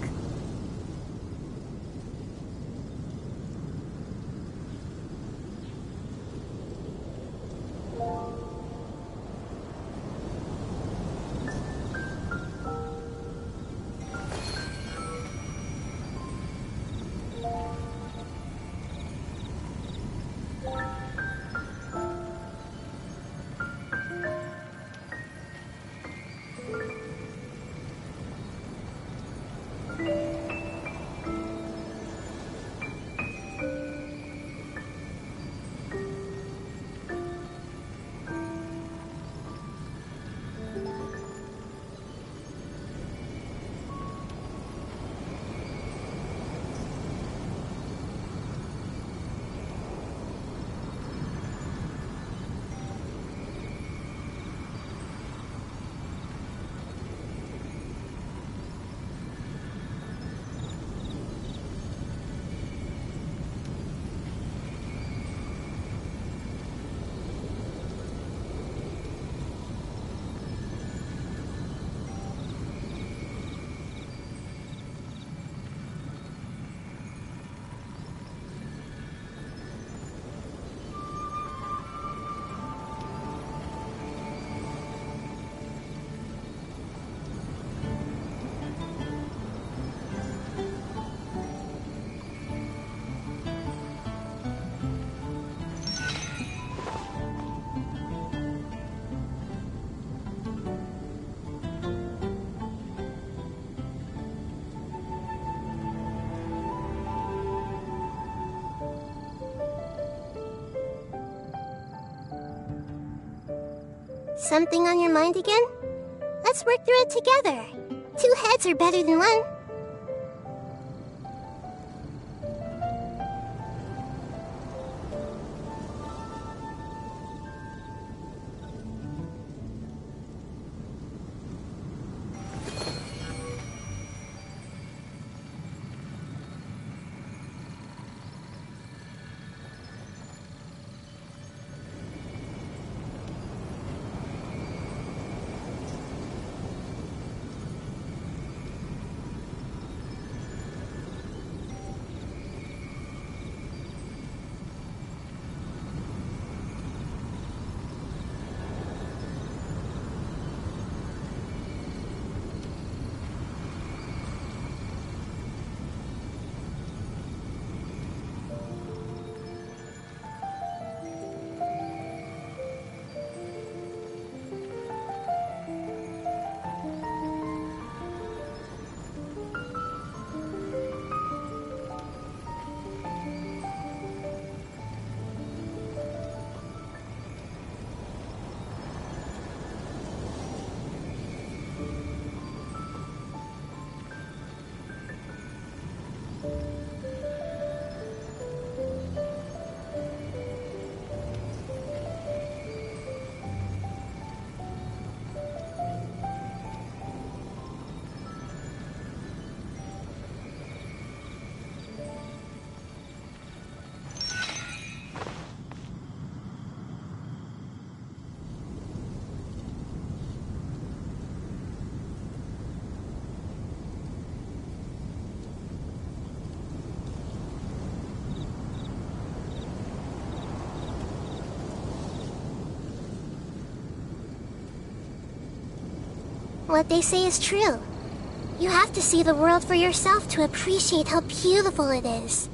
Something on your mind again? Let's work through it together. 2 heads are better than 1. what they say is true. You have to see the world for yourself to appreciate how beautiful it is.